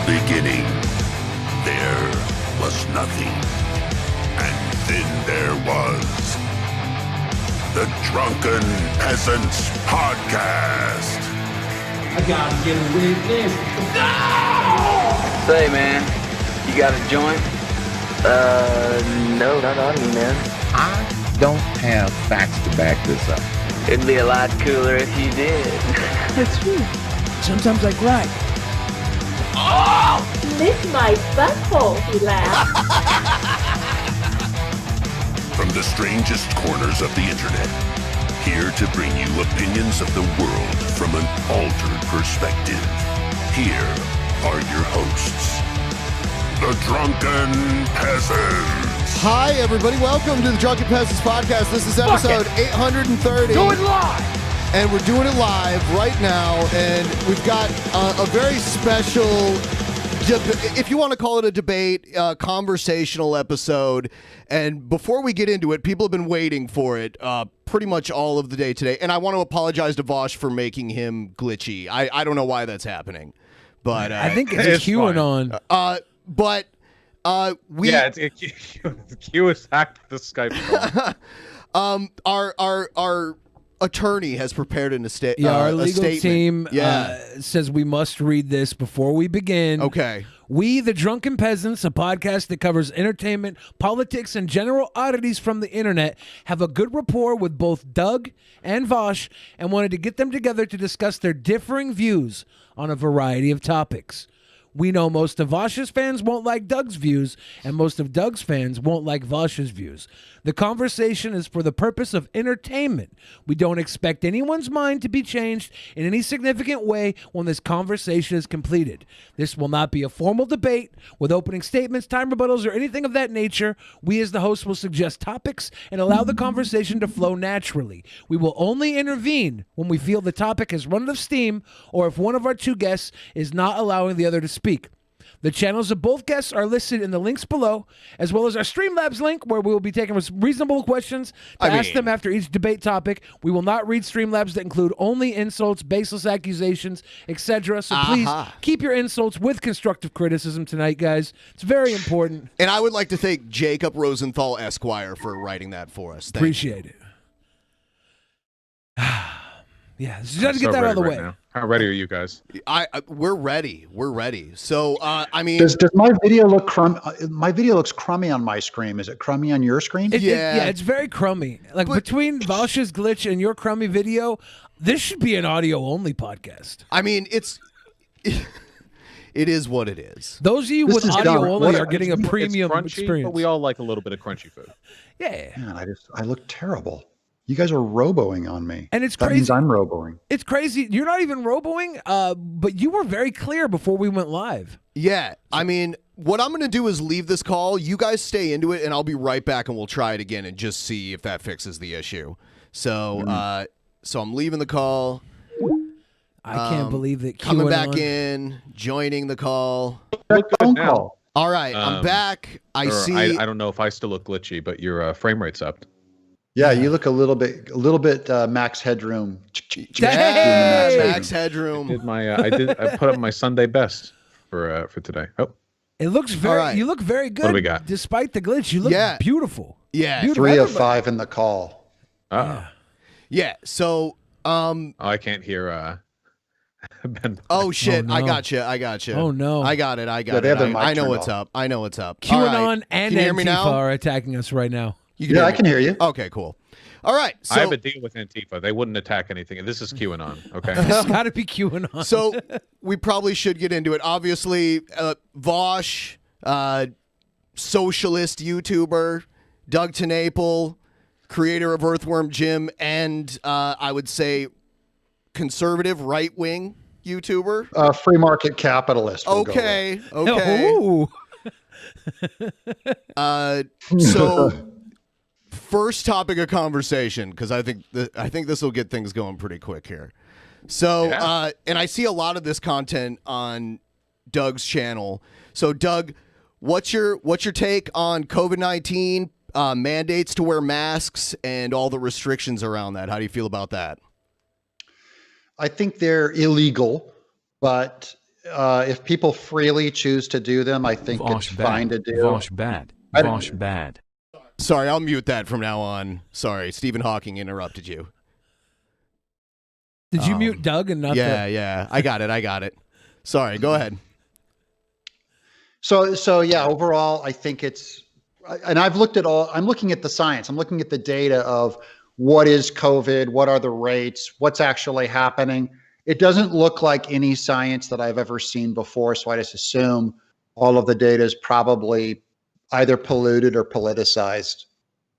beginning, there was nothing. And then there was the Drunken Peasants Podcast. I gotta get a witness. No! Say, man, you got a joint? No, not on me, man. I don't have facts to back this up. It'd be a lot cooler if you did. That's true. Sometimes I cry. Lick my butthole, he laughed. From the strangest corners of the internet, here to bring you opinions of the world from an altered perspective. Here are your hosts, the Drunken Peasants. Hi, everybody. Welcome to the Drunken Peasants Podcast. This is episode 830. Do it live! And we're doing it live right now. And we've got a very special, if you want to call it a debate, conversational episode. And before we get into it, people have been waiting for it pretty much all of the day today. And I want to apologize to Vaush for making him glitchy. I don't know why that's happening. But I think it's QAnon. Q has hacked the Skype call. Our attorney has prepared our legal statement. team says we must read this before we begin. Okay. We, the Drunken Peasants, a podcast that covers entertainment, politics, and general oddities from the internet, have a good rapport with both Doug and Vaush and wanted to get them together to discuss their differing views on a variety of topics. We know most of Vaush's fans won't like Doug's views, and most of Doug's fans won't like Vaush's views. The conversation is for the purpose of entertainment. We don't expect anyone's mind to be changed in any significant way when this conversation is completed. This will not be a formal debate with opening statements, time rebuttals, or anything of that nature. We as the hosts will suggest topics and allow the conversation to flow naturally. We will only intervene when we feel the topic has run out of steam or if one of our two guests is not allowing the other to speak. The channels of both guests are listed in the links below, as well as our Streamlabs link, where we will be taking reasonable questions to ask them after each debate topic. We will not read Streamlabs that include only insults, baseless accusations, etc. So please keep your insults with constructive criticism tonight, guys. It's very important. And I would like to thank Jacob Rosenthal, Esquire, for writing that for us. Appreciate it. Yeah, just got to get that out of the way. Now. How ready are you guys? We're ready. We're ready. So, does my video look crummy? My video looks crummy on my screen. Is it crummy on your screen? It's very crummy. Between Vaush's glitch and your crummy video, this should be an audio-only podcast. I mean, it is what it is. Those of you with audio only are getting a premium experience. But we all like a little bit of crunchy food. Yeah. Man, I look terrible. You guys are roboing on me. And it's that crazy. Means I'm roboing. It's crazy. You're not even roboing, but you were very clear before we went live. Yeah. I mean, what I'm going to do is leave this call. You guys stay into it, and I'll be right back, and we'll try it again and just see if that fixes the issue. So, so I'm leaving the call. I can't believe that. Coming back in, joining the call. Phone call. All right, I'm back. I see. I don't know if I still look glitchy, but your frame rate's up. Yeah, you look a little bit max headroom. Max headroom. I put up my Sunday best for today. Oh, it looks very. Right. You look very good. What do we got? Despite the glitch, you look beautiful. Yeah, beautiful. 3 of 5 in the call. Yeah. So, I can't hear. Ben. Oh shit! Oh, no. I got you. Oh no! I got it. I know what's up. QAnon and Antifa are attacking us right now. I can hear you. Okay, cool. All right. So, I have a deal with Antifa. They wouldn't attack anything. This is QAnon, okay? It's got to be QAnon. So we probably should get into it. Obviously, Vaush, socialist YouTuber, Doug TenNapel, creator of Earthworm Jim, and I would say conservative right-wing YouTuber. Free market capitalist. Okay. Ooh. So first topic of conversation, because I think this will get things going pretty quick here. So and I see a lot of this content on Doug's channel. So Doug, what's your take on COVID-19 mandates to wear masks and all the restrictions around that? How do you feel about that? I think they're illegal, but if people freely choose to do them, I think it's fine to do. Vaush bad. Vaush bad. Sorry, I'll mute that from now on. Sorry, Stephen Hawking interrupted you. Did you mute Doug and not? Yeah. I got it. Sorry, go ahead. So yeah, overall, I think it's, and I'm looking at the science. I'm looking at the data of what is COVID, what are the rates, what's actually happening. It doesn't look like any science that I've ever seen before. So I just assume all of the data is probably either polluted or politicized.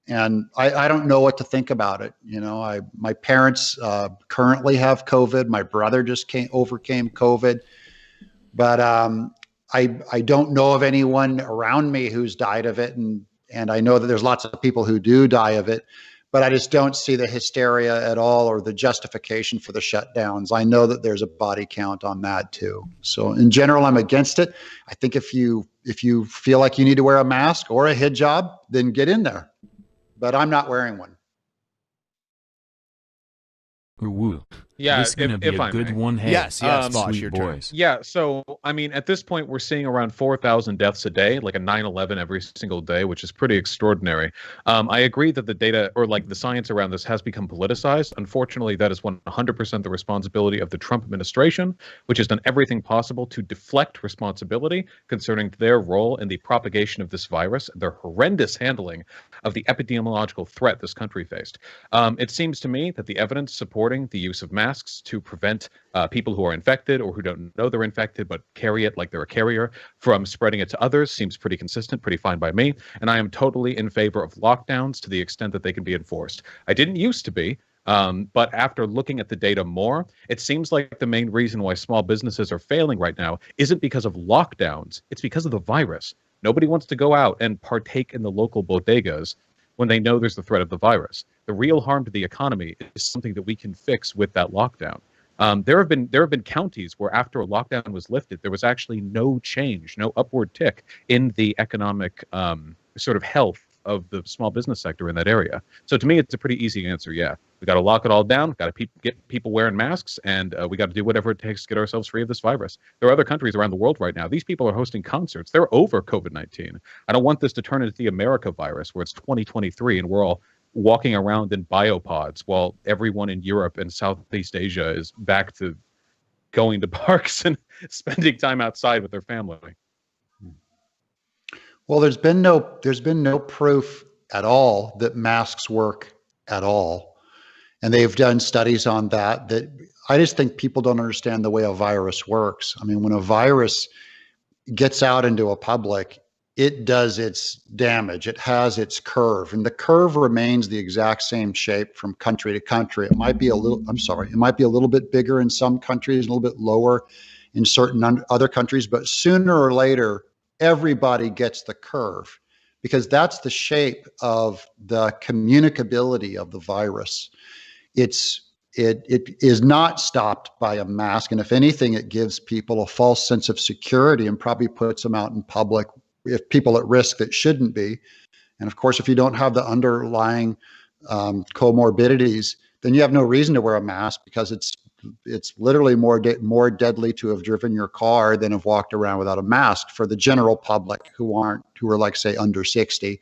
And I don't know what to think about it. You know, my parents currently have COVID. My brother just overcame COVID, but I don't know of anyone around me who's died of it, and I know that there's lots of people who do die of it, but I just don't see the hysteria at all or the justification for the shutdowns. I know that there's a body count on that too. So in general, I'm against it. I think if you feel like you need to wear a mask or a hijab, then get in there. But I'm not wearing one. Woo. Yeah, This gonna be if a I good may. one. Hey, Yes, Vaush, sweet your turn. boys. Yeah, so I mean, at this point, we're seeing around 4,000 deaths a day, like a 9/11 every single day, which is pretty extraordinary. I agree that the data, or like the science around this, has become politicized. Unfortunately, that is 100% the responsibility of the Trump administration, which has done everything possible to deflect responsibility concerning their role in the propagation of this virus, their horrendous handling of the epidemiological threat this country faced. It seems to me that the evidence supporting the use of masks to prevent people who are infected or who don't know they're infected but carry it like they're a carrier from spreading it to others seems pretty consistent, pretty fine by me. And I am totally in favor of lockdowns to the extent that they can be enforced. I didn't used to be, but after looking at the data more, it seems like the main reason why small businesses are failing right now isn't because of lockdowns, it's because of the virus. Nobody wants to go out and partake in the local bodegas when they know there's the threat of the virus. The real harm to the economy is something that we can fix with that lockdown. There have been counties where after a lockdown was lifted, there was actually no change, no upward tick in the economic sort of health of the small business sector in that area. So to me, it's a pretty easy answer. Yeah, we got to lock it all down. Got to get people wearing masks, and we got to do whatever it takes to get ourselves free of this virus. There are other countries around the world right now. These people are hosting concerts. They're over COVID-19. I don't want this to turn into the America virus, where it's 2023 and we're all walking around in biopods while everyone in Europe and Southeast Asia is back to going to parks and spending time outside with their family. Well, there's been no proof at all that masks work at all. And they've done studies on that I just think people don't understand the way a virus works. I mean, when a virus gets out into a public, it does its damage. It has its curve, and the curve remains the exact same shape from country to country. It might be a little bit bigger in some countries, a little bit lower in certain other countries, but sooner or later, everybody gets the curve, because that's the shape of the communicability of the virus. It is not stopped by a mask, and if anything, it gives people a false sense of security and probably puts them out in public if people at risk that shouldn't be. And of course, if you don't have the underlying comorbidities, then you have no reason to wear a mask, because it's literally more deadly to have driven your car than have walked around without a mask for the general public who are like, say, under 60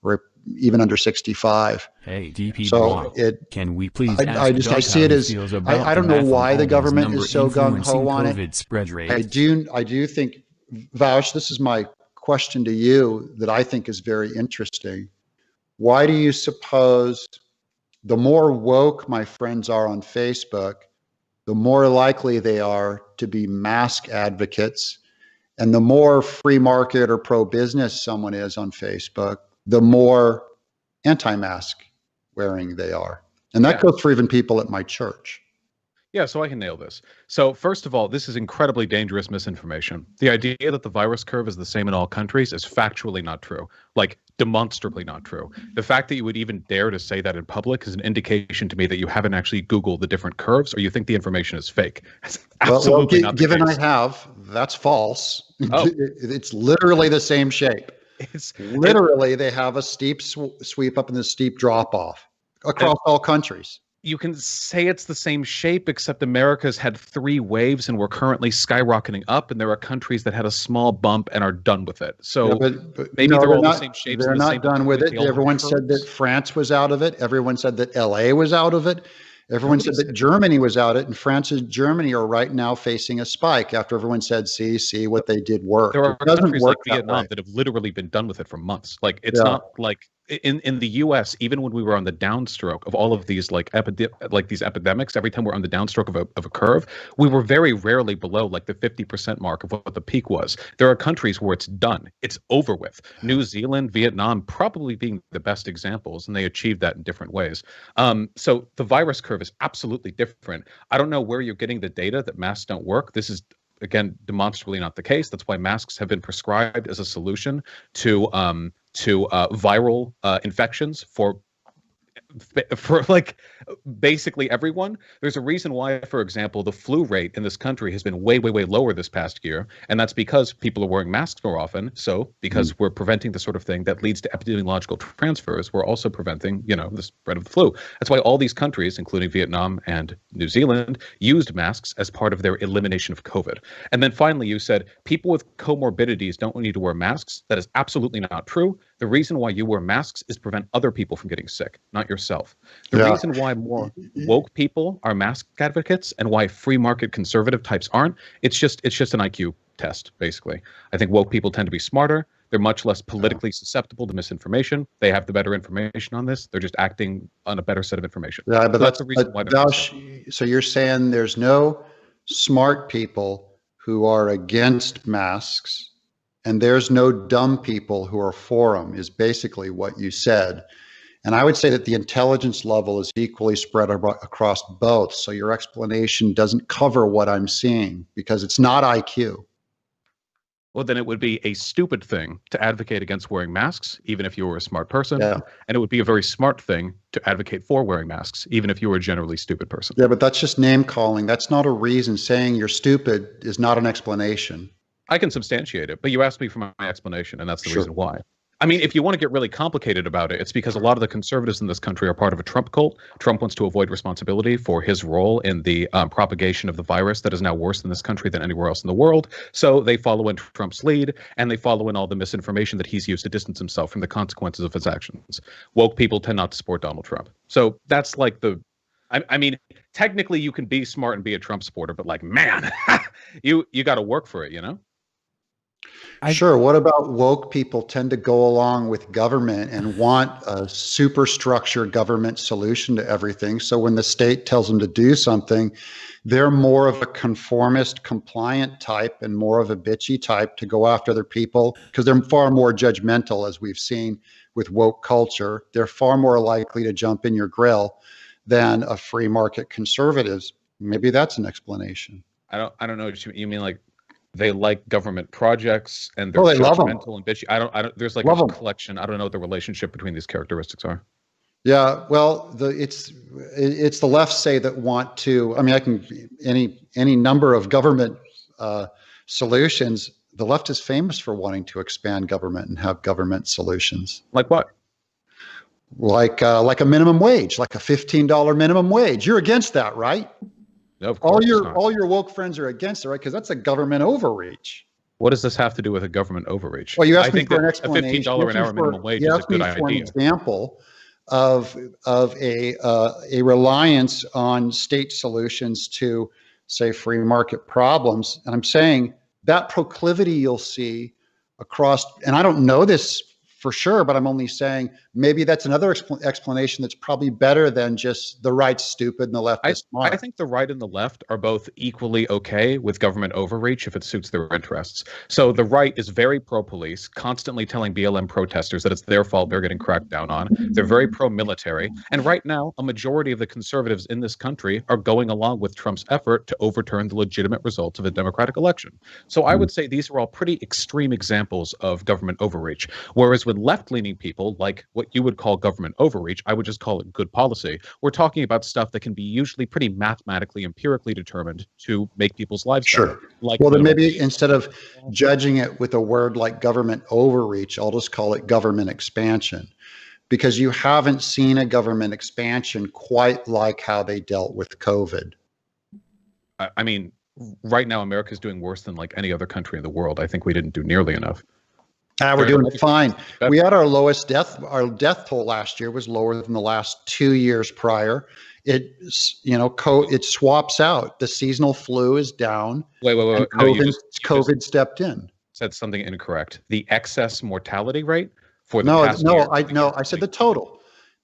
or even under 65. Hey, DP so can we please I see it as, I don't know why the government is so gung-ho on it. Spread rate. I do think, Vaush, this is my question to you that I think is very interesting. Why do you suppose the more woke my friends are on Facebook, the more likely they are to be mask advocates, and the more free market or pro-business someone is on Facebook, the more anti-mask wearing they are? And that goes for even people at my church. Yeah, so I can nail this. So first of all, this is incredibly dangerous misinformation. The idea that the virus curve is the same in all countries is factually not true, like demonstrably not true. The fact that you would even dare to say that in public is an indication to me that you haven't actually Googled the different curves, or you think the information is fake. That's absolutely not the given case. I have, that's false. Oh. It's literally the same shape. They have a steep sweep up and a steep drop off across all countries. you can say it's the same shape, except America's had 3 waves and we're currently skyrocketing up, and there are countries that had a small bump and are done with it. So but maybe no, they're all not, the same shapes. They're and the not same done with it. they all have Everyone said that curves. France was out of it. Everyone said that LA was out of it. Everyone said that Germany was out of it, and France and Germany are right now facing a spike after everyone said, see what they did work. There are It doesn't countries work like that Vietnam way. that have literally been done with it for months. Like it's Yeah. not like in the US, even when we were on the downstroke of all of these like these epidemics, every time we're on the downstroke of a curve, we were very rarely below like the 50% mark of what the peak was. There are countries where it's done. It's over with. New Zealand, Vietnam probably being the best examples, and they achieved that in different ways. So the virus curve is absolutely different. I don't know where you're getting the data that masks don't work. This is again demonstrably not the case. That's why masks have been prescribed as a solution to viral infections for like basically everyone. There's a reason why, for example, the flu rate in this country has been way lower this past year, and that's because people are wearing masks more often. So because we're preventing the sort of thing that leads to epidemiological transfers, we're also preventing the spread of the flu. That's why all these countries, including Vietnam and New Zealand, used masks as part of their elimination of COVID. And then finally, you said people with comorbidities don't need to wear masks. That is absolutely not true. The reason why you wear masks is to prevent other people from getting sick, not yourself. The reason why more woke people are mask advocates and why free market conservative types aren't, it's just an IQ test, basically. I think woke people tend to be smarter. They're much less politically susceptible to misinformation. They have the better information on this. They're just acting on a better set of information. Yeah, but so that's the reason why they're so you're saying there's no smart people who are against masks, and there's no dumb people who are for them, is basically what you said. And I would say that the intelligence level is equally spread across both. So your explanation doesn't cover what I'm seeing because it's not IQ. Well, then it would be a stupid thing to advocate against wearing masks, even if you were a smart person. Yeah. And it would be a very smart thing to advocate for wearing masks, even if you were a generally stupid person. Yeah, but that's just name calling. That's not a reason. Saying you're stupid is not an explanation. I can substantiate it, but you asked me for my explanation, and that's the reason why. I mean, if you want to get really complicated about it, it's because a lot of the conservatives in this country are part of a Trump cult. Trump wants to avoid responsibility for his role in the propagation of the virus that is now worse in this country than anywhere else in the world. So they follow in Trump's lead, and they follow in all the misinformation that he's used to distance himself from the consequences of his actions. Woke people tend not to support Donald Trump. So that's like I mean, technically you can be smart and be a Trump supporter, but like, man, you got to work for it, you know? Sure. What about woke people tend to go along with government and want a superstructure government solution to everything? So when the state tells them to do something, they're more of a conformist, compliant type and more of a bitchy type to go after their people because they're far more judgmental, as we've seen with woke culture. They're far more likely to jump in your grill than a free market conservatives. Maybe that's an explanation. I don't know what you mean, like they like government projects and they're they love them. judgmental and bitchy. I don't there's like Love a 'em. collection. I don't know what the relationship between these characteristics are. Yeah, well, it's the left say that want to. I mean, I can any number of government solutions. The left is famous for wanting to expand government and have government solutions. Like what? Like a minimum wage, like a $15 minimum wage. You're against that, right? No, of course not. All your woke friends are against it, right? Because that's a government overreach. What does this have to do with a government overreach? Well, you asked I me think for an that explanation. a $15 an hour minimum wage is a good idea. An example of a reliance on state solutions to, say, free market problems. And I'm saying that proclivity you'll see across, and I don't know this for sure, but I'm only saying maybe that's another explanation that's probably better than just the right's stupid and the left is smart. I think the right and the left are both equally okay with government overreach if it suits their interests. So the right is very pro-police, constantly telling BLM protesters that it's their fault they're getting cracked down on. They're very pro-military. And right now, a majority of the conservatives in this country are going along with Trump's effort to overturn the legitimate results of a democratic election. So I would say these are all pretty extreme examples of government overreach. Whereas with left-leaning people, like what you would call government overreach, I would just call it good policy. We're talking about stuff that can be usually pretty mathematically, empirically determined to make people's lives better. Like, well, then maybe instead of judging it with a word like government overreach, I'll just call it government expansion. because you haven't seen a government expansion quite like how they dealt with COVID. I mean, right now, America's doing worse than like any other country in the world. I think we didn't do nearly enough. We're doing fine. We had our lowest our death toll last year was lower than the last 2 years prior. It, it swaps out. The seasonal flu is down. Wait. And No, COVID stepped in. Said something incorrect. The excess mortality rate for the No, past year. I said the total.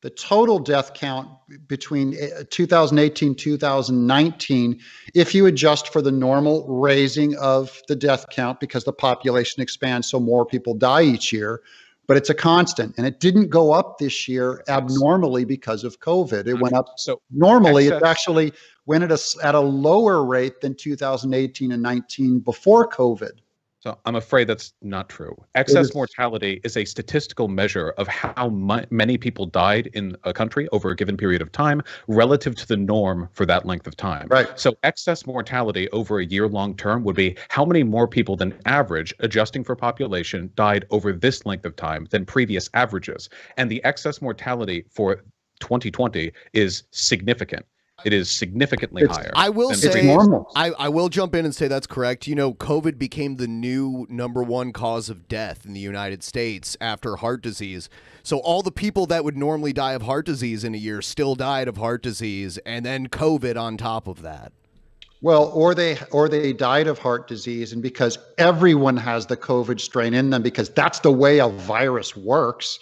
The total death count between 2018, 2019, if you adjust for the normal raising of the death count because the population expands so more people die each year, but it's a constant. And it didn't go up this year abnormally because of COVID. It went up. So normally, it actually went at a lower rate than 2018 and 19 before COVID. So I'm afraid that's not true. Excess mortality is a statistical measure of how many people died in a country over a given period of time relative to the norm for that length of time. Right. So excess mortality over a year-long term would be how many more people than average, adjusting for population, died over this length of time than previous averages. And the excess mortality for 2020 is significant. It is significantly higher. I will say, normal. I will jump in and say that's correct. COVID became the new #1 cause of death in the United States after heart disease. So all the people that would normally die of heart disease in a year still died of heart disease, and then COVID on top of that. Well, or they died of heart disease, and because everyone has the COVID strain in them, because that's the way a virus works,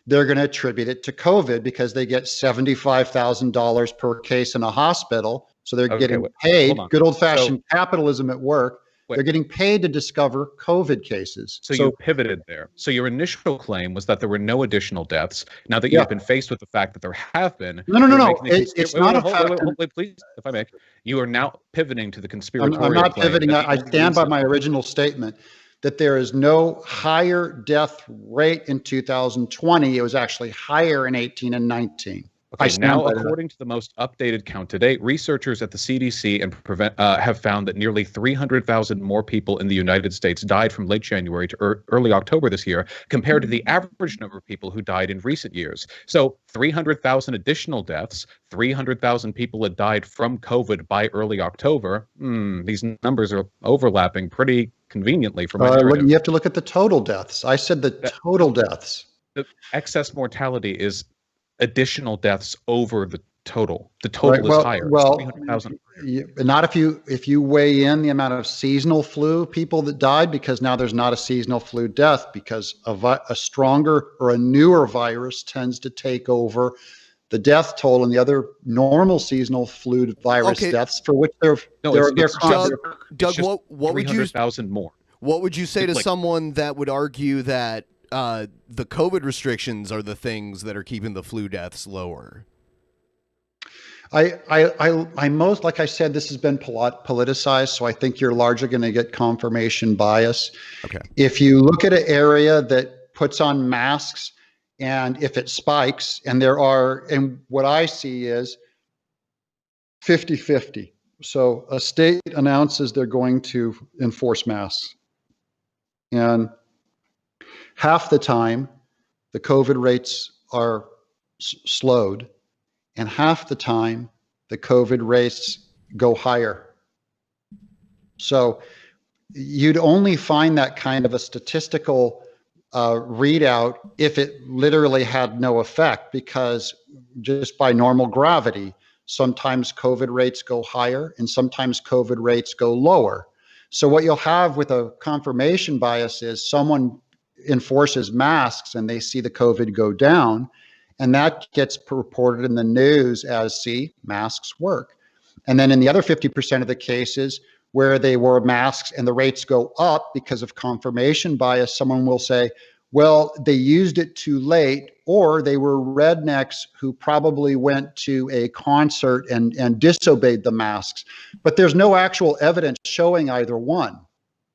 they're going to attribute it to COVID because they get $75,000 per case in a hospital. So they're getting paid. Good old-fashioned capitalism at work. They're getting paid to discover COVID cases. So you pivoted there. So your initial claim was that there were no additional deaths. Now that you've been faced with the fact that there have been. No. It's not a fact. Wait, please, if I may. You are now pivoting to the conspiratorial I'm not claim pivoting. I stand by my original statement that there is no higher death rate in 2020. It was actually higher in 18 and 19. Okay, now, according to the most updated count to date, researchers at the CDC and have found that nearly 300,000 more people in the United States died from late January to early October this year, compared to the average number of people who died in recent years. So 300,000 additional deaths, 300,000 people had died from COVID by early October. These numbers are overlapping pretty conveniently from my narrative. You have to look at the total deaths. I said the total deaths. The excess mortality is additional deaths over the total. The total is higher. Well, 300,000. Not if you weigh in the amount of seasonal flu people that died, because now there's not a seasonal flu death because a stronger or a newer virus tends to take over the death toll and the other normal seasonal flu virus deaths for which Doug, what would you 300,000 more? What would you say to someone that would argue that the COVID restrictions are the things that are keeping the flu deaths lower? I most, like I said, this has been politicized, so I think you're largely going to get confirmation bias. Okay. If you look at an area that puts on masks, and if it spikes, and what I see is 50-50. So a state announces they're going to enforce masks, and half the time the COVID rates are slowed, and half the time the COVID rates go higher. So you'd only find that kind of a statistical readout if it literally had no effect, because just by normal gravity, sometimes COVID rates go higher and sometimes COVID rates go lower. So what you'll have with a confirmation bias is someone enforces masks and they see the COVID go down, and that gets reported in the news as, see, masks work. And then in the other 50% of the cases where they wore masks and the rates go up because of confirmation bias, someone will say, well, they used it too late, or they were rednecks who probably went to a concert and disobeyed the masks. But there's no actual evidence showing either one.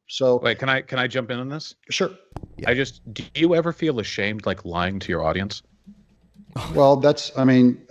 So wait, can I jump in on this? Sure. Yeah. Do you ever feel ashamed, like lying to your audience? Well,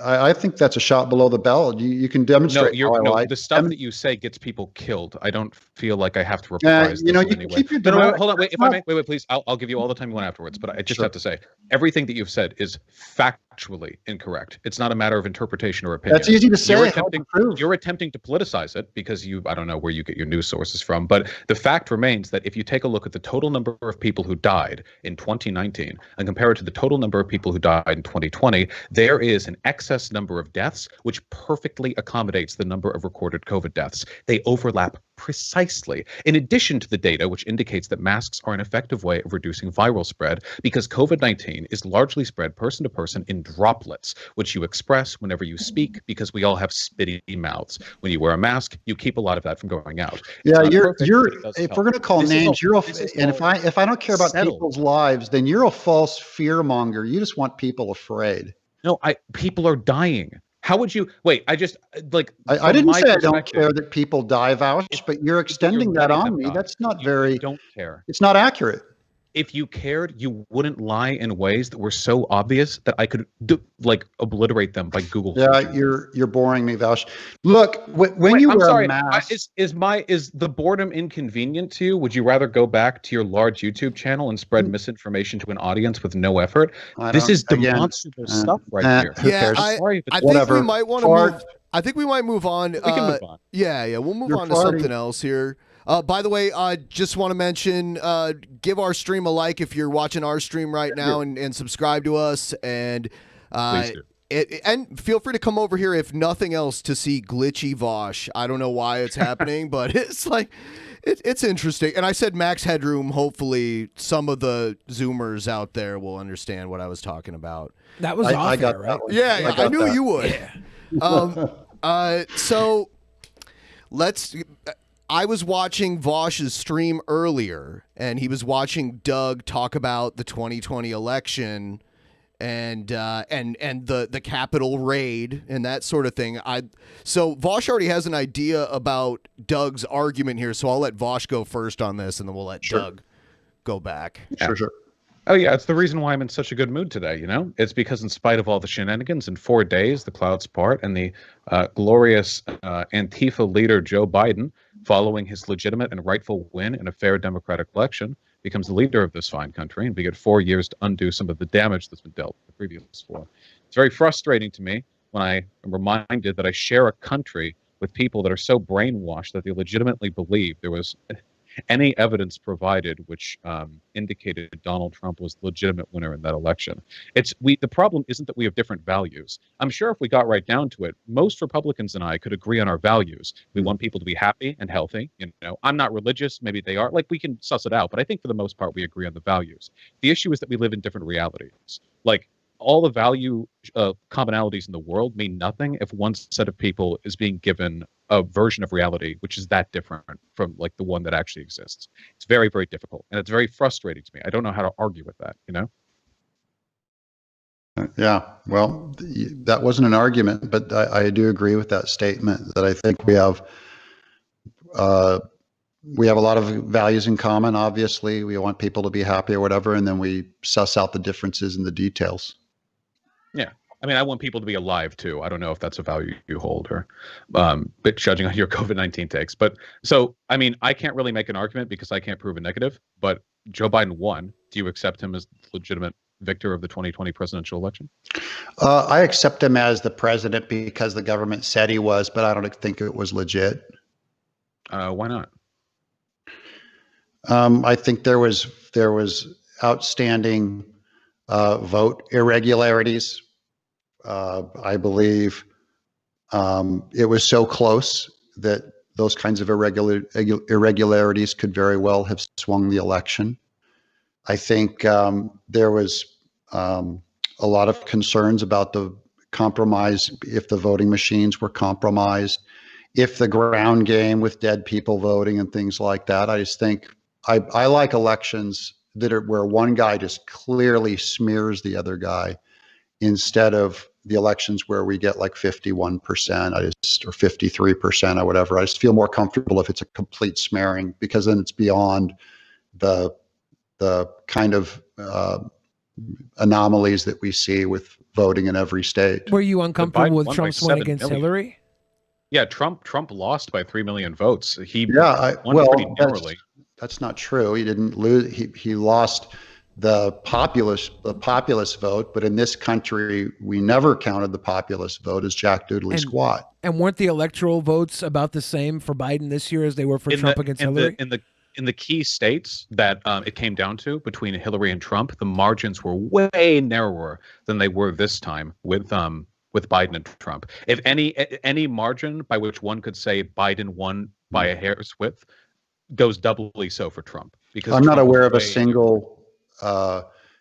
I think that's a shot below the belt. You can No, demonstrate how I lied. the stuff that you say gets people killed. I don't feel like I have to Yeah, reprise this in you any can way. keep your No, dramatic. hold on, wait, That's if I not- may, wait, please. I'll give you all the time you want afterwards, but I just Sure. have to say, everything that you've said is factually incorrect. It's not a matter of interpretation or opinion. That's easy to say. You're hard to attempting, prove. you're attempting to politicize it because I don't know where you get your news sources from, but the fact remains that if you take a look at the total number of people who died in 2019 and compare it to the total number of people who died in 2020, there is an excess number of deaths, which perfectly accommodates the number of recorded COVID deaths. They overlap precisely. In addition to the data, which indicates that masks are an effective way of reducing viral spread, because COVID-19 is largely spread person to person in droplets, which you express whenever you speak, because we all have spitty mouths. When you wear a mask, you keep a lot of that from going out. Yeah, It's not you're perfect, but it does if help. we're going to call This is names, all- you're this is and all if I don't care about settled. people's lives, then you're a false fear monger. You just want people afraid. No, people are dying. How would you wait? I just like I from didn't my say I don't perspective, care that people die, Vaush, but you're extending that letting on them me. die. That's not You very. don't care. It's not accurate. If you cared, you wouldn't lie in ways that were so obvious that I could obliterate them by Google. Yeah, searching. you're boring me, Vaush. Look, when Wait, you I'm wear sorry. a mask, Is the boredom inconvenient to you? Would you rather go back to your large YouTube channel and spread misinformation to an audience with no effort? This is demonstrable stuff right here. Who Yeah, cares? I Sorry if it's think we whatever. might want to Fart. move. I think we might move on. We can move on. Yeah, we'll move You're on to farting. something else here. By the way, I just want to mention, give our stream a like if you're watching our stream right now, and subscribe to us. And Please do. and feel free to come over here if nothing else to see glitchy Vaush. I don't know why it's happening, but it's like it's interesting. And I said max headroom. Hopefully, some of the Zoomers out there will understand what I was talking about. That was I off got air, that right? one. Yeah, I got knew that. you would. So let's. I was watching Vaush's stream earlier, and he was watching Doug talk about the 2020 election and the Capitol raid and that sort of thing. So Vaush already has an idea about Doug's argument here, so I'll let Vaush go first on this, and then we'll let Doug go back. Sure. Oh yeah, it's the reason why I'm in such a good mood today. It's because in spite of all the shenanigans, in 4 days the clouds part, and the glorious Antifa leader Joe Biden, following his legitimate and rightful win in a fair democratic election, becomes the leader of this fine country, and we get 4 years to undo some of the damage that's been dealt the previous 4. It's very frustrating to me when I am reminded that I share a country with people that are so brainwashed that they legitimately believe there was any evidence provided which indicated Donald Trump was the legitimate winner in that election. The problem isn't that we have different values. I'm sure if we got right down to it, most Republicans and I could agree on our values. We want people to be happy and healthy. I'm not religious. Maybe they are. We can suss it out. But I think for the most part, we agree on the values. The issue is that we live in different realities. All the value commonalities in the world mean nothing if one set of people is being given a version of reality which is that different from the one that actually exists. It's very, very difficult, and it's very frustrating to me. I don't know how to argue with that. Yeah, well, that wasn't an argument, but I do agree with that statement that I think we have a lot of values in common. Obviously, we want people to be happy or whatever, and then we suss out the differences in the details. Yeah. I want people to be alive too. I don't know if that's a value you hold, or but judging on your COVID-19 takes. But so, I can't really make an argument because I can't prove a negative, but Joe Biden won. Do you accept him as the legitimate victor of the 2020 presidential election? I accept him as the president because the government said he was, but I don't think it was legit. Why not? I think there was outstanding vote irregularities. I believe it was so close that those kinds of irregularities could very well have swung the election. I think there was a lot of concerns about the compromise, if the voting machines were compromised, if the ground game with dead people voting and things like that. I just think I like elections that are where one guy just clearly smears the other guy, instead of the elections where we get 51%, or 53% or whatever. I just feel more comfortable if it's a complete smearing, because then it's beyond the kind of anomalies that we see with voting in every state. Were you uncomfortable with won by Trump's win 7 against million. Hillary? Yeah, Trump lost by 3 million votes. He Yeah, won pretty narrowly. that's not true. He didn't lose. He lost the populist vote, but in this country, we never counted the populist vote as Jack Doodley squat. And weren't the electoral votes about the same for Biden this year as they were for Trump against Hillary? In the key states that it came down to between Hillary and Trump, the margins were way narrower than they were this time with Biden and Trump. If any margin by which one could say Biden won by a hair's width goes doubly so for Trump. Because I'm not Trump aware was of a way- single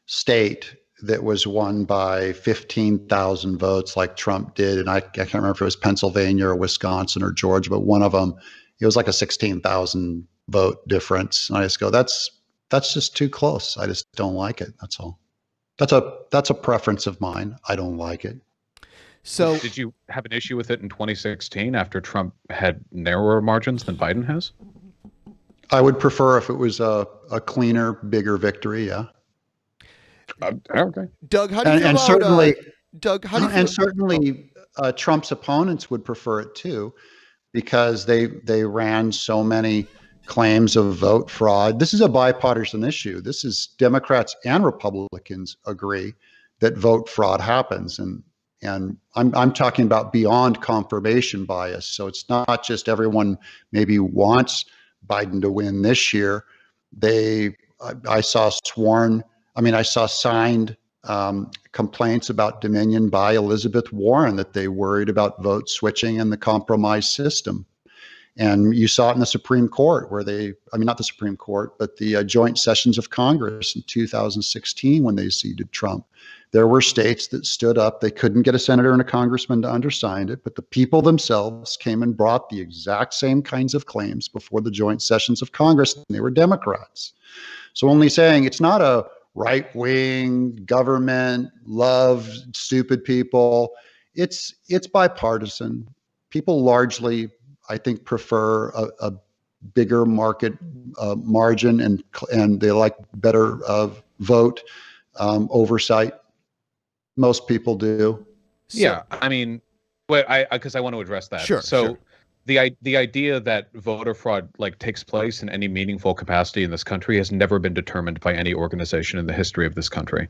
state that was won by 15,000 votes like Trump did. And I can't remember if it was Pennsylvania or Wisconsin or Georgia, but one of them, it was like a 16,000 vote difference. And I just go, that's just too close. I just don't like it. That's all. That's a preference of mine. I don't like it. So did you have an issue with it in 2016 after Trump had narrower margins than Biden has? I would prefer if it was a cleaner, bigger victory. Yeah. Okay. Doug, how do you feel And about certainly, Doug? How do you feel and certainly Trump's opponents would prefer it too, because they ran so many claims of vote fraud. This is a bipartisan issue. This is Democrats and Republicans agree that vote fraud happens, and I'm talking about beyond confirmation bias. So it's not just everyone maybe wants Biden to win this year. I saw signed complaints about Dominion by Elizabeth Warren that they worried about vote switching and the compromise system. And you saw it in the Supreme Court where not the Supreme Court, but the joint sessions of Congress in 2016 when they seated Trump. There were states that stood up. They couldn't get a senator and a congressman to undersign it, but the people themselves came and brought the exact same kinds of claims before the joint sessions of Congress, and they were Democrats. So only saying it's not a right-wing government, love stupid people. It's bipartisan. People largely, I think, prefer a bigger market margin, and they like better vote oversight. Most people do. Yeah, I mean, because I want to address that. Sure. So the idea that voter fraud takes place in any meaningful capacity in this country has never been determined by any organization in the history of this country.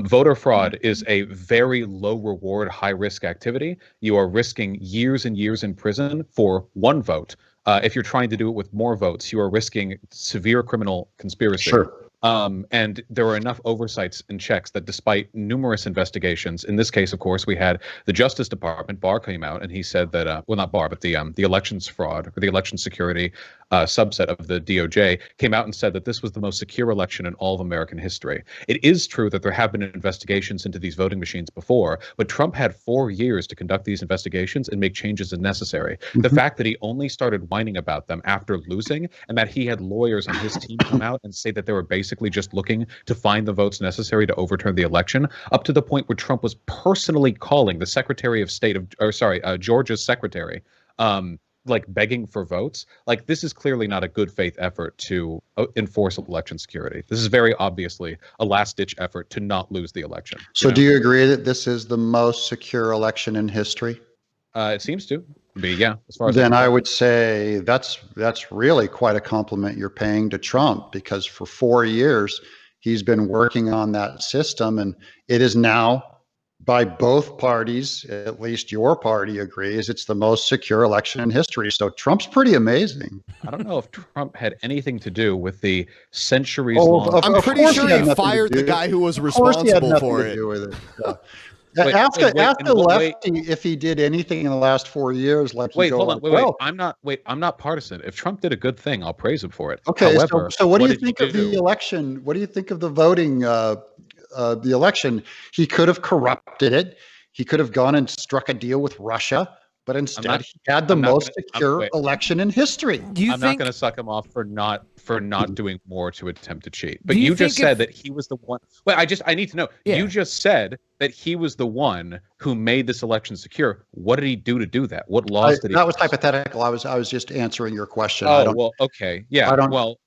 Voter fraud is a very low reward, high risk activity. You are risking years and years in prison for one vote. If you're trying to do it with more votes, you are risking severe criminal conspiracy. Sure. And there were enough oversights and checks that despite numerous investigations, in this case, of course, we had the Justice Department, Barr came out and he said that, well, not Barr, but the elections fraud or the election security subset of the DOJ came out and said that this was the most secure election in all of American history. It is true that there have been investigations into these voting machines before, but Trump had 4 years to conduct these investigations and make changes as necessary. The fact that he only started whining about them after losing, and that he had lawyers on his team come out and say that they were basically just looking to find the votes necessary to overturn the election, up to the point where Trump was personally calling the Secretary of State Georgia's secretary, begging for votes. This is clearly not a good faith effort to enforce election security. This is very obviously a last ditch effort to not lose the election. So do you agree that this is the most secure election in history? It seems to be, yeah. As far as Then I would say that's really quite a compliment you're paying to Trump, because for 4 years he's been working on that system, and it is now, by both parties, at least your party agrees, it's the most secure election in history. So Trump's pretty amazing. I don't know if Trump had anything to do with the centuries-long. I'm pretty sure he fired the guy who was responsible for it. Ask the lefty if he did anything in the last 4 years. Hold on. I'm not partisan. If Trump did a good thing, I'll praise him for it. Okay. However, so what do you think of the election? What do you think of the voting? The election? He could have corrupted it. He could have gone and struck a deal with Russia, but instead he had the most secure election in history. I'm not going to suck him off for not doing more to attempt to cheat. But you just said that he was the one. Well, I need to know. Yeah. You just said that he was the one who made this election secure. What did he do to do that? What laws did he? That was hypothetical. I was just answering your question. Oh, well, okay. Yeah. Well,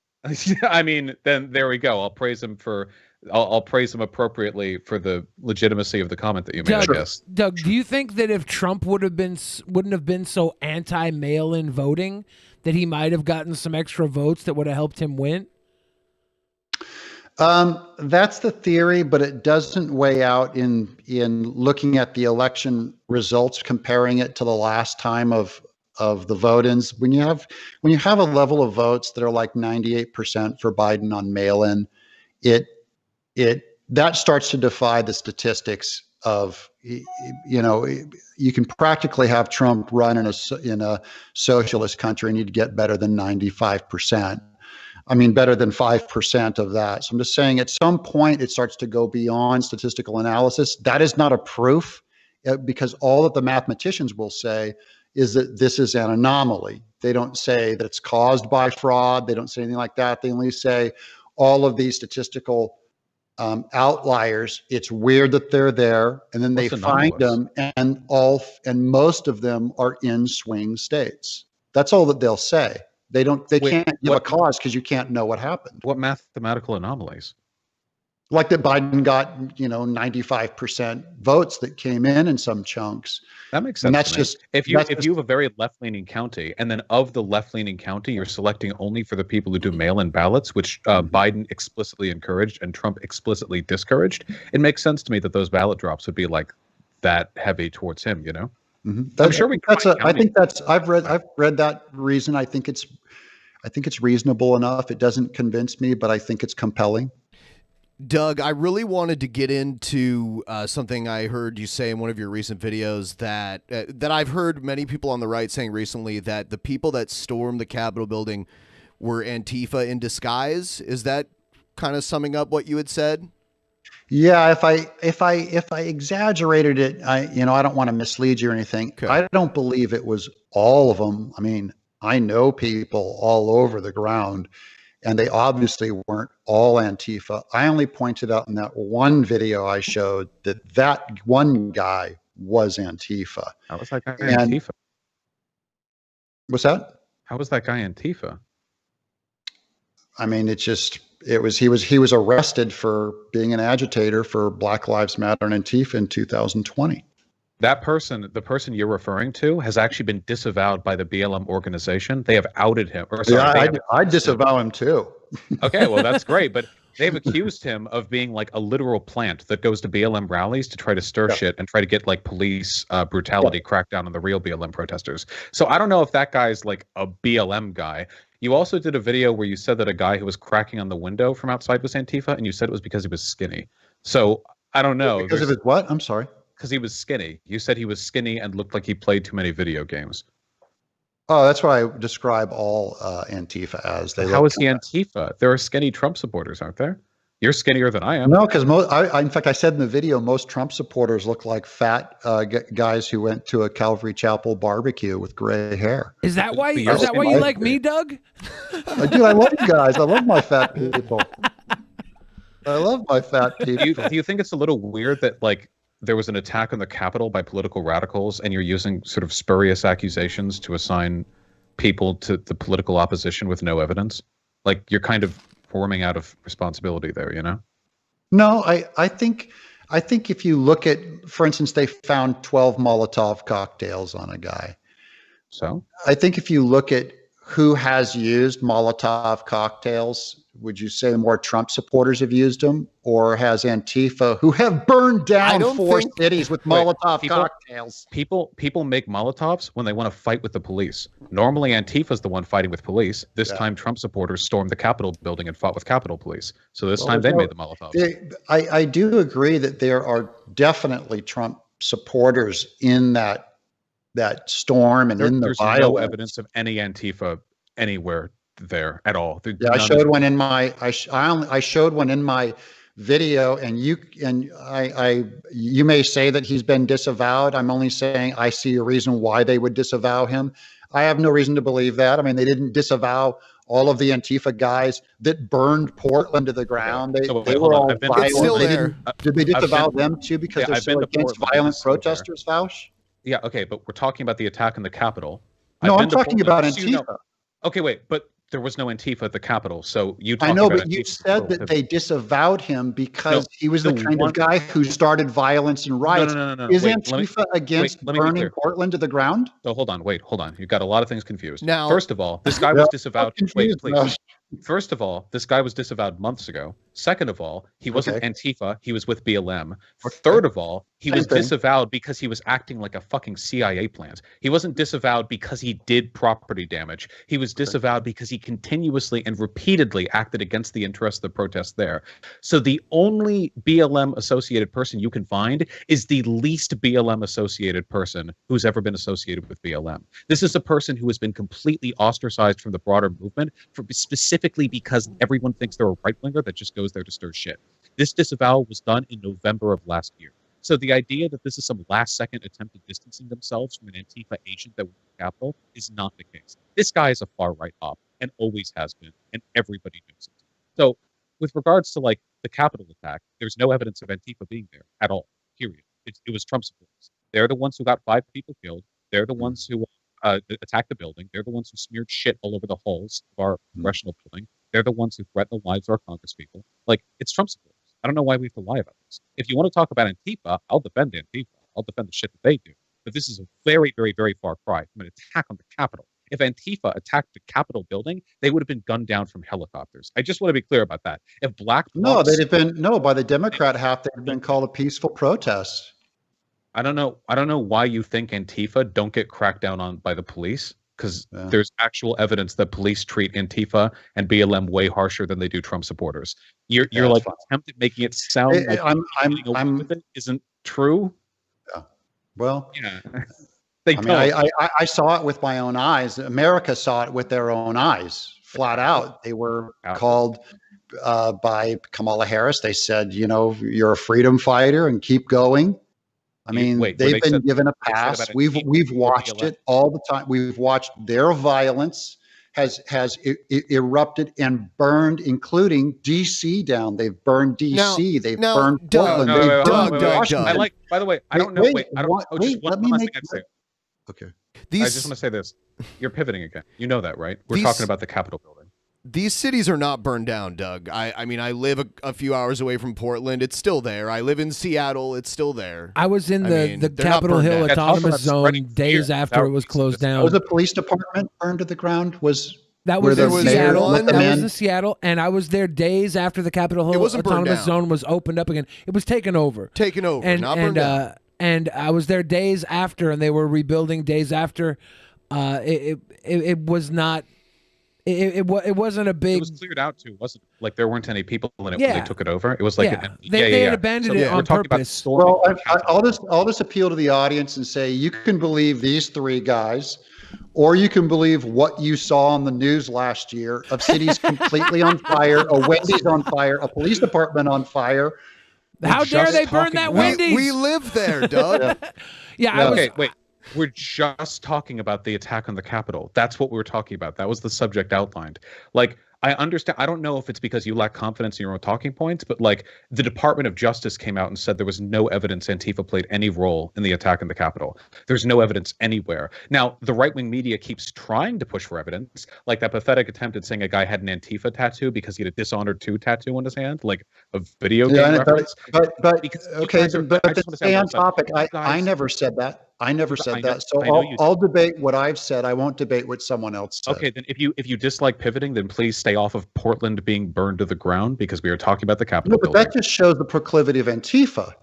I mean, then there we go. I'll praise him for I'll praise him appropriately for the legitimacy of the comment that you made. I guess. Doug, do you think that if Trump wouldn't have been so anti mail-in voting, that he might have gotten some extra votes that would have helped him win? That's the theory, but it doesn't weigh out in looking at the election results, comparing it to the last time of the vote-ins. When you have a level of votes that are like 98% for Biden on mail-in, that starts to defy the statistics of, you can practically have Trump run in a socialist country and you'd get better than 95%. I mean, better than 5% of that. So I'm just saying at some point it starts to go beyond statistical analysis. That is not a proof, because all that the mathematicians will say is that this is an anomaly. They don't say that it's caused by fraud. They don't say anything like that. They only say all of these statistical outliers. It's weird that they're there, and then they find them, and most of them are in swing states. That's all that they'll say. They can't give a cause because you can't know what happened. What mathematical anomalies? Like that Biden got, 95% votes that came in some chunks. That makes sense. And that's just if you have a very left-leaning county, and then of the left-leaning county, you're selecting only for the people who do mail-in ballots, which Biden explicitly encouraged and Trump explicitly discouraged. It makes sense to me that those ballot drops would be like that heavy towards him. Mm-hmm. I'm sure I've read that reason. I think it's reasonable enough. It doesn't convince me, but I think it's compelling. Doug, I really wanted to get into something I heard you say in one of your recent videos that I've heard many people on the right saying recently, that the people that stormed the Capitol building were Antifa in disguise. Is that kind of summing up what you had said? Yeah, if I exaggerated it, I don't want to mislead you or anything. Okay. I don't believe it was all of them. I mean, I know people all over the ground, and they obviously weren't all Antifa. I only pointed out in that one video I showed that one guy was Antifa. How was that guy Antifa? What's that? How was that guy Antifa? I mean, he was arrested for being an agitator for Black Lives Matter and Antifa in 2020. The person you're referring to, has actually been disavowed by the BLM organization. They have outed him. I disavow him too. Okay, well, that's great. But they've accused him of being like a literal plant that goes to BLM rallies to try to stir shit and try to get like police brutality cracked down on the real BLM protesters. So I don't know if that guy's like a BLM guy. You also did a video where you said that a guy who was cracking on the window from outside was Antifa, and you said it was because he was skinny. So I don't know. Because of his what? I'm sorry. Because he was skinny. You said he was skinny and looked like he played too many video games. Oh, that's what I describe all Antifa as. How is he Antifa? There are skinny Trump supporters, aren't there? You're skinnier than I am. No, because in fact, I said in the video, most Trump supporters look like fat guys who went to a Calvary Chapel barbecue with gray hair. Is that why you like me, Doug? Dude, I love you guys. I love my fat people. I love my fat people. Do you think it's a little weird that like there was an attack on the Capitol by political radicals, and you're using sort of spurious accusations to assign people to the political opposition with no evidence? Like you're kind of forming out of responsibility there, No, I think if you look at, for instance, they found 12 Molotov cocktails on a guy. So I think if you look at who has used Molotov cocktails, would you say more Trump supporters have used them, or has Antifa, who have burned down four cities with Molotov cocktails? People make Molotovs when they want to fight with the police. Normally, Antifa's the one fighting with police. This time, Trump supporters stormed the Capitol building and fought with Capitol Police. So this time, they made the Molotovs. I do agree that there are definitely Trump supporters in that storm and in the violence. There's no evidence of any Antifa anywhere there at all. I showed one in my I showed one in my video, and you may say that he's been disavowed. I'm only saying I see a reason why they would disavow him. I have no reason to believe that. I mean, they didn't disavow all of the Antifa guys that burned Portland to the ground. They were all violent. Did they disavow them too because they're so against violent protesters, Vaush? Yeah, okay, but we're talking about the attack on the Capitol. No, I'm talking about Antifa. Okay, wait, but there was no Antifa at the Capitol. So you I talking know, about but you Antifa said that they disavowed him because he was the kind of guy who started violence and riots. No. Is Wait, Antifa against let me be burning clear. Portland to the ground? So hold on. You've got a lot of things confused. Now- First of all, this guy Yeah, was disavowed. I'm confused, Wait, please. First of all, this guy was disavowed months ago. Second of all, he wasn't Okay. Antifa. He was with BLM. Third of all, he was Same thing. disavowed because he was acting like a fucking CIA plant. He wasn't disavowed because he did property damage. He was disavowed because he continuously and repeatedly acted against the interests of the protests there. So the only BLM associated person you can find is the least BLM associated person who's ever been associated with BLM. This is a person who has been completely ostracized from the broader movement specifically because everyone thinks they're a right-winger that just goes there to stir shit. This disavowal was done in November of last year. So the idea that this is some last-second attempt at distancing themselves from an Antifa agent that was in the Capitol is not the case. This guy is a far-right op and always has been, and everybody knows it. So with regards to like the Capitol attack, there's no evidence of Antifa being there at all, period. It was Trump supporters. They're the ones who got 5 people killed. They're the ones who attacked the building. They're the ones who smeared shit all over the halls of our congressional building. They're the ones who threaten the lives of our congresspeople. Like, it's Trump supporters. I don't know why we have to lie about this. If you want to talk about Antifa, I'll defend Antifa. I'll defend the shit that they do. But this is a very, very, very far cry from an attack on the Capitol. If Antifa attacked the Capitol building, they would have been gunned down from helicopters. I just want to be clear about that. If black blocs, they'd have been by the Democrat half. They'd have been called a peaceful protest. I don't know why you think Antifa don't get cracked down on by the police, because there's actual evidence that police treat Antifa and BLM way harsher than they do Trump supporters. You're like attempting making it sound like I'm with it isn't true. Yeah. Well, yeah. I saw it with my own eyes. America saw it with their own eyes, flat out. They were called by Kamala Harris. They said, you're a freedom fighter and keep going. I mean, they've been given a pass. We've watched it all the time. We've watched their violence has erupted and burned, including DC down. They've burned DC. They've burned Portland. Doug. By the way, I don't know. Wait, I don't. Just one last thing I'd say. Okay. I just want to say this. You're pivoting again. You know that, right? We're talking about the Capitol building. These cities are not burned down, Doug. I mean, I live a few hours away from Portland. It's still there. I live in Seattle. It's still there. I was in the Capitol Hill Autonomous Zone days after it was closed down. Was the police department burned to the ground? That was in Seattle. That was in Seattle, and I was there days after the Capitol Hill Autonomous Zone was opened up again. It was taken over. Not burned down. And I was there days after, and they were rebuilding days after. It was not. It wasn't a big. It was cleared out too, wasn't it? Like there weren't any people in it when they took it over. It was like they had abandoned it on purpose. Well, I'll just appeal to the audience and say you can believe these 3 guys, or you can believe what you saw on the news last year of cities completely on fire, a Wendy's on fire, a police department on fire. How dare they burn that Wendy's? We live there, Doug. Okay, wait. We're just talking about the attack on the Capitol. That's what we were talking about. That was the subject outlined. Like, I understand. I don't know if it's because you lack confidence in your own talking points, but like the Department of Justice came out and said there was no evidence Antifa played any role in the attack on the Capitol. There's no evidence anywhere. Now, the right-wing media keeps trying to push for evidence, like that pathetic attempt at saying a guy had an Antifa tattoo because he had a Dishonored 2 tattoo on his hand, like a video game reference. But to stay on topic, I never said that. I never said that. So I'll debate what I've said. I won't debate what someone else said. Okay, then if you dislike pivoting, then please stay off of Portland being burned to the ground because we are talking about the Capitol building. That just shows the proclivity of Antifa.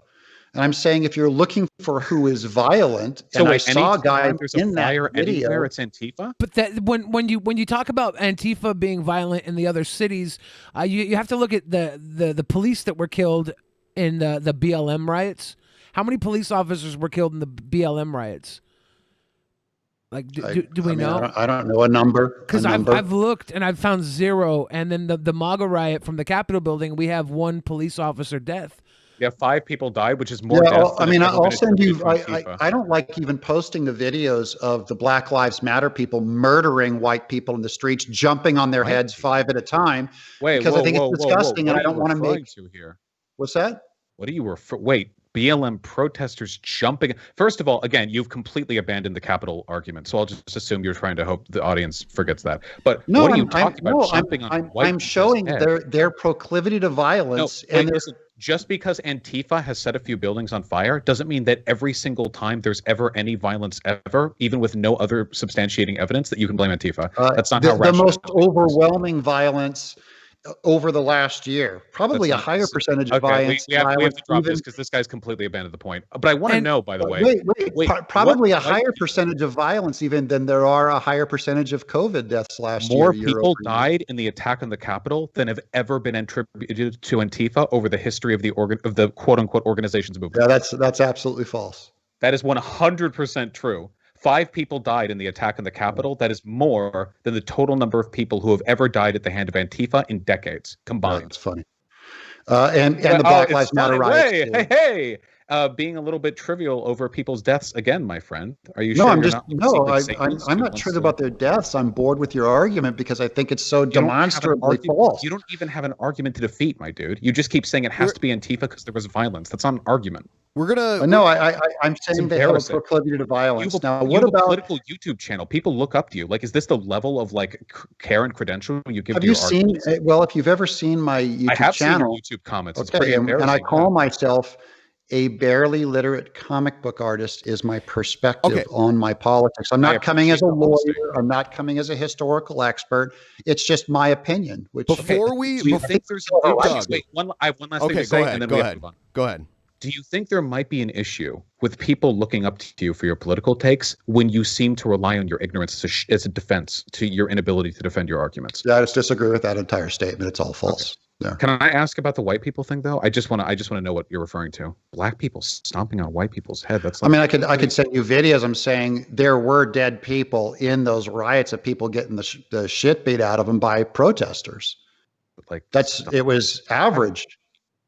And I'm saying if you're looking for who is violent, so I saw a guy in that video. Anywhere, it's Antifa. But that when you talk about Antifa being violent in the other cities, you have to look at the police that were killed in the BLM riots. How many police officers were killed in the BLM riots? Like, do we know? I don't know a number. Because I've looked and I've found 0. And then the MAGA riot from the Capitol building, we have 1 police officer death. Yeah, 5 people died, which is more deaths. I'll send you. I don't like even posting the videos of the Black Lives Matter people murdering white people in the streets, jumping on their heads 5 at a time. Because I think it's disgusting, and I don't want to make. Here? What's that? What are you Wait. BLM protesters jumping. First of all, again, you've completely abandoned the Capitol argument, so I'll just assume you're trying to hope the audience forgets that. But No, what are you talking about? Jumping on white I'm people's showing head? their proclivity to No, violence, wait, and listen. Just because Antifa has set a few buildings on fire doesn't mean that every single time there's ever any violence ever, even with no other substantiating evidence, that you can blame Antifa. That's not how the most rational overwhelming violence over the last year. Probably a higher percentage of violence. We have to drop even, this because this guy's completely abandoned the point. But I want to know, by the way. Wait, probably a higher percentage of violence even than there are a higher percentage of COVID deaths last year. More people died in the attack on the Capitol than have ever been attributed to Antifa over the history of the quote unquote organization's movement. Yeah, that's absolutely false. That is 100% true. 5 people died in the attack on the Capitol. That is more than the total number of people who have ever died at the hand of Antifa in decades combined. That's funny. And the Black Lives Matter riots. Hey, being a little bit trivial over people's deaths again, my friend. Are you No, sure? I'm not trivial about their deaths. I'm bored with your argument because I think it's so demonstrably false. You don't even have an argument to defeat, my dude. You just keep saying it has to be Antifa because there was violence. That's not an argument. I'm saying they have a proclivity to violence. Now, what about political YouTube channel? People look up to you. Like, is this the level of like care and credential you give? Have you seen? Well, if you've ever seen my YouTube channel, seen your YouTube comments. It's okay, pretty embarrassing. And I call myself a barely literate comic book artist. Is my perspective on my politics. I'm not coming as a lawyer. I'm not coming as a historical expert. It's just my opinion. Which before we, do you think there's wait, I have one last thing to say, and then we have to move on. Go ahead. Do you think there might be an issue with people looking up to you for your political takes when you seem to rely on your ignorance as a defense to your inability to defend your arguments? Yeah, I just disagree with that entire statement. It's all false. Okay. Yeah. Can I ask about the white people thing though? I just want to know what you're referring to. Black people stomping on white people's head. That's. Like, I could send you videos. I'm saying there were dead people in those riots of people getting the shit beat out of them by protesters. Like it was averaged.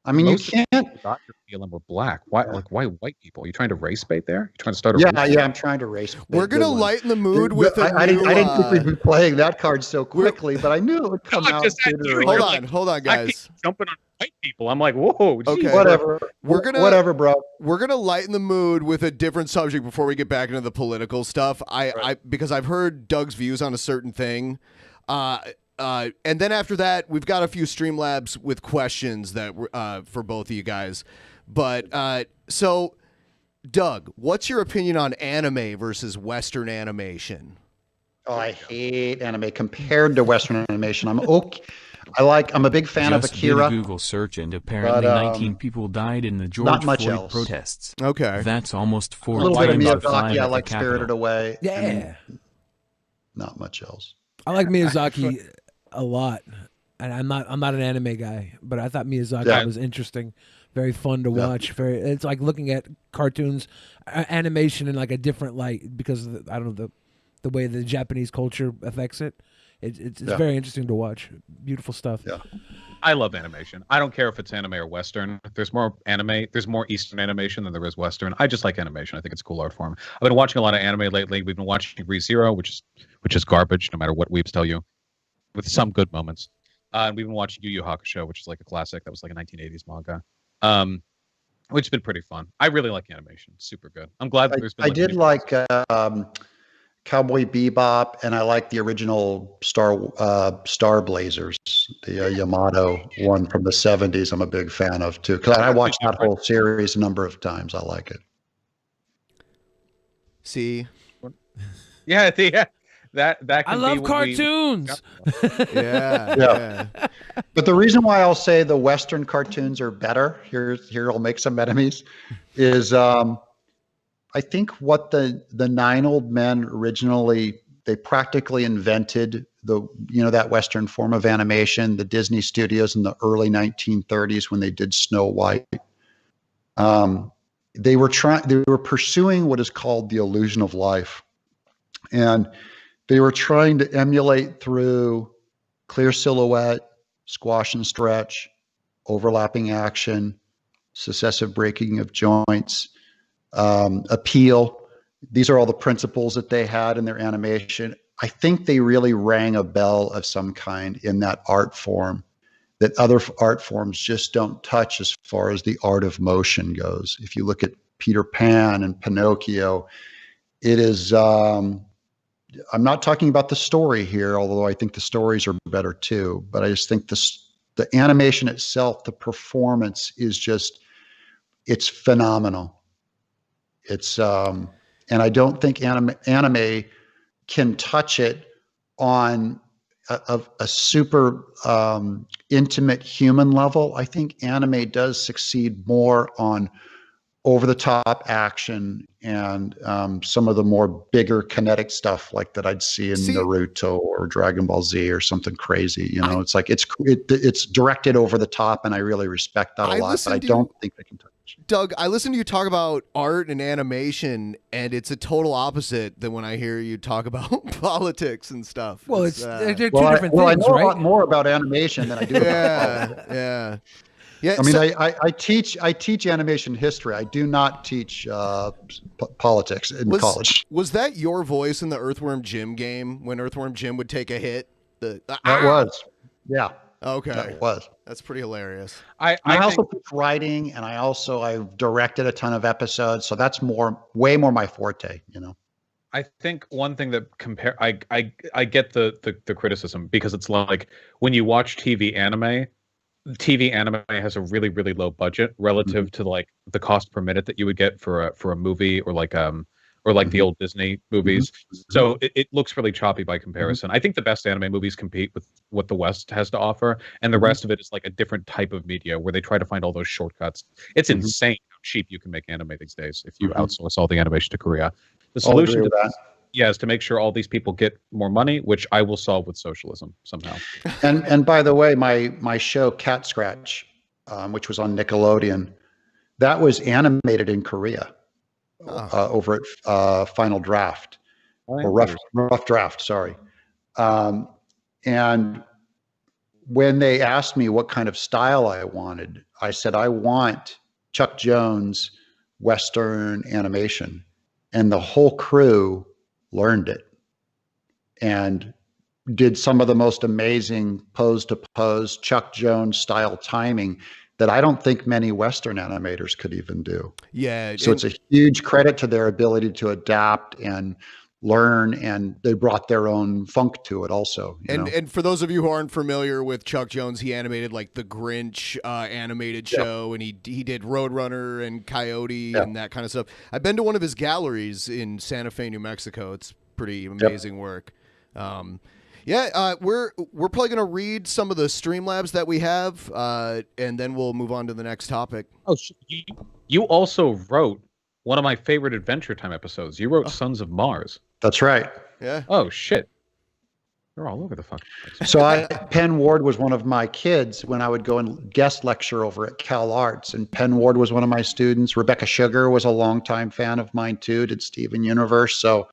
I mean, you can't. Dr. BLM were black. Why? Like, why white people? Are you trying to race bait there? You're trying to start a race I'm trying to race bait. We're gonna lighten the mood with I didn't think we'd be playing that card so quickly, but I knew it would come out. Hold on, guys. Jumping on white people. I'm like, whoa. Geez. Okay, whatever. Whatever, bro. We're gonna lighten the mood with a different subject before we get back into the political stuff. Because I've heard Doug's views on a certain thing. And then after that, we've got a few Streamlabs with questions that for both of you guys. But so, Doug, what's your opinion on anime versus Western animation? Oh, I hate anime compared to Western animation. I'm a big fan of Akira. Did a Google search and apparently 19 people died in the George Floyd protests. Okay, that's almost 4 times. A little bit of Miyazaki. I like Capitol. Spirited Away. Yeah, not much else. I like Miyazaki a lot, and I'm not an anime guy, but I thought Miyazaki was interesting, very fun to watch. It's like looking at cartoons, animation in like a different light because of I don't know the way the Japanese culture affects it. It's very interesting to watch. Beautiful stuff. Yeah. I love animation. I don't care if it's anime or Western. There's more Eastern animation than there is Western. I just like animation. I think it's a cool art form. I've been watching a lot of anime lately. We've been watching ReZero, which is garbage, no matter what weebs tell you, with some good moments. And we've been watching Yu Yu Hakusho, which is like a classic. That was like a 1980s manga, which has been pretty fun. I really like animation. It's super good. I'm glad that there's been. I did like Cowboy Bebop, and I like the original Star Blazers, the Yamato one from the 70s. I'm a big fan of too, because I watched that whole series a number of times. I like it. See, yeah. That can I love cartoons. Yeah. But the reason why I'll say the Western cartoons are better, here I'll make some enemies, is I think what the Nine Old Men originally, they practically invented that Western form of animation, the Disney studios in the early 1930s when they did Snow White. They were pursuing what is called the illusion of life. And they were trying to emulate through clear silhouette, squash and stretch, overlapping action, successive breaking of joints, appeal. These are all the principles that they had in their animation. I think they really rang a bell of some kind in that art form that other art forms just don't touch as far as the art of motion goes. If you look at Peter Pan and Pinocchio, it is, I'm not talking about the story here, although I think the stories are better too, but I just think the animation itself, the performance is just, it's phenomenal. It's, and I don't think anime can touch it on a super intimate human level. I think anime does succeed more on over-the-top action and some of the more bigger kinetic stuff like that I'd see in Naruto or Dragon Ball Z or something crazy. You know, it's like it's directed over the top, and I really respect that a lot. But I don't think they can touch. Doug, I listen to you talk about art and animation, and it's a total opposite than when I hear you talk about politics and stuff. Well, they're two well, different I things, know right? a lot more about animation than I do about politics. Yeah. I mean, I teach animation history. I do not teach politics in college. Was that your voice in the Earthworm Jim game when Earthworm Jim would take a hit? That was, yeah. Okay, that was. That's pretty hilarious. I also teach writing, and I've directed a ton of episodes, so that's way more my forte. You know. I think one thing that I get the criticism, because it's like when you watch TV anime has a really, really low budget relative to like the cost per minute that you would get for a movie or like the old Disney movies. So it looks really choppy by comparison. I think the best anime movies compete with what the West has to offer, and the rest of it is like a different type of media where they try to find all those shortcuts. It's insane how cheap you can make anime these days if you outsource all the animation to Korea. The solution to that is to make sure all these people get more money, which I will solve with socialism somehow. And by the way, my show Cat Scratch, which was on Nickelodeon, that was animated in Korea. Over at Final Draft or Rough Draft, sorry. And when they asked me what kind of style I wanted, I said, I want Chuck Jones Western animation. And the whole crew learned it and did some of the most amazing pose to pose Chuck Jones style timing that I don't think many Western animators could even do. Yeah. So it's a huge credit to their ability to adapt and learn, and they brought their own funk to it also. And for those of you who aren't familiar with Chuck Jones, he animated like the Grinch animated show, and he did Roadrunner and Coyote and that kind of stuff. I've been to one of his galleries in Santa Fe, New Mexico. It's pretty amazing work. We're probably going to read some of the Streamlabs that we have, and then we'll move on to the next topic. Oh, you also wrote one of my favorite Adventure Time episodes. You wrote Sons of Mars. That's right. Yeah. Oh, shit. They're all over the fucking place. So Penn Ward was one of my kids when I would go and guest lecture over at Cal Arts, and Penn Ward was one of my students. Rebecca Sugar was a longtime fan of mine too, did Steven Universe. So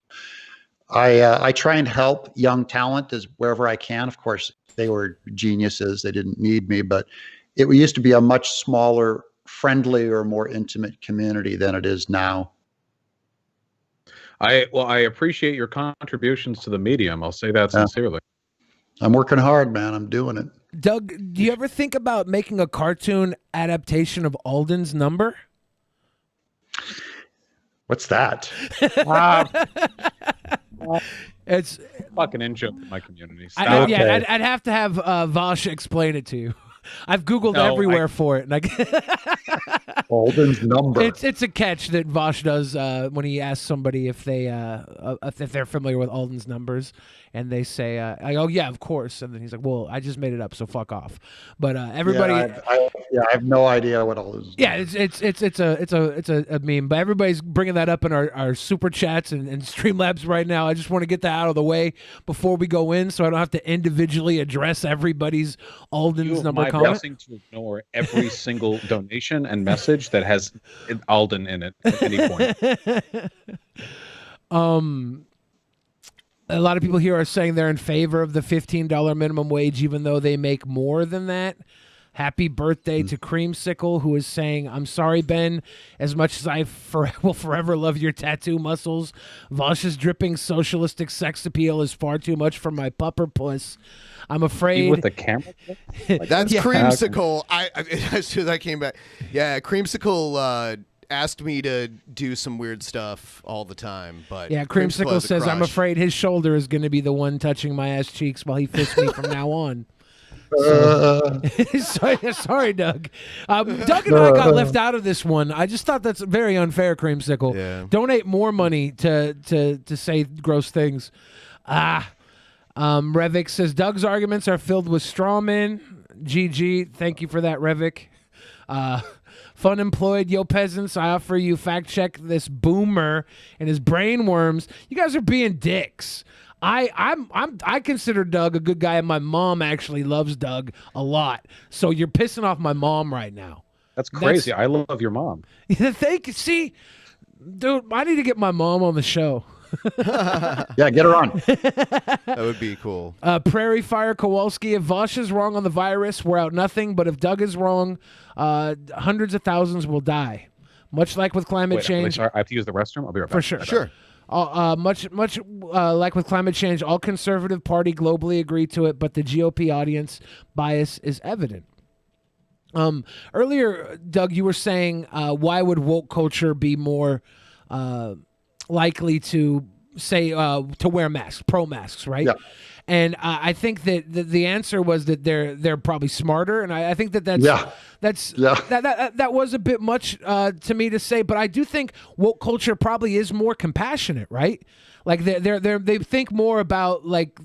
I try and help young talent as wherever I can. Of course, they were geniuses. They didn't need me, but it used to be a much smaller, friendlier, more intimate community than it is now. I appreciate your contributions to the medium. I'll say that sincerely. I'm working hard, man. I'm doing it. Doug, do you ever think about making a cartoon adaptation of Alden's Number? What's that? It's fucking in joke in my community. I'd have to have Vaush explain it to you. I've Googled everywhere for it. Alden's Number. It's a catch that Vaush does when he asks somebody if they're familiar with Alden's Numbers, and they say, "I go, yeah, of course," and then he's like, "Well, I just made it up, so fuck off." But everybody, I have no idea what Alden's. Yeah, it's a meme, but everybody's bringing that up in our super chats and Streamlabs right now. I just want to get that out of the way before we go in, so I don't have to individually address everybody's Alden's Number comment. My blessing to ignore every single donation and message that has Alden in it at any point. A lot of people here are saying they're in favor of the $15 minimum wage, even though they make more than that. Happy birthday to Creamsicle, who is saying, I'm sorry, Ben. As much as I will forever love your tattoo muscles, Vaush's dripping socialistic sex appeal is far too much for my pupper puss. I'm afraid. With the camera? That's Creamsicle. As soon as I came back. Yeah, Creamsicle asked me to do some weird stuff all the time. But yeah, Creamsicle says, I'm afraid his shoulder is going to be the one touching my ass cheeks while he fists me from now on. So, sorry, Doug. Doug and I got left out of this one. I just thought that's very unfair, Creamsicle. Yeah. Donate more money to say gross things. Revik says Doug's arguments are filled with straw men. GG. Thank you for that, Revik. Fun employed, yo peasants. I offer you fact check this boomer and his brain worms. You guys are being dicks. I consider Doug a good guy, and my mom actually loves Doug a lot. So you're pissing off my mom right now. That's crazy. I love your mom. Thank you. See, dude, I need to get my mom on the show. Yeah, get her on. That would be cool. Prairie Fire Kowalski, if Vaush is wrong on the virus, we're out nothing. But if Doug is wrong, hundreds of thousands will die. Much like with climate change. I have to use the restroom? I'll be right back. For sure. Sure. Much like with climate change, all conservative party globally agree to it, but the GOP audience bias is evident. Earlier, Doug, you were saying why would woke culture be more likely to say to wear masks, pro masks, right? Yeah. And I think that the answer was that they're probably smarter, and I think that was a bit much to me to say, but I do think woke culture probably is more compassionate, right? Like they think more about like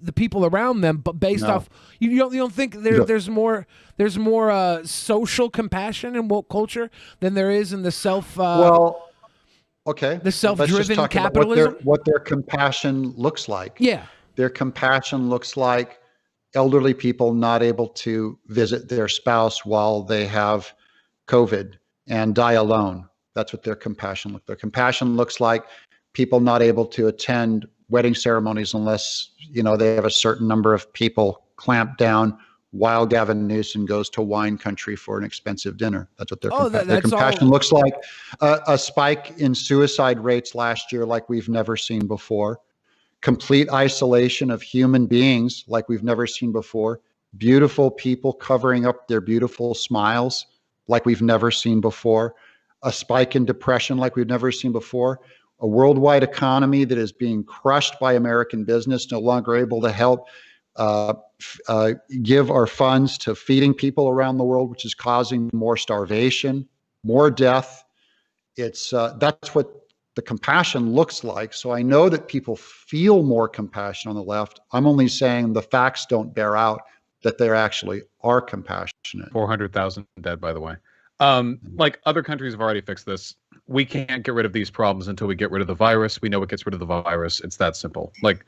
the people around them, but based off you don't think there's more social compassion in woke culture than there is in the self. Okay. The self-driven Let's just talk capitalism. about what their compassion looks like. Yeah. Their compassion looks like elderly people not able to visit their spouse while they have COVID and die alone. That's what their compassion looks like. Their compassion looks like people not able to attend wedding ceremonies unless, they have a certain number of people clamped down while Gavin Newsom goes to wine country for an expensive dinner. That's what their compassion looks like. A spike in suicide rates last year like we've never seen before. Complete isolation of human beings like we've never seen before. Beautiful people covering up their beautiful smiles like we've never seen before. A spike in depression like we've never seen before. A worldwide economy that is being crushed by American business, no longer able to help give our funds to feeding people around the world, which is causing more starvation, more death. It's that's what the compassion looks like. So I know that people feel more compassion on the left. I'm only saying the facts don't bear out that they actually are compassionate. 400,000 dead, by the way. Like other countries have already fixed this. We can't get rid of these problems until we get rid of the virus. We know what gets rid of the virus. It's that simple. Like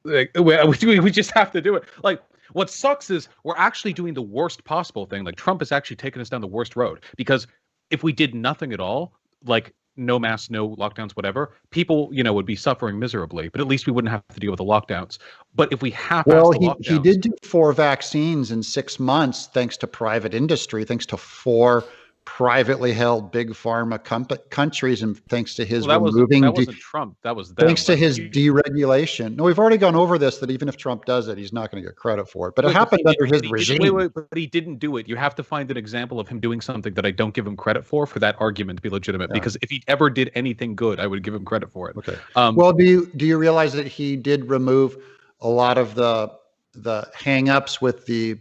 we just have to do it. Like what sucks is we're actually doing the worst possible thing. Like Trump has actually taken us down the worst road, because if we did nothing at all, like no masks, no lockdowns, whatever, people, would be suffering miserably, but at least we wouldn't have to deal with the lockdowns. But if we he did do 4 vaccines in 6 months, thanks to private industry, thanks to 4 privately held big pharma countries, and thanks to his that wasn't Trump. That was them. Thanks to his deregulation. No, we've already gone over this, that even if Trump does it, he's not going to get credit for it. But it happened under his regime. But he didn't do it. You have to find an example of him doing something that I don't give him credit for that argument to be legitimate. Yeah. Because if he ever did anything good, I would give him credit for it. Okay. Well, do you realize that he did remove a lot of the hang-ups with the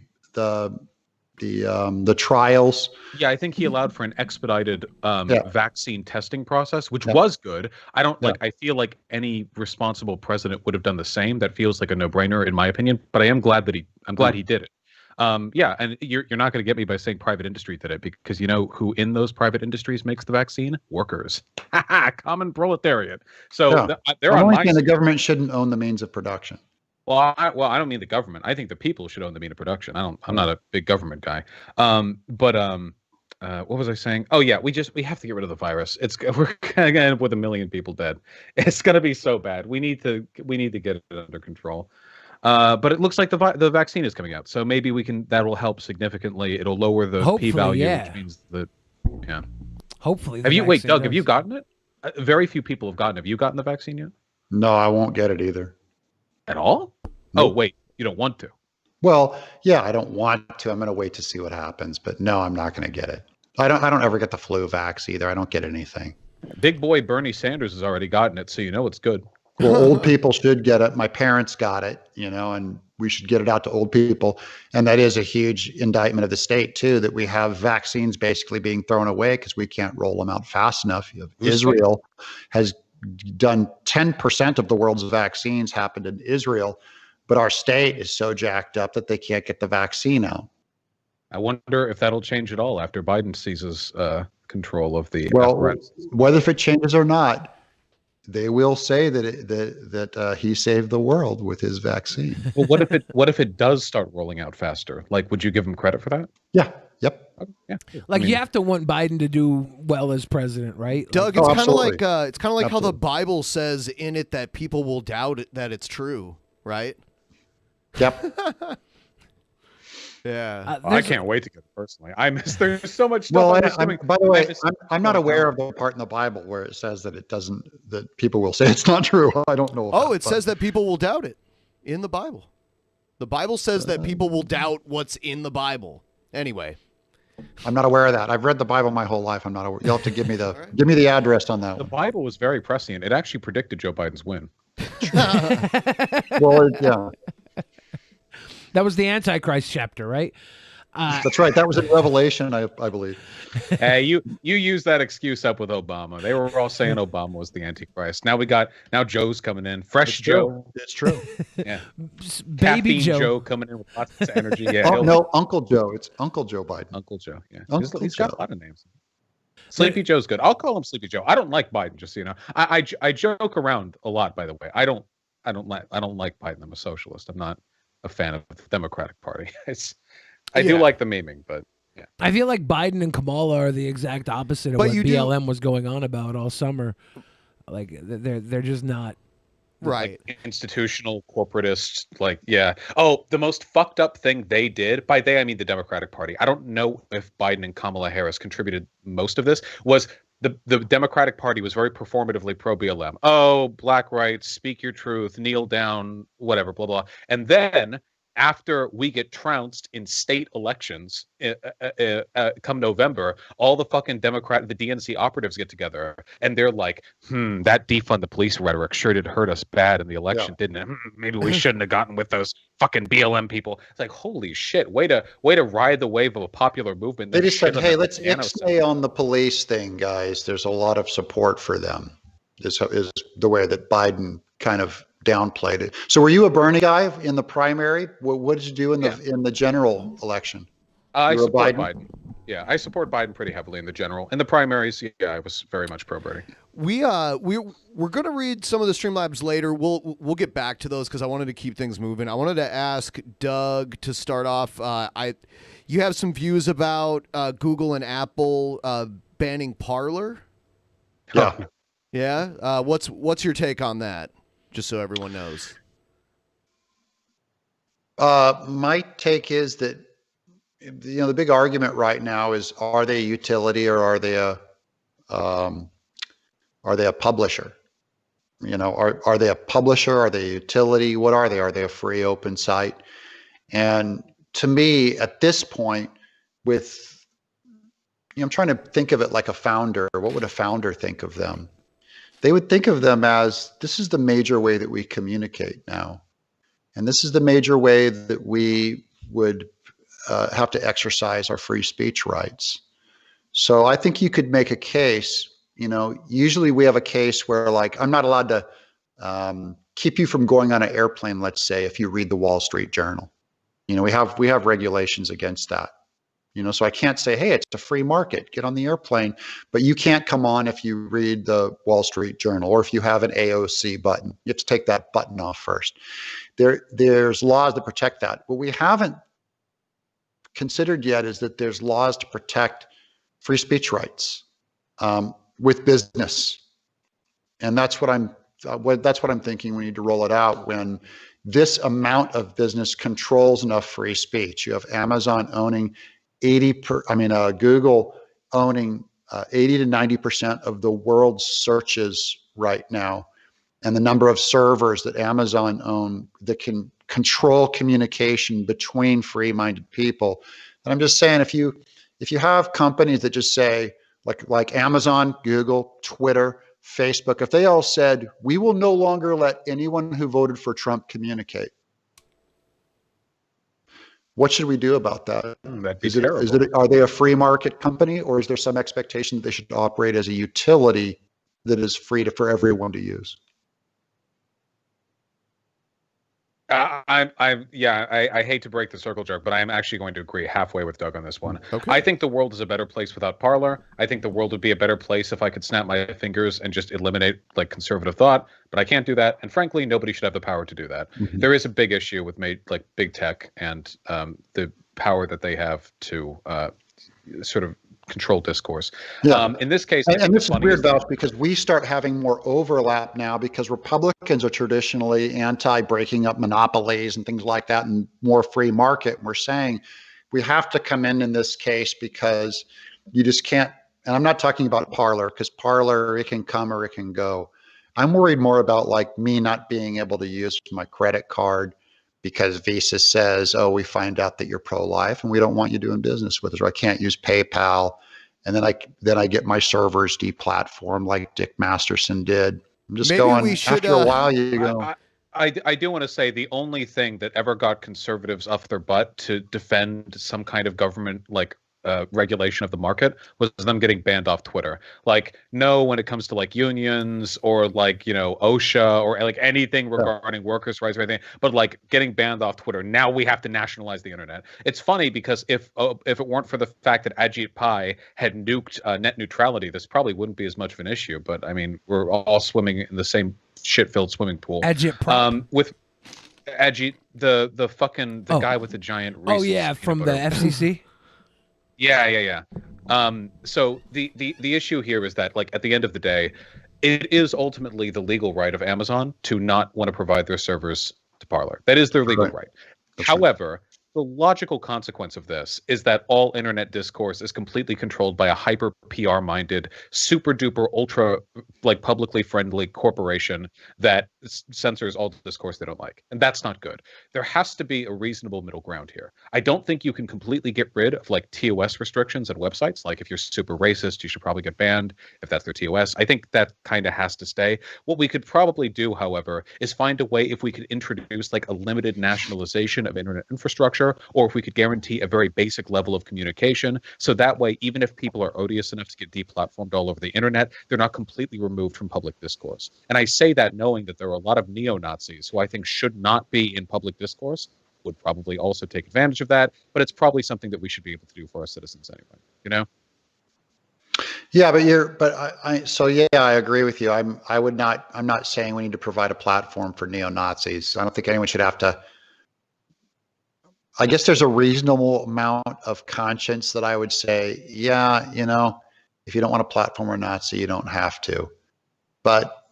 trials? Yeah, I think he allowed for an expedited vaccine testing process, which was good. I feel like any responsible president would have done the same. That feels like a no-brainer in my opinion, but I am glad that he did it. And you're not going to get me by saying private industry did it, because you know who in those private industries makes the vaccine? Workers. Common proletariat. So they're on my side. The government shouldn't own the means of production. Well, I don't mean the government. I think the people should own the means of production. I'm not a big government guy. But what was I saying? Oh yeah, we have to get rid of the virus. We're gonna end up with 1 million people dead. It's gonna be so bad. We need to get it under control. But it looks like the vaccine is coming out, so maybe that will help significantly. It'll lower the Hopefully, p-value, yeah. which means that Hopefully, wait, Doug, have does. you gotten it? Very few people have gotten it. Have you gotten the vaccine yet? No, I won't get it either. At all? Nope. Oh, wait, you don't want to? Well, yeah, I don't want to. I'm going to wait to see what happens, but no, I'm not going to get it. I don't ever get the flu vax either. I don't get anything. Big boy Bernie Sanders has already gotten it, so you know it's good. Well, old people should get it. My parents got it, and we should get it out to old people. And that is a huge indictment of the state too, that we have vaccines basically being thrown away because we can't roll them out fast enough. Israel has done 10% of the world's vaccines happened in Israel, but our state is so jacked up that they can't get the vaccine out. I wonder if that'll change at all after Biden seizes control of the apparatus. Whether if it changes or not, they will say that he saved the world with his vaccine. Well, what if it does start rolling out faster? Like, would you give him credit for that? Yeah. Yep. Okay. Yeah. Like, you have to want Biden to do well as president, right? Doug, it's kind of like how the Bible says in it that people will doubt that it's true, right? Yep. Yeah. I can't wait to get it personally. There's so much stuff. Well, by the way, I'm not aware of the part in the Bible where it says that that people will say it's not true. I don't know. Oh, it says that people will doubt it in the Bible. The Bible says that people will doubt what's in the Bible. Anyway. I'm not aware of that. I've read the Bible my whole life. I'm not aware. You'll have to give me the address on that. The Bible was very prescient. It actually predicted Joe Biden's win. Well, yeah. That was the Antichrist chapter, right? That's right. That was in Revelation, I believe. Hey, you use that excuse up with Obama. They were all saying Obama was the Antichrist. Now Joe's coming in. Fresh Joe. It's true. Yeah. Baby Caffeine Joe coming in with lots of energy. Yeah. No, Uncle Joe. It's Uncle Joe Biden. Uncle Joe. Yeah. Uncle He's got Joe. a lot of names. Sleepy Joe's good. I'll call him Sleepy Joe. I don't like Biden, just so you know. I joke around a lot, by the way. I don't like Biden. I'm a socialist. I'm not a fan of the Democratic Party. I do like the memeing, but yeah. I feel like Biden and Kamala are the exact opposite of what BLM was going on about all summer. Like they're just not right. Like institutional corporatist, like, yeah. Oh, the most fucked up thing they did, by they I mean the Democratic Party. I don't know if Biden and Kamala Harris contributed most of this, was the Democratic Party was very performatively pro BLM. Oh, black rights, speak your truth, kneel down, whatever, blah, blah. And then after we get trounced in state elections come November, all the fucking the DNC operatives get together and they're like, that defund the police rhetoric sure did hurt us bad in the election, didn't it? Maybe we shouldn't have gotten with those fucking BLM people. It's like, holy shit, way to ride the wave of a popular movement. They just said, hey, let's stay on the police thing, guys. There's a lot of support for them. This is the way that Biden kind of downplayed it. So were you a Bernie guy in the primary? What did you do in the general election? I support Biden. Yeah, I support Biden pretty heavily in the general. In the primaries, yeah, I was very much pro Bernie. We're going to read some of the Streamlabs later. We'll get back to those because I wanted to keep things moving. I wanted to ask Doug to start off. You have some views about Google and Apple banning Parler? Yeah. Yeah. What's your take on that? Just so everyone knows. My take is that, the big argument right now is, are they a utility or are they a publisher? Are they a publisher? Are they a utility? What are they? Are they a free open site? And to me, at this point, I'm trying to think of it like a founder. What would a founder think of them? They would think of them as, this is the major way that we communicate now. And this is the major way that we would have to exercise our free speech rights. So I think you could make a case, usually we have a case where, like, I'm not allowed to keep you from going on an airplane, let's say, if you read the Wall Street Journal. We have regulations against that. So I can't say, hey, it's a free market, get on the airplane, but you can't come on if you read the Wall Street Journal or if you have an AOC button. You have to take that button off first. There's laws that protect that. What we haven't considered yet is that there's laws to protect free speech rights with business. And that's what I'm thinking we need to roll it out when, this amount of business controls enough free speech. You have Amazon owning Google owning 80 to 90% of the world's searches right now, and the number of servers that Amazon own that can control communication between free-minded people. And I'm just saying, if you have companies that just say, like Amazon, Google, Twitter, Facebook, if they all said, we will no longer let anyone who voted for Trump communicate, what should we do about that? That'd be terrible. Are they a free market company, or is there some expectation that they should operate as a utility that is free for everyone to use? I hate to break the circle jerk, but I'm actually going to agree halfway with Doug on this one. Okay. I think the world is a better place without Parler. I think the world would be a better place if I could snap my fingers and just eliminate like conservative thought, but I can't do that. And frankly, nobody should have the power to do that. Mm-hmm. There is a big issue with big tech and the power that they have to sort of control discourse. Yeah. In this case, and this is weird, Vaush, because we start having more overlap now, because Republicans are traditionally anti-breaking up monopolies and things like that, and more free market. We're saying we have to come in this case because you just can't. And I'm not talking about Parler, because Parler, it can come or it can go. I'm worried more about like me not being able to use my credit card because Visa says, oh, we find out that you're pro-life and we don't want you doing business with us, or I can't use PayPal. And then I get my servers deplatformed like Dick Masterson did. I'm just after a while you go. I do want to say the only thing that ever got conservatives off their butt to defend some kind of government regulation of the market was them getting banned off Twitter. Like, no, when it comes to like unions or like, OSHA or like anything regarding workers' rights or anything, but like getting banned off Twitter. Now we have to nationalize the internet. It's funny because if it weren't for the fact that Ajit Pai had nuked net neutrality, this probably wouldn't be as much of an issue. But I mean, we're all swimming in the same shit-filled swimming pool. Ajit Pai. With Ajit, the guy with the giant. Oh yeah, from the FCC. Yeah. So the issue here is that, like, at the end of the day, it is ultimately the legal right of Amazon to not want to provide their servers to Parler. That is their legal right. However, the logical consequence of this is that all internet discourse is completely controlled by a hyper PR minded, super duper ultra publicly friendly corporation that censors all discourse they don't like. And that's not good. There has to be a reasonable middle ground here. I don't think you can completely get rid of TOS restrictions at websites. Like, if you're super racist, you should probably get banned if that's their TOS. I think that kind of has to stay. What we could probably do, however, is find a way if we could introduce a limited nationalization of internet infrastructure, or if we could guarantee a very basic level of communication, so that way, even if people are odious enough to get deplatformed all over the internet, they're not completely removed from public discourse. And I say that knowing that there are a lot of neo-Nazis who I think should not be in public discourse, would probably also take advantage of that, but it's probably something that we should be able to do for our citizens anyway, Yeah, I agree with you. I'm not saying we need to provide a platform for neo-Nazis. I don't think anyone should have to. I guess there's a reasonable amount of conscience that I would say, yeah, if you don't want a platform or Nazi, you don't have to. But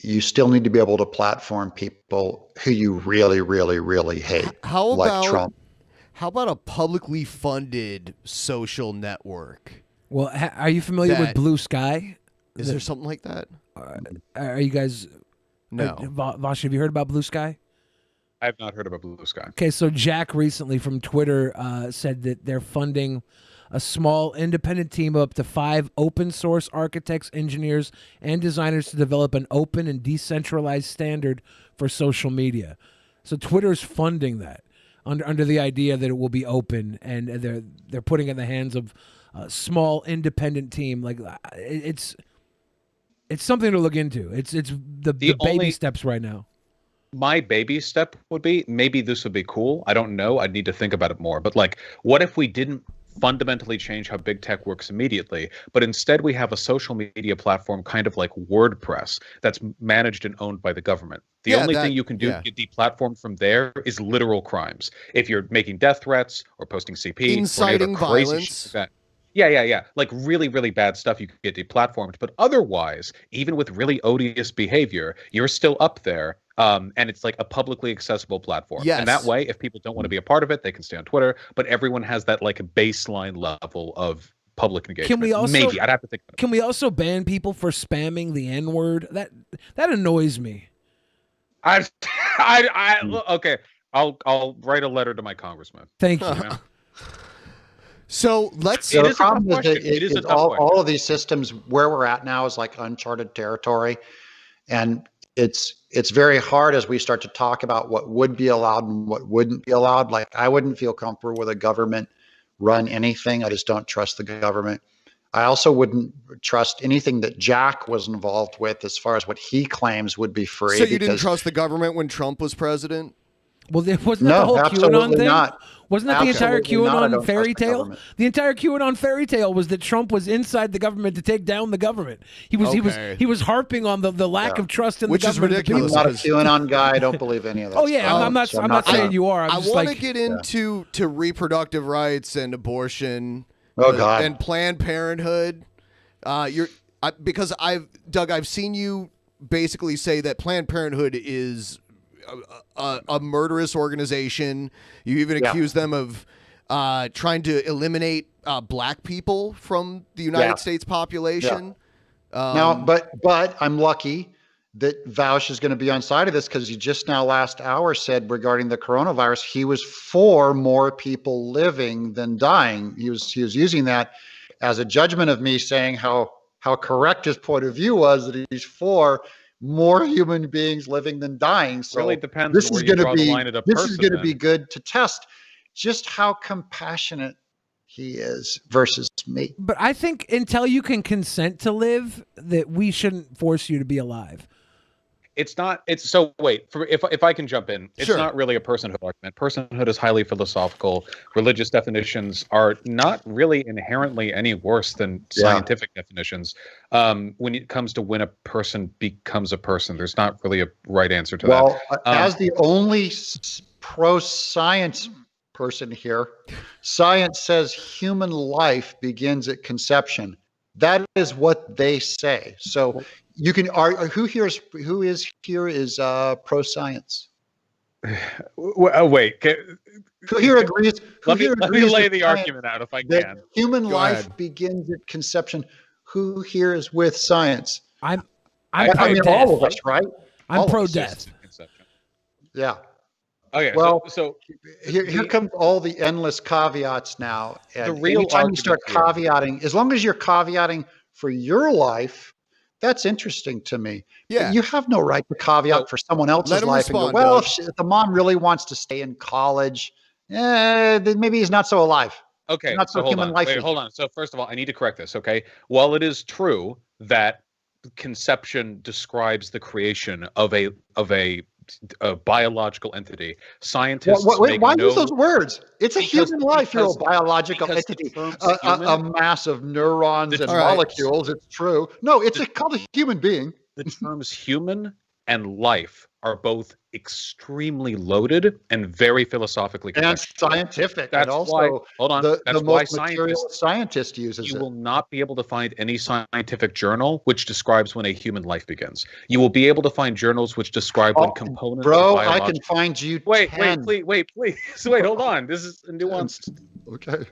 you still need to be able to platform people who you really, really, really hate, like Trump. How about a publicly funded social network? Well, are you familiar with Blue Sky? Is there something like that? Are you guys? No. Vaush, have you heard about Blue Sky? I've not heard about Blue Sky. Okay, so Jack recently from Twitter said that they're funding a small independent team of up to 5 open source architects, engineers, and designers to develop an open and decentralized standard for social media. So Twitter's funding that under the idea that it will be open, and they're putting it in the hands of a small independent team. It's something to look into. It's the baby steps right now. My baby step would be, maybe this would be cool. I don't know. I'd need to think about it more. But what if we didn't fundamentally change how big tech works immediately, but instead we have a social media platform kind of like WordPress that's managed and owned by the government? The only thing you can do to get deplatformed from there is literal crimes. If you're making death threats or posting CP, inciting violence. Yeah. Really, really bad stuff, you could get deplatformed. But otherwise, even with really odious behavior, you're still up there And it's like a publicly accessible platform. Yes. And that way, if people don't want to be a part of it, they can stay on Twitter. But everyone has that like a baseline level of public engagement. Can we also maybe I'd have to think about it. Can we also ban people for spamming the N-word? That annoys me. Okay. I'll write a letter to my congressman. Thank you. You know? So let's. It The is a tough problem is question. that It is a is tough question. all of these systems where we're at now is like uncharted territory, and it's very hard as we start to talk about what would be allowed and what wouldn't be allowed. Like I wouldn't feel comfortable with a government run anything. I just don't trust the government. I also wouldn't trust anything that Jack was involved with as far as what he claims would be free. So you didn't trust the government when Trump was president? Well, wasn't that the whole QAnon absolutely thing? not. Wasn't that the entire Absolutely not. I QAnon don't fairy trust the tale? government. The entire QAnon fairy tale was that Trump was inside the government to take down the government. He was harping on the lack of trust in Which the is government. ridiculous. I'm not a QAnon guy. I don't believe any of that. Oh yeah, stuff. I'm not. So I'm not saying you are. I I'm just want to like, get into reproductive rights and abortion. Oh, God. And Planned Parenthood. Because I've seen you basically say that Planned Parenthood is a murderous organization. You even accuse them of trying to eliminate black people from the United States population. Now, but I'm lucky that Vaush is going to be on side of this because he just now last hour said regarding the coronavirus, he was for more people living than dying. He was using that as a judgment of me saying how correct his point of view was, that he's for more human beings living than dying. So really depends this on where is you going to draw the be line at a this person, is going to then. be good to test just how compassionate he is versus me. but I think until you can consent to live, that we shouldn't force you to be alive. It's not. It's so. Wait. If I can jump in, it's Sure. not really a personhood argument. Personhood is highly philosophical. Religious definitions are not really inherently any worse than scientific definitions. When it comes to when a person becomes a person, there's not really a right answer to that. Well, as the only pro-science person here, science says human life begins at conception. That is what they say. So you can argue who is pro-science. Wait. Who here agrees? Let me lay the science argument out if I that can. human Go life ahead. begins at conception. Who here is with science? I'm I pro mean, death. all of us, right? I'm All of pro us. death. Yeah. Okay. Well, so Here comes all the endless caveats now. And The real anytime you start argument here- caveating, as long as you're caveating for your life, that's interesting to me. Yeah. But you have no right to caveat for someone else's let him life. And respond, go, well, Doug. if the mom really wants to stay in college, then maybe he's not so alive. Okay, Not so hold human on. life-y. Wait, hold on. So first of all, I need to correct this. Okay, while it is true that conception describes the creation of a biological entity, scientists Why make use those words? It's a because- human life. You're a because- biological because the entity, terms a human- mass of neurons and All right. molecules. It's true. No, it's called a human being. the terms human and life are both extremely loaded and very philosophically And contextual. scientific. That's and also why. Hold on. the That's why most material scientists. scientist uses You it. will not be able to find any scientific journal which describes when a human life begins. You will be able to find journals which describe when components. Bro, of I biological... can find you 10. Wait, please. Wait, hold on. This is nuanced. Okay.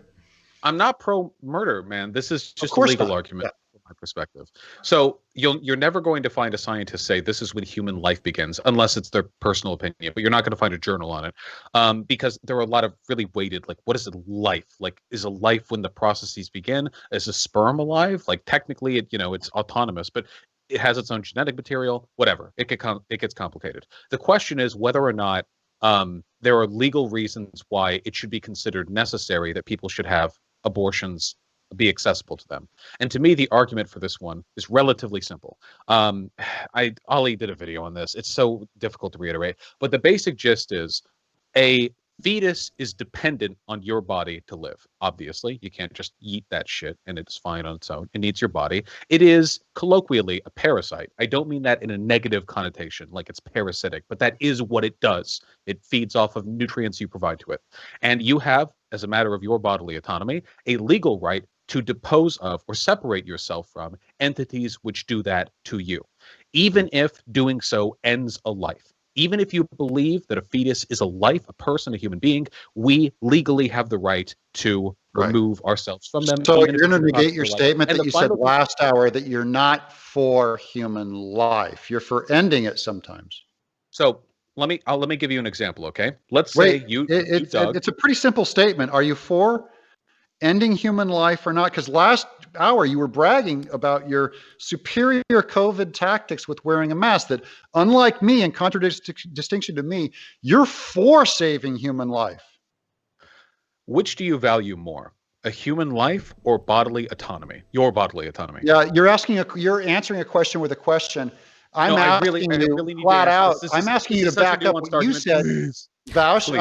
I'm not pro murder, man. This is just a course legal not. argument from my perspective. So you're never going to find a scientist say this is when human life begins, unless it's their personal opinion. But you're not going to find a journal on it, because there are a lot of really weighted, like, what is a life? Like, is a life when the processes begin? Is a sperm alive? Like, technically, it's autonomous, but it has its own genetic material. Whatever. It gets complicated. The question is whether or not there are legal reasons why it should be considered necessary that people should have abortions be accessible to them. And to me, the argument for this one is relatively simple. Ali did a video on this. It's so difficult to reiterate, but the basic gist is a fetus is dependent on your body to live. Obviously, you can't just eat that shit and it's fine on its own. It needs your body. It is colloquially a parasite. I don't mean that in a negative connotation, like it's parasitic, but that is what it does. It feeds off of nutrients you provide to it. And you have, as a matter of your bodily autonomy, a legal right to dispose of or separate yourself from entities which do that to you, even if doing so ends a life. Even if you believe that a fetus is a life, a person, a human being, we legally have the right to remove ourselves from them. So even you're if going to it's negate your life. statement And that the you said final thing- last hour that you're not for human life. You're for ending it sometimes. So let me give you an example, okay? Let's say Doug, it's a pretty simple statement. Are you for ending human life or not? Because last hour you were bragging about your superior COVID tactics with wearing a mask, that unlike me, in contradistinction to me, you're for saving human life. which do you value more? A human life or bodily autonomy? Your bodily autonomy. Yeah, you're answering a question with a question. I'm asking you flat out. I'm asking you to back up what you said. Vaush,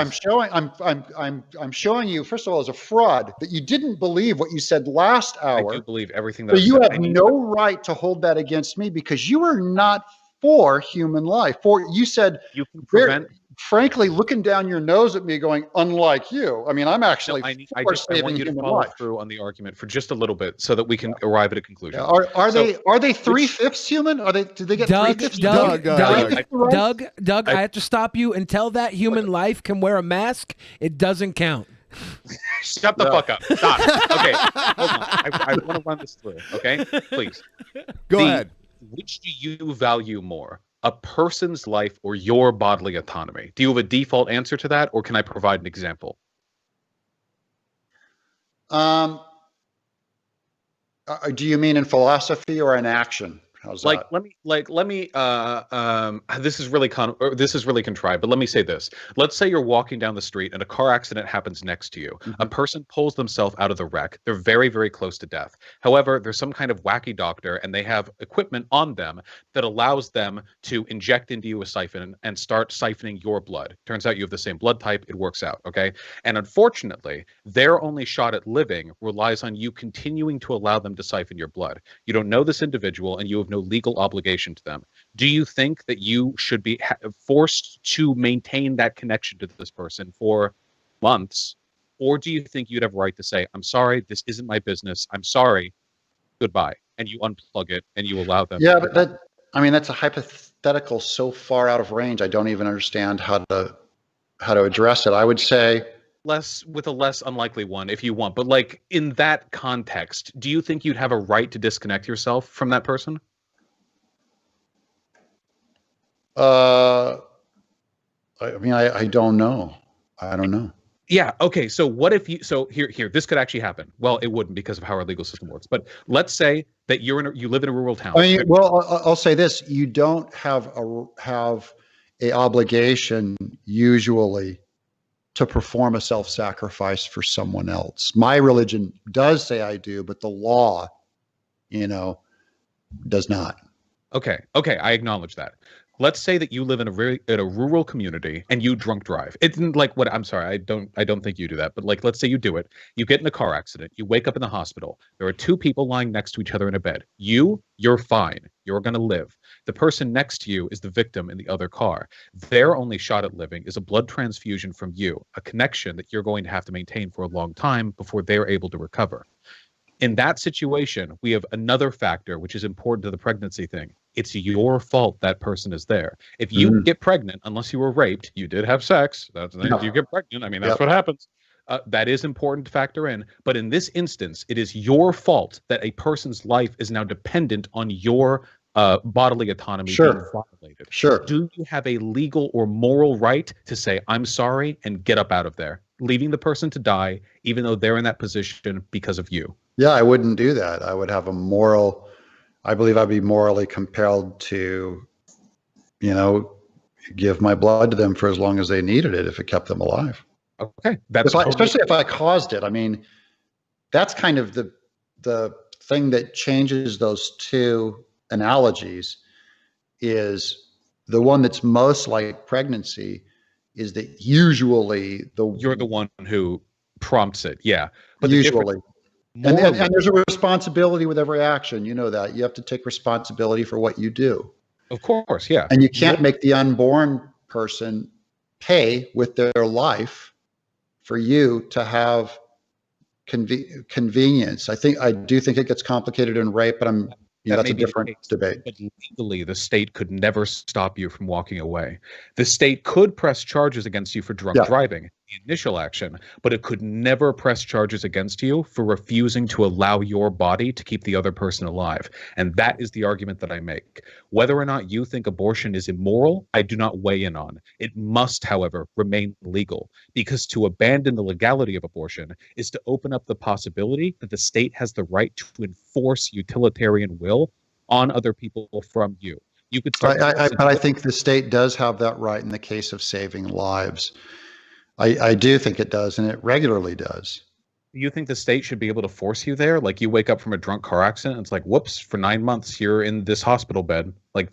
I'm showing you, first of all, as a fraud, that you didn't believe what you said last hour. I do believe everything that So you have no right to hold that against me, because you are not for human life. You said, you can prevent. Frankly, looking down your nose at me going, unlike you. I mean, I'm actually I saving want you to human follow life. through on the argument for just a little bit so that we can arrive at a conclusion. Yeah. Are they 3/5 human? Do they get Doug, 3/5? Doug, I have to stop you. Until that human life can wear a mask, it doesn't count. Shut the fuck up. Stop. Okay, hold on. I want to run this through. Okay, please. Go ahead. Which do you value more? A person's life or your bodily autonomy? Do you have a default answer to that, or can I provide an example? Do you mean in philosophy or in action? How's that? Let me this is really contrived, but let me say this. Let's say you're walking down the street and a car accident happens next to you. A person pulls themselves out of the wreck. They're very, very close to death. However, there's some kind of wacky doctor and they have equipment on them that allows them to inject into you a siphon and start siphoning your blood. Turns out you have the same blood type. It works out, okay? And unfortunately, their only shot at living relies on you continuing to allow them to siphon your blood. You don't know this individual and you have no legal obligation to them. Do you think that you should be forced to maintain that connection to this person for months? Or do you think you'd have a right to say, I'm sorry, this isn't my business, I'm sorry, goodbye, and you unplug it and you allow them? Yeah, but that's a hypothetical so far out of range, I don't even understand how to address it. I would say with a less unlikely one if you want, but like in that context, do you think you'd have a right to disconnect yourself from that person? I don't know. I don't know. Yeah. Okay. So what if you? So here, this could actually happen. Well, it wouldn't because of how our legal system works. But let's say that you live in a rural town. I mean, well, I'll say this: you don't have a obligation usually to perform a self-sacrifice for someone else. My religion does say I do, but the law, does not. Okay. I acknowledge that. Let's say that you live in a rural community and you drunk drive. It's like what I'm sorry, I don't think you do that, but like let's say you do it. You get in a car accident, you wake up in the hospital. There are two people lying next to each other in a bed. You're fine. You're going to live. The person next to you is the victim in the other car. Their only shot at living is a blood transfusion from you, a connection that you're going to have to maintain for a long time before they're able to recover. In that situation, we have another factor which is important to the pregnancy thing. It's your fault that person is there. If you get pregnant, unless you were raped, you did have sex. You get pregnant. I mean, that's what happens. That is important to factor in. But in this instance, it is your fault that a person's life is now dependent on your bodily autonomy being violated. Sure. Do you have a legal or moral right to say, I'm sorry, and get up out of there, leaving the person to die, even though they're in that position because of you? Yeah, I wouldn't do that. I would have I believe I'd be morally compelled to, give my blood to them for as long as they needed it if it kept them alive. Okay. Especially if I caused it. I mean, that's kind of the thing that changes those two analogies. Is the one that's most like pregnancy is that usually you're the one who prompts it. Yeah. But usually. And there's a responsibility with every action. You know that. You have to take responsibility for what you do. Of course, yeah. And you can't make the unborn person pay with their life for you to have convenience. I do think it gets complicated in rape, but Yeah, That that's may a be the different case, debate. but legally, the state could never stop you from walking away. The state could press charges against you for drunk Yeah. driving, the initial action, but it could never press charges against you for refusing to allow your body to keep the other person alive. And that is the argument that I make. Whether or not you think abortion is immoral, I do not weigh in on. It must, however, remain legal, because to abandon the legality of abortion is to open up the possibility that the state has the right to enforce utilitarian will on other people from you. You could start. But I think the state does have that right in the case of saving lives. I do think it does, and it regularly does. You think the state should be able to force you there? Like you wake up from a drunk car accident, it's like, whoops, for 9 months you're in this hospital bed. Like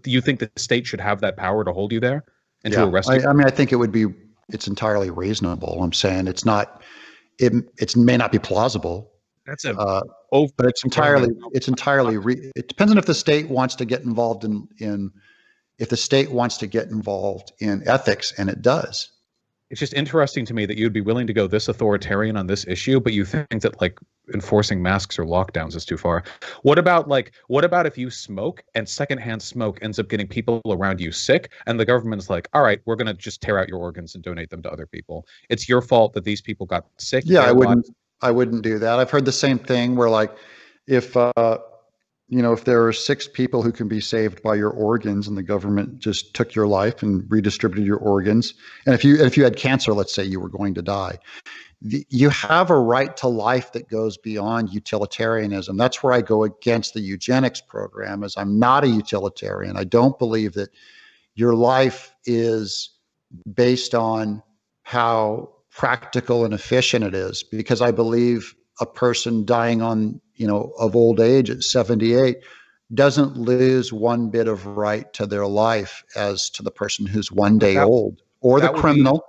you think the state should have that power to hold you there and to arrest you? I mean, I think it's entirely reasonable. I'm saying it's not. It may not be plausible. That's a but it's entirely it depends on if the state wants to get involved in if the state wants to get involved in ethics, and it does. It's just interesting to me that you'd be willing to go this authoritarian on this issue, but you think that like enforcing masks or lockdowns is too far. What about if you smoke and secondhand smoke ends up getting people around you sick, and the government's like, all right, we're gonna just tear out your organs and donate them to other people. It's your fault that these people got sick. Yeah, I wouldn't do that. I've heard the same thing where like if if there are 6 people who can be saved by your organs and the government just took your life and redistributed your organs, and if you had cancer, let's say you were going to die, you have a right to life that goes beyond utilitarianism. That's where I go against the eugenics program, is I'm not a utilitarian. I don't believe that your life is based on how practical and efficient it is, because I believe a person dying of old age at 78 doesn't lose one bit of right to their life as to the person who's one day old, or the criminal.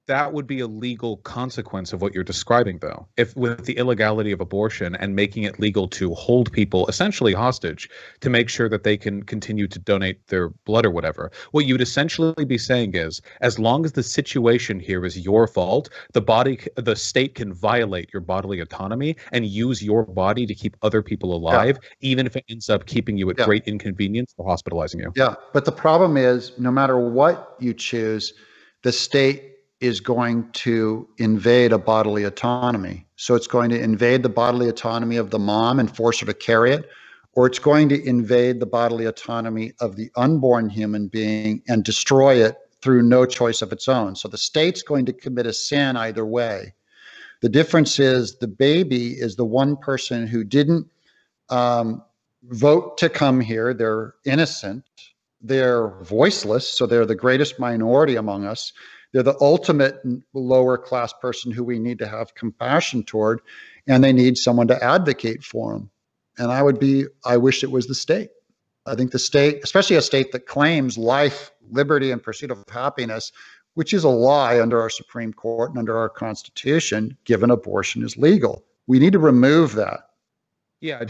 That would be a legal consequence of what you're describing, though. If with the illegality of abortion and making it legal to hold people essentially hostage to make sure that they can continue to donate their blood or whatever, what you'd essentially be saying is, as long as the situation here is your fault, the state can violate your bodily autonomy and use your body to keep other people alive, even if it ends up keeping you at great inconvenience or hospitalizing you. Yeah, but the problem is, no matter what you choose, the state is going to invade a bodily autonomy. So it's going to invade the bodily autonomy of the mom and force her to carry it, or it's going to invade the bodily autonomy of the unborn human being and destroy it through no choice of its own. So the state's going to commit a sin either way. The difference is the baby is the one person who didn't vote to come here. They're innocent. They're voiceless, so they're the greatest minority among us. They're the ultimate lower class person who we need to have compassion toward, and they need someone to advocate for them. And I wish it was the state. I think the state, especially a state that claims life, liberty, and pursuit of happiness, which is a lie under our Supreme Court and under our Constitution, given abortion is legal. We need to remove that. Yeah,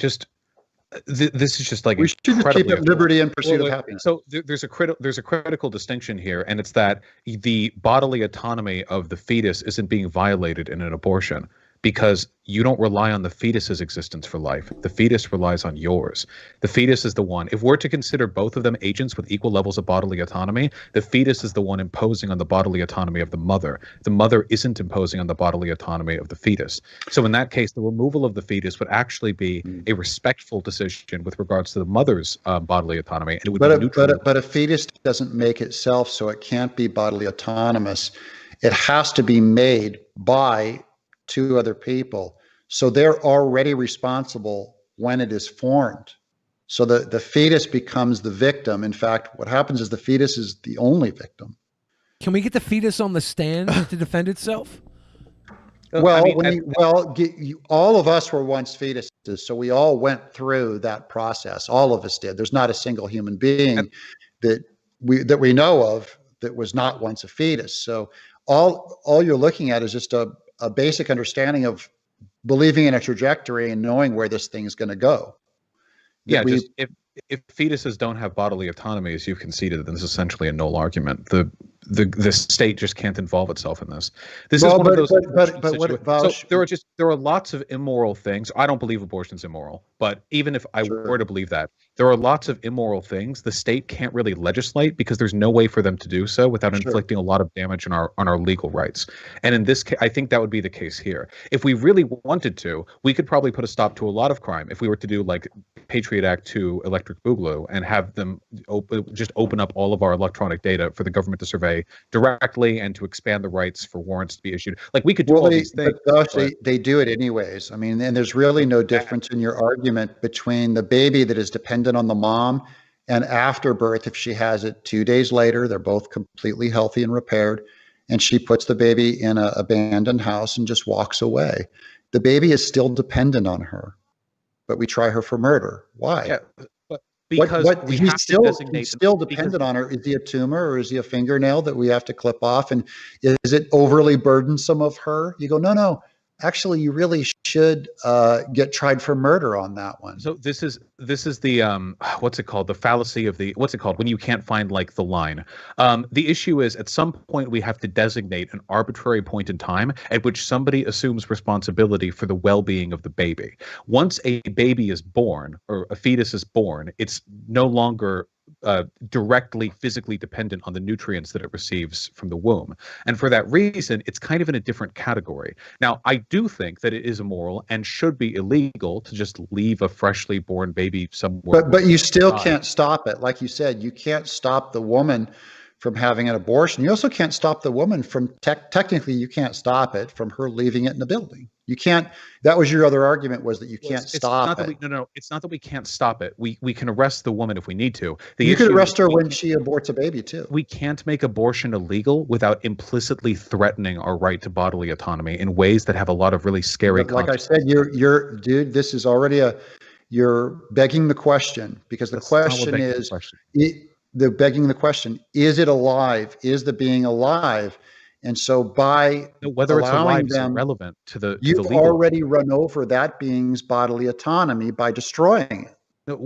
this is just like we should just keep it liberty and pursuit of happiness. So there's a critical distinction here, and it's that the bodily autonomy of the fetus isn't being violated in an abortion, because you don't rely on the fetus's existence for life. The fetus relies on yours. The fetus is the one. If we're to consider both of them agents with equal levels of bodily autonomy, the fetus is the one imposing on the bodily autonomy of the mother. The mother isn't imposing on the bodily autonomy of the fetus. So in that case, the removal of the fetus would actually be a respectful decision with regards to the mother's bodily autonomy. And it would be neutral. But a fetus doesn't make itself, so it can't be bodily autonomous. It has to be made by 2 other people. So they're already responsible when it is formed. So the fetus becomes the victim. In fact, what happens is the fetus is the only victim. Can we get the fetus on the stand to defend itself? Well, all of us were once fetuses, so we all went through that process. All of us did. There's not a single human being that we know of that was not once a fetus. So all you're looking at is just a basic understanding of believing in a trajectory and knowing where this thing is going to go. Yeah, if fetuses don't have bodily autonomy, as you've conceded, then it's essentially a null argument. The the state just can't involve itself in this. This is one of those. There are lots of immoral things. I don't believe abortion's immoral, but even if I were to believe that, there are lots of immoral things the state can't really legislate because there's no way for them to do so without inflicting a lot of damage on our legal rights. And in this case, I think that would be the case here. If we really wanted to, we could probably put a stop to a lot of crime if we were to do like Patriot Act 2 Electric Boogaloo and have them open up all of our electronic data for the government to survey directly and to expand the rights for warrants to be issued. Like we could do all these things. But they do it anyways. I mean, and there's really no difference in your argument between the baby that is dependent on the mom and after birth. If she has it 2 days later, they're both completely healthy and repaired, and she puts the baby in an abandoned house and just walks away. The baby is still dependent on her, but we try her for murder. Why? Yeah, but because he's still dependent on her. Is he a tumor or is he a fingernail that we have to clip off? And is it overly burdensome of her? You go, no. Actually, you really should get tried for murder on that one. So this is the what's it called? The fallacy of what's it called when you can't find like the line. The issue is at some point we have to designate an arbitrary point in time at which somebody assumes responsibility for the well-being of the baby. Once a baby is born or a fetus is born, it's no longer directly physically dependent on the nutrients that it receives from the womb. And for that reason, it's kind of in a different category. Now, I do think that it is immoral and should be illegal to just leave a freshly born baby somewhere. But you still can't stop it. Like you said, you can't stop the woman from having an abortion. You also can't stop the woman from technically you can't stop it from her leaving it in the building. You can't. That was your other argument, was that you can't stop it. No. It's not that we can't stop it. We can arrest the woman if we need to. You could arrest her when she aborts a baby too. We can't make abortion illegal without implicitly threatening our right to bodily autonomy in ways that have a lot of really scary consequences. Like I said, you're dude. This is already you're begging the question, because the question is begging the question: is it alive? Is the being alive? And so by whether it's alive is irrelevant to the you've legal. Already run over that being's bodily autonomy by destroying it.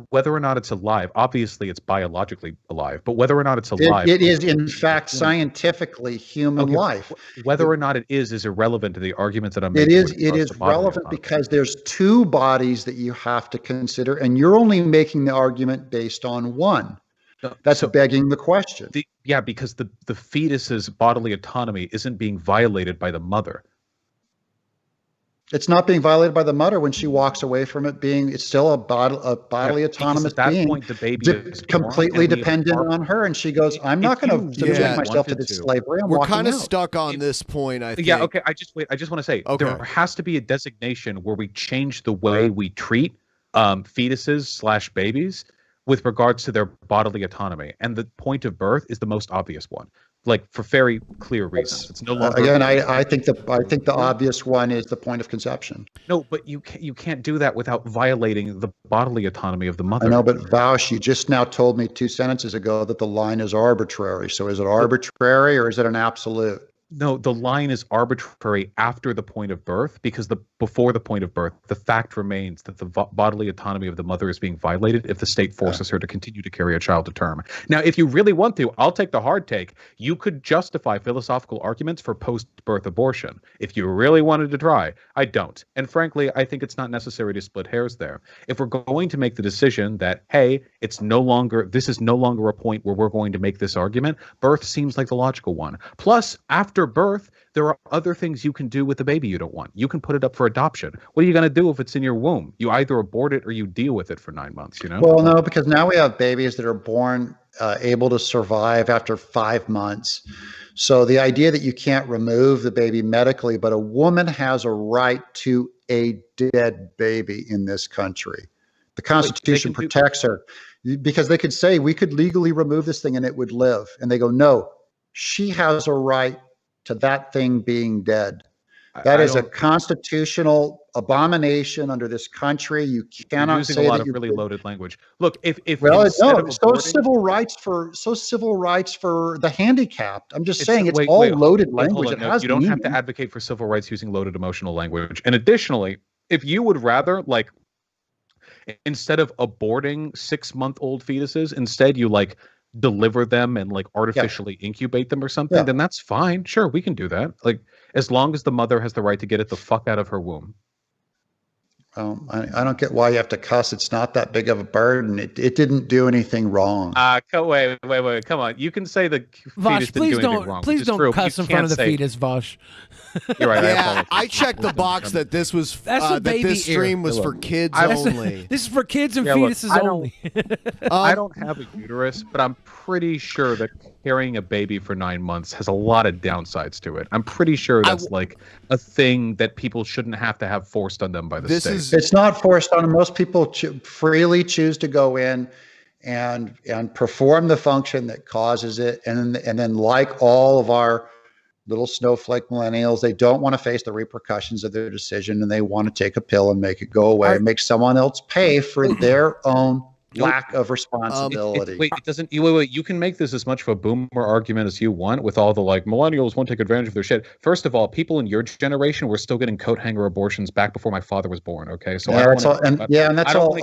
Whether or not it's alive, obviously it's biologically alive, but whether or not it's alive, it is in fact scientifically human life. Whether or not it is irrelevant to the argument that I'm making. It is relevant because there's two bodies that you have to consider, and you're only making the argument based on one. That's begging the question. Because the fetus's bodily autonomy isn't being violated by the mother. It's not being violated by the mother when she walks away from it being. It's still a bodily autonomous being. At that point, the baby is completely dependent on her, and she goes, "I'm not going to subject myself to this slavery." We're kind of stuck on this point. I think. Yeah. Okay. I just want to say there has to be a designation where we change the way we treat fetuses / babies with regards to their bodily autonomy, and the point of birth is the most obvious one, like for very clear reasons. It's no longer again. I think the obvious one is the point of conception. No, but you can't do that without violating the bodily autonomy of the mother. I know, but Vaush, you just now told me 2 sentences ago that the line is arbitrary. So is it arbitrary or is it an absolute? No, the line is arbitrary after the point of birth, because before the point of birth, the fact remains that the bodily autonomy of the mother is being violated if the state forces her to continue to carry a child to term. Now, if you really want to, I'll take the hard take. You could justify philosophical arguments for post-birth abortion. If you really wanted to try, I don't. And frankly, I think it's not necessary to split hairs there. If we're going to make the decision that, hey, this is no longer a point where we're going to make this argument, birth seems like the logical one. Plus, after birth, there are other things you can do with the baby you don't want. You can put it up for adoption. What are you going to do if it's in your womb? You either abort it or you deal with it for 9 months, Well, no, because now we have babies that are born able to survive after 5 months. So the idea that you can't remove the baby medically, but a woman has a right to a dead baby in this country. The Constitution protects her, because they could say we could legally remove this thing and it would live. And they go, no, she has a right to that thing being dead. That is a constitutional abomination under this country. You cannot say that. A lot of really loaded language. Look, civil rights for the handicapped. I'm just saying it's all loaded language. You don't have to advocate for civil rights using loaded emotional language. And additionally, if you would rather, instead of aborting 6-month-old fetuses, instead you deliver them and like artificially incubate them or something, then that's fine. Sure, we can do that. Like as long as the mother has the right to get it the fuck out of her womb. I don't get why you have to cuss. It's not that big of a burden. It didn't do anything wrong. Wait, come on. You can say the Vaush, fetus didn't do anything wrong. Please don't cuss in front of the fetus, Vaush. You're right. Yeah, I checked the box that this was that this stream was for kids only. This is for kids and fetuses only. I don't have a uterus, but I'm pretty sure that carrying a baby for 9 months has a lot of downsides to it. I'm pretty sure that's like a thing that people shouldn't have to have forced on them by the state. It's not forced on them. Most people freely choose to go in and perform the function that causes it, and then like all of our little snowflake millennials, they don't want to face the repercussions of their decision, and they want to take a pill and make it go away, and make someone else pay for their own lack of responsibility. Wait, it doesn't. Wait. You can make this as much of a boomer argument as you want, with all the like millennials won't take advantage of their shit. First of all, people in your generation were still getting coat hanger abortions back before my father was born. Okay, so that's all. And that's all.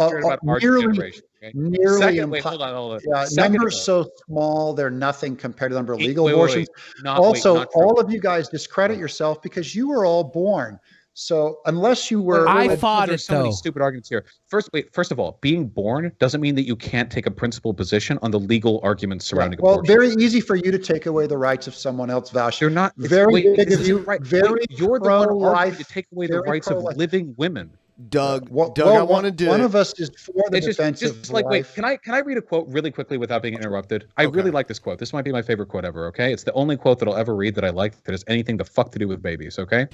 Nearly. Second, wait, hold on. Yeah, numbers so small, they're nothing compared to the number of legal abortions. All of you guys discredit yourself because you were all born. So unless you were, I fought there's it so though. many stupid arguments here. First of all, being born doesn't mean that you can't take a principled position on the legal arguments surrounding abortion. Very easy for you to take away the rights of someone else, Vaush. You're not very big of you. Right. Very you're the one pro-life, arguing to take away the rights of living women. Doug, I want to do one of us is for the defense of like, life. Wait, can I read a quote really quickly without being interrupted? I really like this quote. This might be my favorite quote ever. Okay, it's the only quote that I'll ever read that I like that has anything the fuck to do with babies. Okay.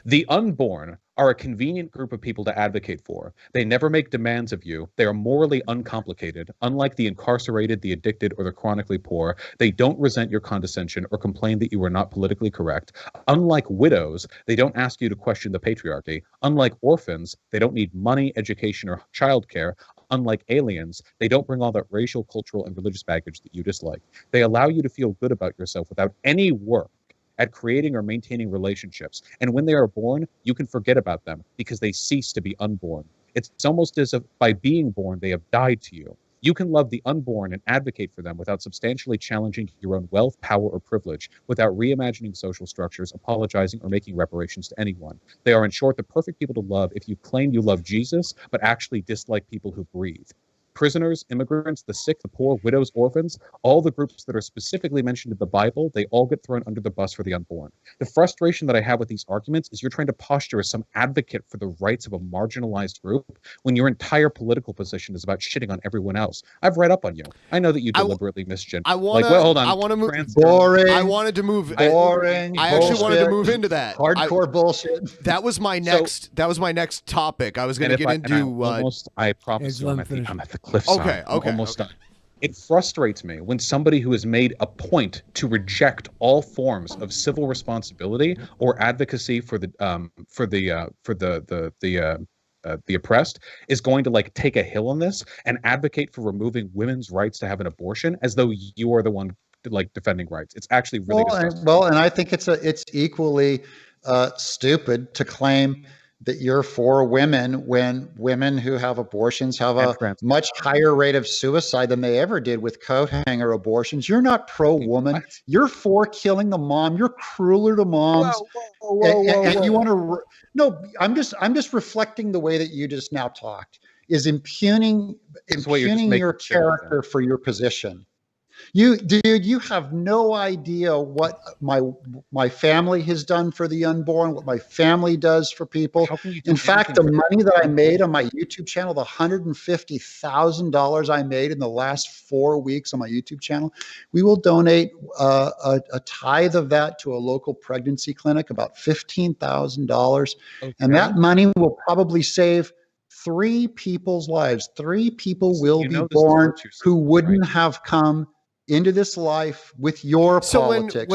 The unborn are a convenient group of people to advocate for. They never make demands of you. They are morally uncomplicated. Unlike the incarcerated, the addicted, or the chronically poor, they don't resent your condescension or complain that you are not politically correct. Unlike widows, they don't ask you to question the patriarchy. Unlike orphans, they don't need money, education, or childcare. Unlike aliens, they don't bring all that racial, cultural, and religious baggage that you dislike. They allow you to feel good about yourself without any work at creating or maintaining relationships. And when they are born, you can forget about them because they cease to be unborn. It's almost as if by being born, they have died to you. You can love the unborn and advocate for them without substantially challenging your own wealth, power, or privilege, without reimagining social structures, apologizing, or making reparations to anyone. They are, in short, the perfect people to love if you claim you love Jesus, but actually dislike people who breathe. Prisoners, immigrants, the sick, the poor, widows, orphans, all the groups that are specifically mentioned in the Bible, they all get thrown under the bus for the unborn. The frustration that I have with these arguments is you're trying to posture as some advocate for the rights of a marginalized group when your entire political position is about shitting on everyone else. I've read up on you. I know that you deliberately misgender. Hold on. I want to move. Boring. I wanted to move. Boring. I actually wanted to move into that. Hardcore bullshit. That was my next. That was my next topic. I was going to get into. I promise you, I'm at the cliffside. Okay. I'm almost done. It frustrates me when somebody who has made a point to reject all forms of civil responsibility or advocacy for the oppressed is going to like take a hill on this and advocate for removing women's rights to have an abortion as though you are the one like defending rights. It's actually really disgusting. And I think it's equally stupid to claim that you're for women when women who have abortions have a much higher rate of suicide than they ever did with coat hanger abortions. You're not pro-woman. You're for killing the mom. You're crueler to moms. And you want to no, I'm just reflecting the way that you just now talked is impugning your character for your position. You have no idea what my family has done for the unborn, what my family does for people. In fact, the money that I made on my YouTube channel, the $150,000 I made in the last 4 weeks on my YouTube channel, we will donate a tithe of that to a local pregnancy clinic, about $15,000. Okay. And that money will probably save 3 people's lives. 3 people will be born who wouldn't have come into this life with your politics.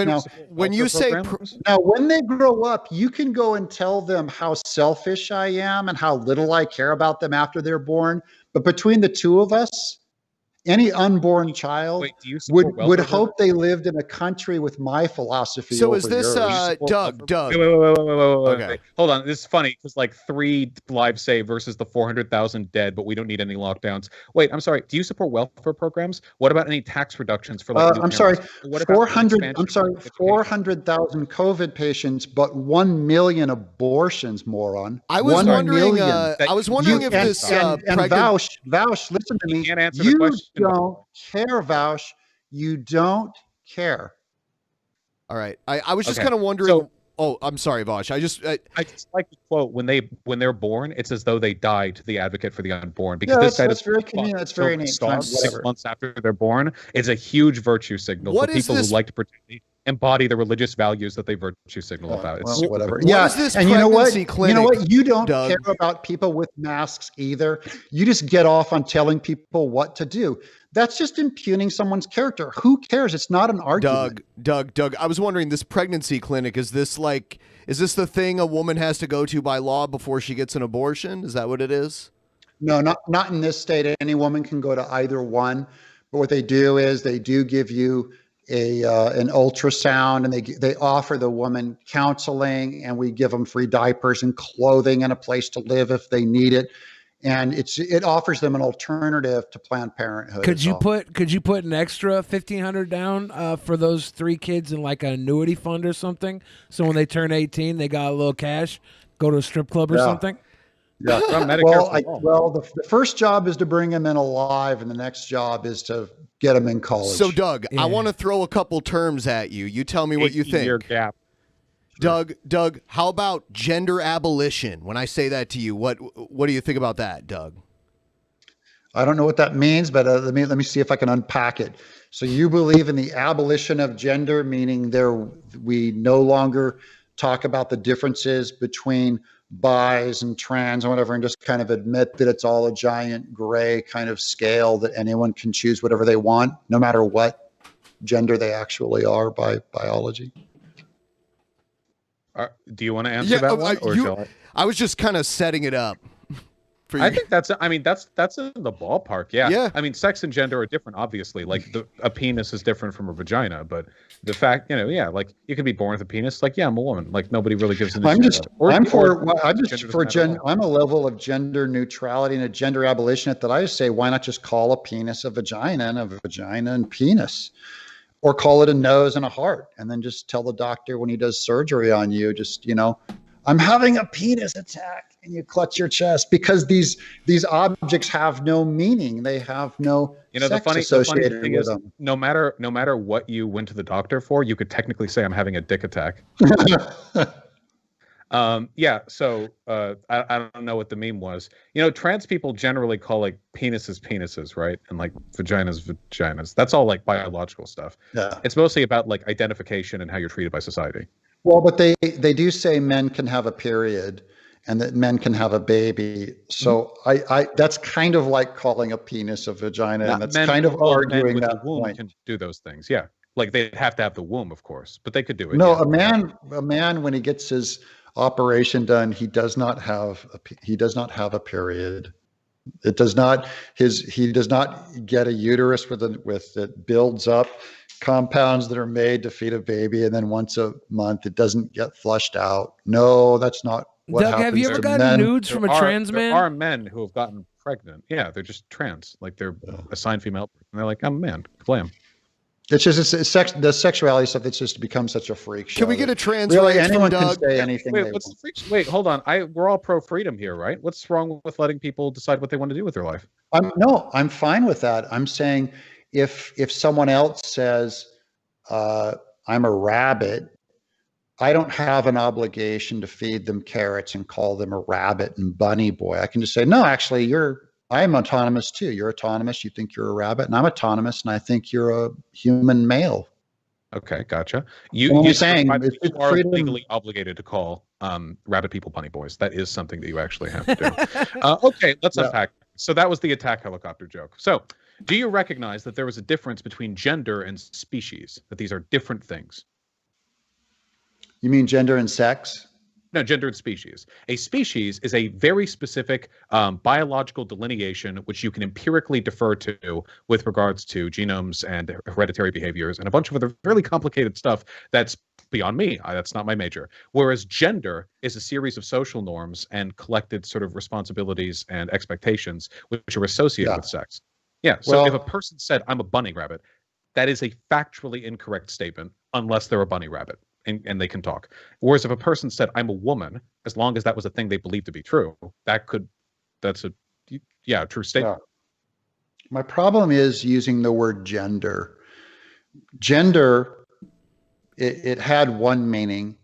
When you say when they grow up, you can go and tell them how selfish I am and how little I care about them after they're born. But between the two of us, Any unborn child Wait, do you support would welfare hope they lived in a country with my philosophy. So over is this yours. Doug? Wait. Okay. Hold on. This is funny because like 3 lives saved versus the 400,000 dead, but we don't need any lockdowns. Wait, I'm sorry. Do you support welfare programs? What about any tax reductions for like? New I'm sorry. parents? What about 400. I'm sorry. education? 400,000 COVID patients, but 1 million abortions. Moron. I was 1 wondering. million. I was wondering if this and pregnant. Vaush, listen to me. can't answer You the question. don't care, Vaush. You don't care. All right. I was just Okay. kind of wondering. So- oh, I'm sorry, Vaush. I just like the quote when they're born, it's as though they died to the advocate for the unborn. Because Yeah, this guy that's does very convenient. That's very neat. Fine, 6 whatever. months after they're born. It's a huge virtue signal What for is people this- who like to embody the religious values that they virtue signal about. It's Well, super whatever. cool. Yeah, is this and you know what? pregnancy You know clinic, what? You don't Doug? care about people with masks either. You just get off on telling people what to do. That's just impugning someone's character. Who cares? It's not an argument. Doug. I was wondering, this pregnancy clinic, is this the thing a woman has to go to by law before she gets an abortion? Is that what it is? No, not in this state. Any woman can go to either one. But what they do is they do give you an ultrasound, and they offer the woman counseling, and we give them free diapers and clothing and a place to live if they need it. And it offers them an alternative to Planned Parenthood. Could you put an extra 1,500 down for those 3 kids in like an annuity fund or something? So when they turn 18, they got a little cash, go to a strip club or something. Yeah. Well, the first job is to bring them in alive, and the next job is to get them in college. So, Doug, I want to throw a couple terms at you. You tell me what you think. 18-year gap. Doug, how about gender abolition? When I say that to you, what do you think about that, Doug? I don't know what that means, but let me see if I can unpack it. So you believe in the abolition of gender, meaning we no longer talk about the differences between bis and trans and whatever, and just kind of admit that it's all a giant gray kind of scale that anyone can choose whatever they want, no matter what gender they actually are by biology. Do you want to answer that one, or shall I? I was just kind of setting it up. I think that's in the ballpark. Yeah. Yeah. I mean, sex and gender are different, obviously. Like a penis is different from a vagina, but the fact, like you can be born with a penis. Like, yeah, I'm a woman. Like nobody really gives an issue. I'm a level of gender neutrality and a gender abolition that I say, why not just call a penis a vagina and a vagina and penis? Or call it a nose and a heart, and then just tell the doctor when he does surgery on you, I'm having a penis attack, and you clutch your chest, because these objects have no meaning. They have no sex the funny associated thing with is, them. no matter what you went to the doctor for, you could technically say I'm having a dick attack. So I don't know what the meme was. Trans people generally call like penises, right? And like vaginas. That's all like biological stuff. Yeah. It's mostly about like identification and how you're treated by society. Well, but they do say men can have a period and that men can have a baby. So I that's kind of like calling a penis a vagina, and that's kind of arguing with that the womb point. can do those things. Yeah. Like they'd have to have the womb, of course, but they could do it. No, yeah. a man when he gets his operation done, he does not have a period. It does not he does not get a uterus with it builds up compounds that are made to feed a baby, and then once a month it doesn't get flushed out. No, that's not what Doug, happens. have you ever to gotten men. nudes from a trans man? There are men who have gotten pregnant. Yeah, they're just trans. Like they're assigned female, and they're like, I'm a man. Blam. It's just the sexuality stuff that's just become such a freak show. Can we get a trans really race from anyone Doug? can say anything they What's want. the freak? Wait, hold on. We're all pro freedom here, right? What's wrong with letting people decide what they want to do with their life? I'm fine with that. I'm saying if someone else says I'm a rabbit, I don't have an obligation to feed them carrots and call them a rabbit and bunny boy. I can just say, no, actually, I'm autonomous too. You're autonomous. You think you're a rabbit, and I'm autonomous, and I think you're a human male. Okay, gotcha. You're saying you are legally obligated to call rabbit people bunny boys. That is something that you actually have to do. Okay, let's unpack. So that was the attack helicopter joke. So do you recognize that there was a difference between gender and species, that these are different things? You mean gender and sex? No, gendered species. A species is a very specific biological delineation which you can empirically defer to with regards to genomes and hereditary behaviors and a bunch of other fairly complicated stuff that's beyond me. That's not my major. Whereas gender is a series of social norms and collected sort of responsibilities and expectations which are associated with sex. Yeah. So if a person said, I'm a bunny rabbit, that is a factually incorrect statement unless they're a bunny rabbit. And they can talk. Whereas if a person said, I'm a woman, as long as that was a thing they believed to be true, that's a true statement. Yeah. My problem is using the word gender. Gender, it had one meaning,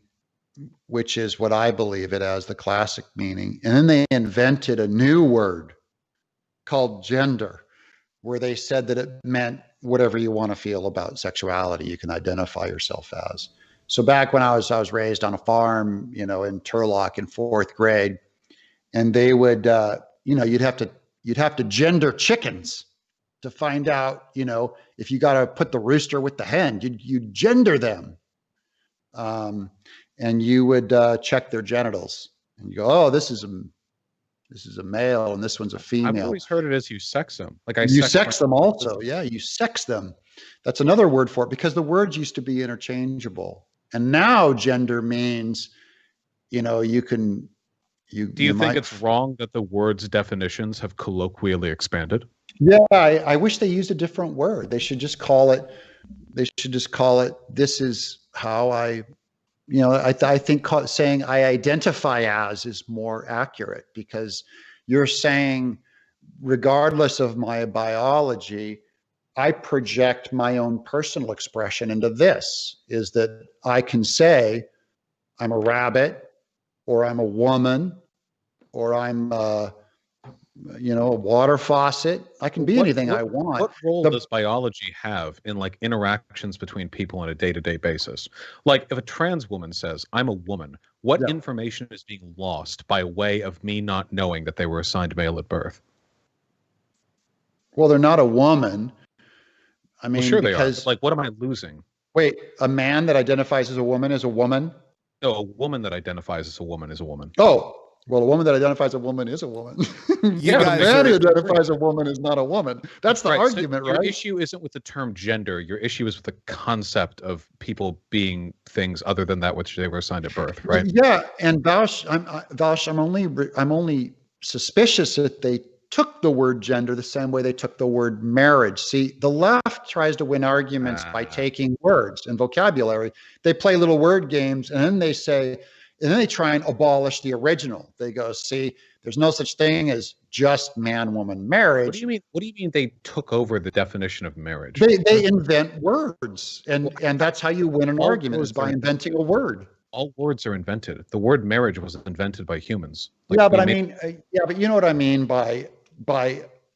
which is what I believe it as, the classic meaning. And then they invented a new word called gender, where they said that it meant whatever you want to feel about sexuality, you can identify yourself as. So back when I was raised on a farm, in Turlock in 4th grade, and they would, you'd have to gender chickens to find out, if you got to put the rooster with the hen, you'd gender them, and you would check their genitals, and you go, oh, this is a male, and this one's a female. I've always heard it as you sex them. You sex them also, yeah. You sex them. That's another word for it because the words used to be interchangeable. And now gender means, you can, Do you think it's wrong that the word's definitions have colloquially expanded? Yeah, I wish they used a different word. They should just call it, this is how I think saying I identify as is more accurate because you're saying, regardless of my biology, I project my own personal expression into this, is that I can say I'm a rabbit, or I'm a woman, or I'm a water faucet. I can be anything I want. What role does biology have in interactions between people on a day-to-day basis? Like if a trans woman says, I'm a woman, what information is being lost by way of me not knowing that they were assigned male at birth? Well, they're not a woman. I mean, sure they are. What am I losing? Wait, a man that identifies as a woman is a woman? No, a woman that identifies as a woman is a woman. Oh, well, a woman that identifies as a woman is a woman. A man who identifies as a woman is not a woman. That's the argument, so right? Your issue isn't with the term gender. Your issue is with the concept of people being things other than that which they were assigned at birth, right? Yeah, and Vaush, I'm only suspicious that they took the word gender the same way they took the word marriage. See, the left tries to win arguments by taking words and vocabulary. They play little word games, and then they try and abolish the original. They go, see, there's no such thing as just man-woman marriage. What do you mean they took over the definition of marriage? They invent words, and that's how you win an argument, is by inventing a word. All words are invented. The word marriage was invented by humans. But you know what I mean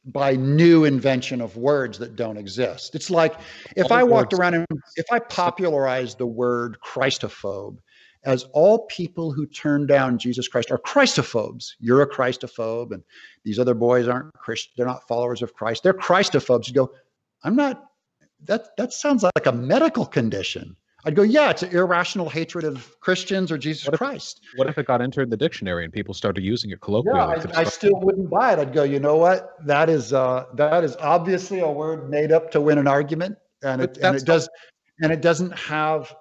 by new invention of words that don't exist. It's like if I walked around and if I popularized the word Christophobe as all people who turn down Jesus Christ are Christophobes. You're a Christophobe, and these other boys aren't Christian. They're not followers of Christ. They're Christophobes. You go, I'm not. That sounds like a medical condition. I'd go, yeah, it's an irrational hatred of Christians or Jesus Christ. What if it got entered in the dictionary and people started using it colloquially? Yeah, I still wouldn't buy it. I'd go, you know what? That is obviously a word made up to win an argument, and it doesn't have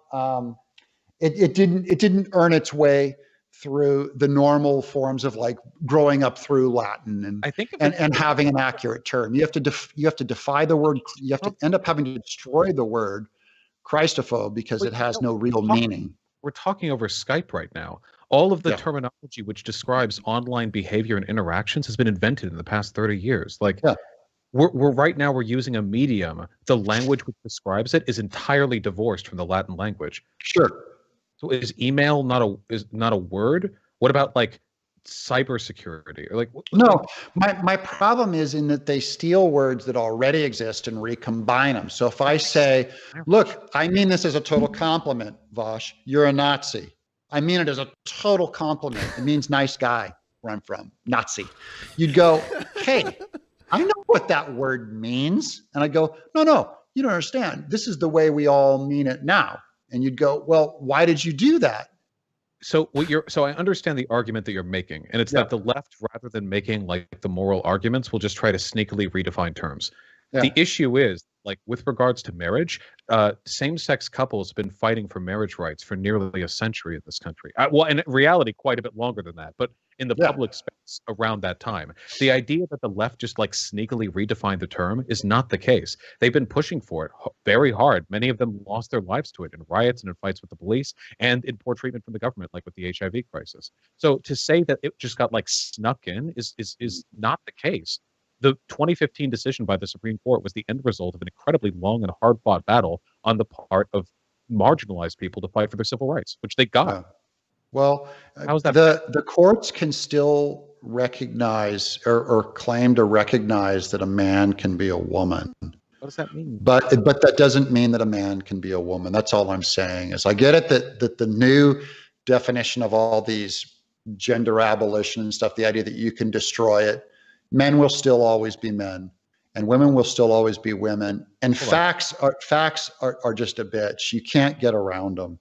it didn't earn its way through the normal forms of growing up through Latin and having an accurate term. You have to defy the word. You have to end up having to destroy the word Christophobe because it has no real meaning. We're talking over Skype right now. All of the terminology which describes online behavior and interactions has been invented in the past 30 years. We're right now we're using a medium. The language which describes it is entirely divorced from the Latin language. Sure. So is email not a word? What about cybersecurity or No, my problem is in that they steal words that already exist and recombine them. So if I say, look, I mean this as a total compliment, Vaush, you're a Nazi. I mean it as a total compliment. It means nice guy where I'm from, Nazi. You'd go, hey, I know what that word means. And I'd go, no, you don't understand. This is the way we all mean it now. And you'd go, well, why did you do that? So I understand the argument that you're making, and it's that the left, rather than making like the moral arguments, will just try to sneakily redefine terms. The issue is, like, with regards to marriage, same-sex couples have been fighting for marriage rights for nearly a century in this country. Well, in reality, quite a bit longer than that, but in the public space around that time. The idea that the left just like sneakily redefined the term is not the case. They've been pushing for it very hard. Many of them lost their lives to it in riots and in fights with the police and in poor treatment from the government, like with the HIV crisis. So to say that it just got like snuck in is not the case. The 2015 decision by the Supreme Court was the end result of an incredibly long and hard-fought battle on the part of marginalized people to fight for their civil rights, which they got. Well, how's that? The courts can still recognize or claim to recognize that a man can be a woman. What does that mean? But that doesn't mean that a man can be a woman. That's all I'm saying. Is I get it that the new definition of all these gender abolition and stuff, the idea that you can destroy it. Men will still always be men, and women will still always be women. And facts are just a bitch. You can't get around them.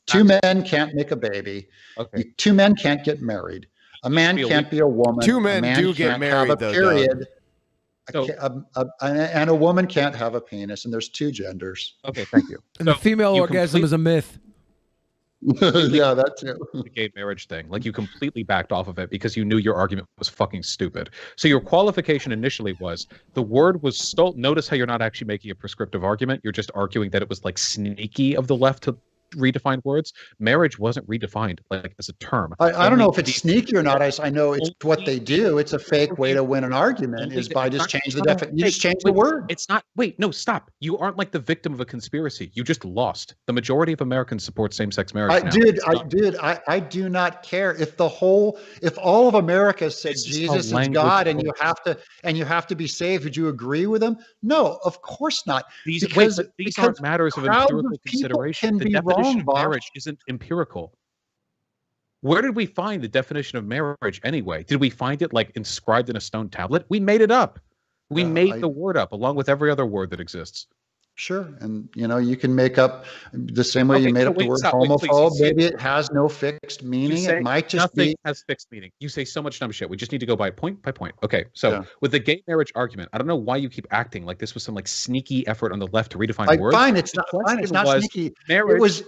Two men can't make a baby. Okay. Two men can't get married. A man can't be a woman. Two men do get married, though. Period. And a woman can't have a penis, and there's two genders. Okay, thank you. And the female orgasm is a myth. Yeah, that too. The gay marriage thing, like, you completely backed off of it because you knew your argument was fucking stupid. So your qualification initially was the word was stolen. Notice how you're not actually making a prescriptive argument. You're just arguing that it was like sneaky of the left to redefine words. Marriage wasn't redefined like as a term. I don't know if it's sneaky or not. I know it's what they do. It's a fake way to win an argument is by just change the definition. You just change the word. It's not. Wait, no, stop. You aren't like the victim of a conspiracy. You just lost. The majority of Americans support same-sex marriage now. I do not care if all of America said Jesus is God and you have to be saved. Would you agree with them? No, of course not. These aren't matters of empirical consideration. The definition of marriage isn't empirical. Where did we find the definition of marriage anyway? Did we find it like inscribed in a stone tablet? We made it up. We made the word up along with every other word that exists. Sure. And, you can make up the same way you made up the word homophobe. Maybe it has no fixed meaning. It might just nothing has fixed meaning. You say so much dumb shit. We just need to go by point by point. Okay. So with the gay marriage argument, I don't know why you keep acting like this was some like sneaky effort on the left to redefine words. Fine. It's not sneaky. It was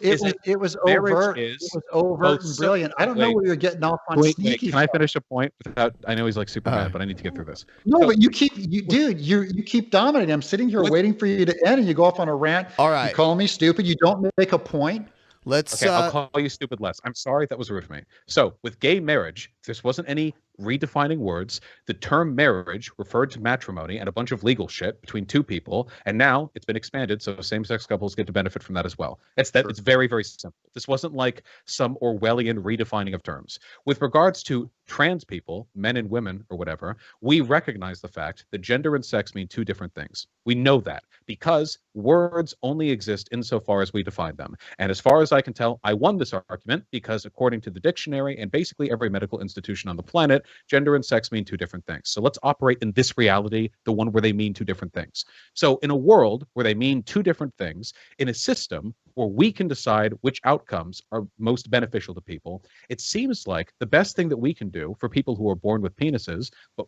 overt. It was overt and brilliant. I don't know where you're getting off on sneaky. Can I finish a point without, I know he's like super mad, but I need to get through this. No, but you keep dominating. I'm sitting here waiting for you to end and you go off on a rant. All right. You call me stupid. You don't make a point. I'll call you stupid less. I'm sorry, that was rude of me. So with gay marriage, this wasn't any redefining words. The term marriage referred to matrimony and a bunch of legal shit between two people, and now it's been expanded so same-sex couples get to benefit from that as well. It's very, very simple. This wasn't like some Orwellian redefining of terms. With regards to trans people, men and women or whatever, we recognize the fact that gender and sex mean two different things. We know that because words only exist insofar as we define them. And as far as I can tell, I won this argument because according to the dictionary and basically every medical institution on the planet, gender and sex mean two different things. So let's operate in this reality, the one where they mean two different things. So in a world where they mean two different things, in a system where we can decide which outcomes are most beneficial to people, it seems like the best thing that we can do for people who are born with penises but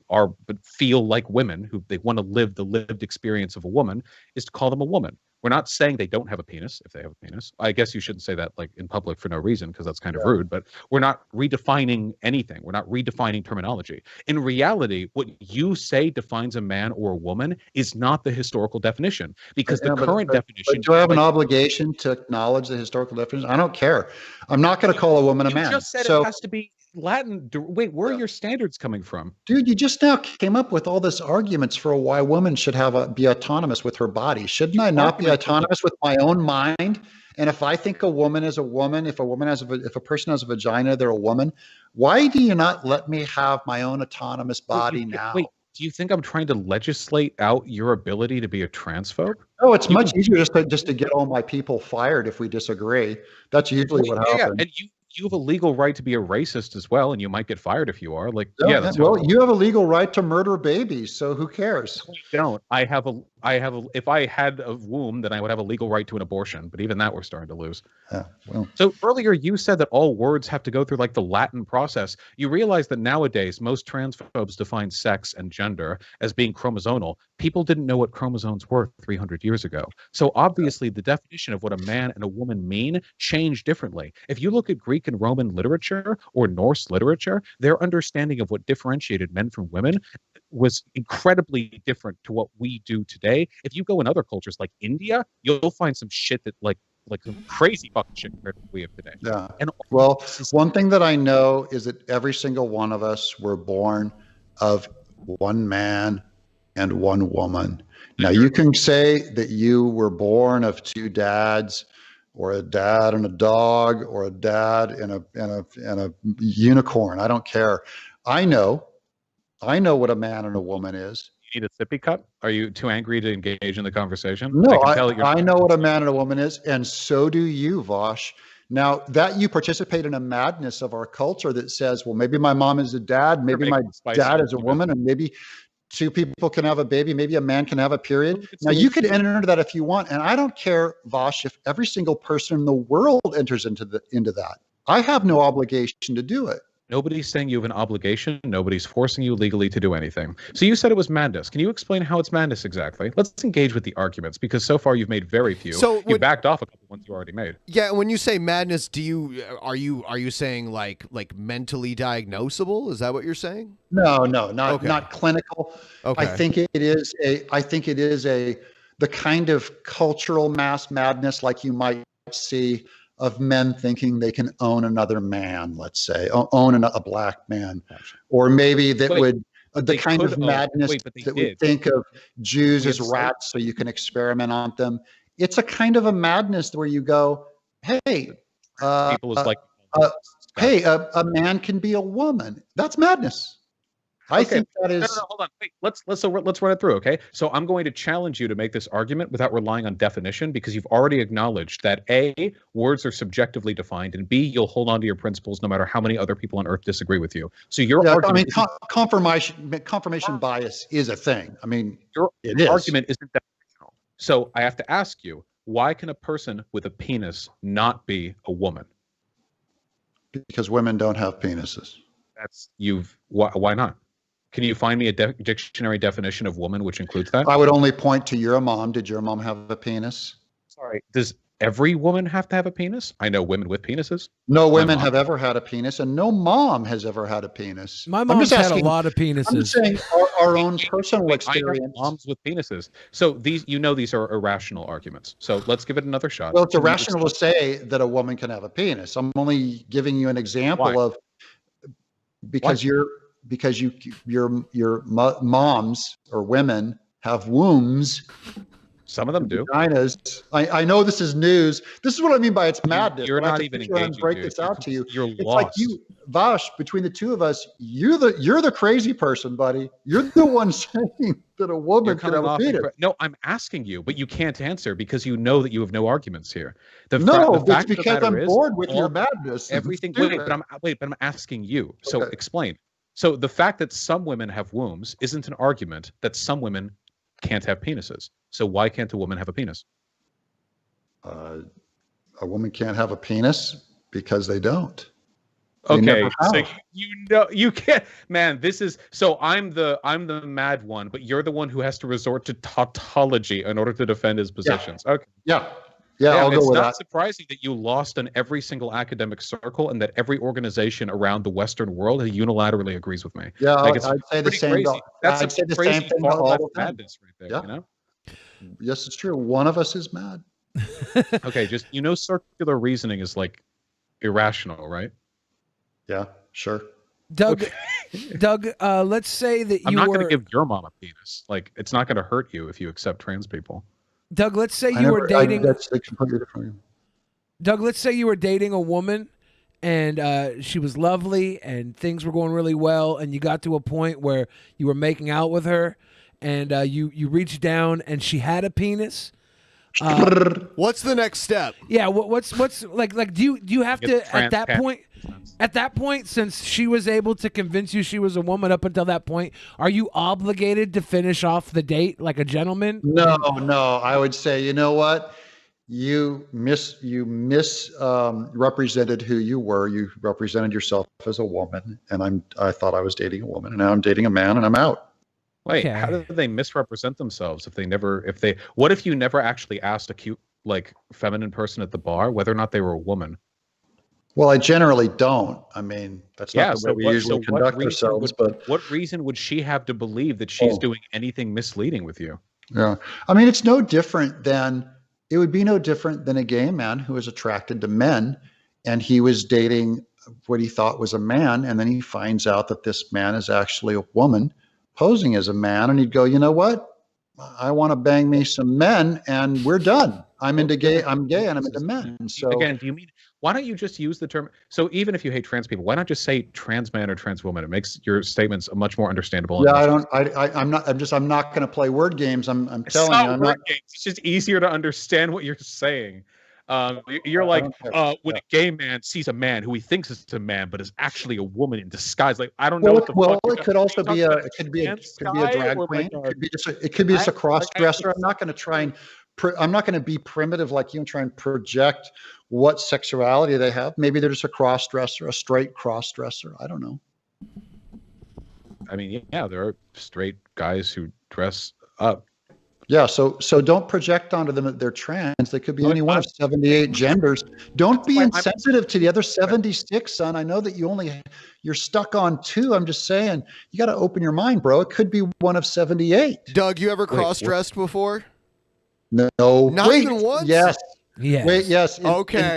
feel like women, who they want to live the lived experience of a woman, is to call them a woman. We're not saying they don't have a penis if they have a penis. I guess you shouldn't say that like in public for no reason because that's kind of rude, but we're not redefining anything. We're not redefining terminology. In reality, what you say defines a man or a woman is not the historical definition because the current definition. But do I have an obligation to acknowledge the historical definition? I don't care. I'm not going to call a woman a man. You just said it has to be Latin. Wait, where are your standards coming from? Dude, you just now came up with all this arguments for why women should be autonomous with her body. Shouldn't I not be autonomous with my own mind? And if I think a woman is a woman, if a person has a vagina, they're a woman. Why do you not let me have my own autonomous body now? Wait, do you think I'm trying to legislate out your ability to be a transphobe? No, it's much easier just to get all my people fired if we disagree. That's usually what happens. And you have a legal right to be a racist as well, and you might get fired if you are. Like, well, you have a legal right to murder babies, so who cares? I don't. I have a if I had a womb, then I would have a legal right to an abortion. But even that, we're starting to lose. Yeah, well. So earlier you said that all words have to go through like the Latin process. You realize that nowadays most transphobes define sex and gender as being chromosomal. People didn't know what chromosomes were 300 years ago. So obviously the definition of what a man and a woman mean changed differently. If you look at Greek and Roman literature or Norse literature, their understanding of what differentiated men from women was incredibly different to what we do today. If you go in other cultures like India, you'll find some shit that like some crazy fucking shit compared to what we have today. Yeah. And well, one thing that I know is that every single one of us were born of one man and one woman. Now you can say that you were born of two dads, or a dad and a dog, or a dad and a unicorn. I don't care. I know what a man and a woman is. You need a sippy cup? Are you too angry to engage in the conversation? No, I know what a man and a woman is, and so do you, Vaush. Now that you participate in a madness of our culture that says, well, maybe my mom is a dad, maybe my dad is a woman, and maybe two people can have a baby, maybe a man can have a period. Now you could enter into that if you want, and I don't care, Vaush, if every single person in the world enters into that. I have no obligation to do it. Nobody's saying you have an obligation. Nobody's forcing you legally to do anything. So you said it was madness. Can you explain how it's madness exactly? Let's engage with the arguments, because so far you've made very few. So you backed off a couple ones you already made. Yeah, when you say madness, are you saying like mentally diagnosable? Is that what you're saying? No, not clinical. Okay. I think it is the kind of cultural mass madness like you might see of men thinking they can own another man, let's say, own a black man, or maybe that the kind of madness that would think of Jews as rats so you can experiment on them. It's a kind of a madness where you go, hey, a man can be a woman. That's madness. I think that is. No, hold on. Wait, let's run it through. Okay. So I'm going to challenge you to make this argument without relying on definition, because you've already acknowledged that A, words are subjectively defined, and B, you'll hold on to your principles no matter how many other people on earth disagree with you. So your argument, confirmation bias is a thing. I mean, your argument isn't definitional. So I have to ask you, why can a person with a penis not be a woman? Because women don't have penises. Why not? Can you find me a dictionary definition of woman which includes that? I would only point to your mom. Did your mom have a penis? Sorry. Does every woman have to have a penis? I know women with penises. No women have ever had a penis, and no mom has ever had a penis. My mom's had a lot of penises. I'm just saying our own personal experience. I know moms with penises. So these are irrational arguments. So let's give it another shot. Well, it's irrational to say that a woman can have a penis. I'm only giving you an example of because your moms or women have wombs. Some of them do. Vaginas. I know this is news. This is what I mean by it's madness. You're not even engaging. Break this out to you. You're it's lost. Like you, Vaush. Between the two of us, you're the crazy person, buddy. You're the one saying that a woman could have a penis. No, I'm asking you, but you can't answer because you know that you have no arguments here. It's because I'm bored with your madness. Everything. But I'm asking you. So explain. So the fact that some women have wombs isn't an argument that some women can't have penises. So why can't a woman have a penis? A woman can't have a penis because they don't. Okay, so you can't, man. This is so I'm the mad one, but you're the one who has to resort to tautology in order to defend his positions. Yeah. Okay. Yeah, I'll go with that. It's not surprising that you lost in every single academic circle and that every organization around the Western world unilaterally agrees with me. Yeah, I'd say the same. That's a crazy madness right there. Yeah. You know? Yes, it's true. One of us is mad. Okay, just circular reasoning is like irrational, right? Yeah, sure. Doug, let's say that I'm not going to give your mom a penis. Like, it's not going to hurt you if you accept trans people. Doug, let's say you were dating. That's completely different. Doug, let's say you were dating a woman, and she was lovely, and things were going really well, and you got to a point where you were making out with her, and you reached down, and she had a penis. What's the next step? Yeah, what's like? Do you have to at that point? At that point, since she was able to convince you she was a woman up until that point, are you obligated to finish off the date like a gentleman? No. I would say, you know what? You represented who you were. You represented yourself as a woman, and I thought I was dating a woman, and now I'm dating a man, and I'm out. Wait, how did they misrepresent themselves what if you never actually asked a cute, like, feminine person at the bar whether or not they were a woman? Well, I generally don't. I mean, that's not the way we usually conduct ourselves. But what reason would she have to believe that she's doing anything misleading with you? Yeah. I mean, it would be no different than a gay man who was attracted to men, and he was dating what he thought was a man, and then he finds out that this man is actually a woman posing as a man, and he'd go, you know what? I want to bang me some men, and we're done. I'm gay, and I'm into men. So again, why don't you just use the term? So even if you hate trans people, why not just say trans man or trans woman? It makes your statements much more understandable. Yeah, I'm not going to play word games. I'm telling you, I'm not. Games. It's just easier to understand what you're saying. You're like, when a gay man sees a man who he thinks is a man, but is actually a woman in disguise. Like, I don't know what the fuck. Well, it could also be a drag queen. It could be just a cross dresser. I'm not going to try and. I'm not going to be primitive like you and try and project what sexuality they have. Maybe they're just a cross dresser, a straight cross dresser. I don't know. I mean, yeah, there are straight guys who dress up. Yeah, so don't project onto them that they're trans. They could be any one of 78 genders. Don't be insensitive to the other 76, son. I know that you're stuck on 2. I'm just saying, you got to open your mind, bro. It could be one of 78. Doug, you ever cross-dressed before? No. Not even once? Yes. Yes. Wait, yes. Okay.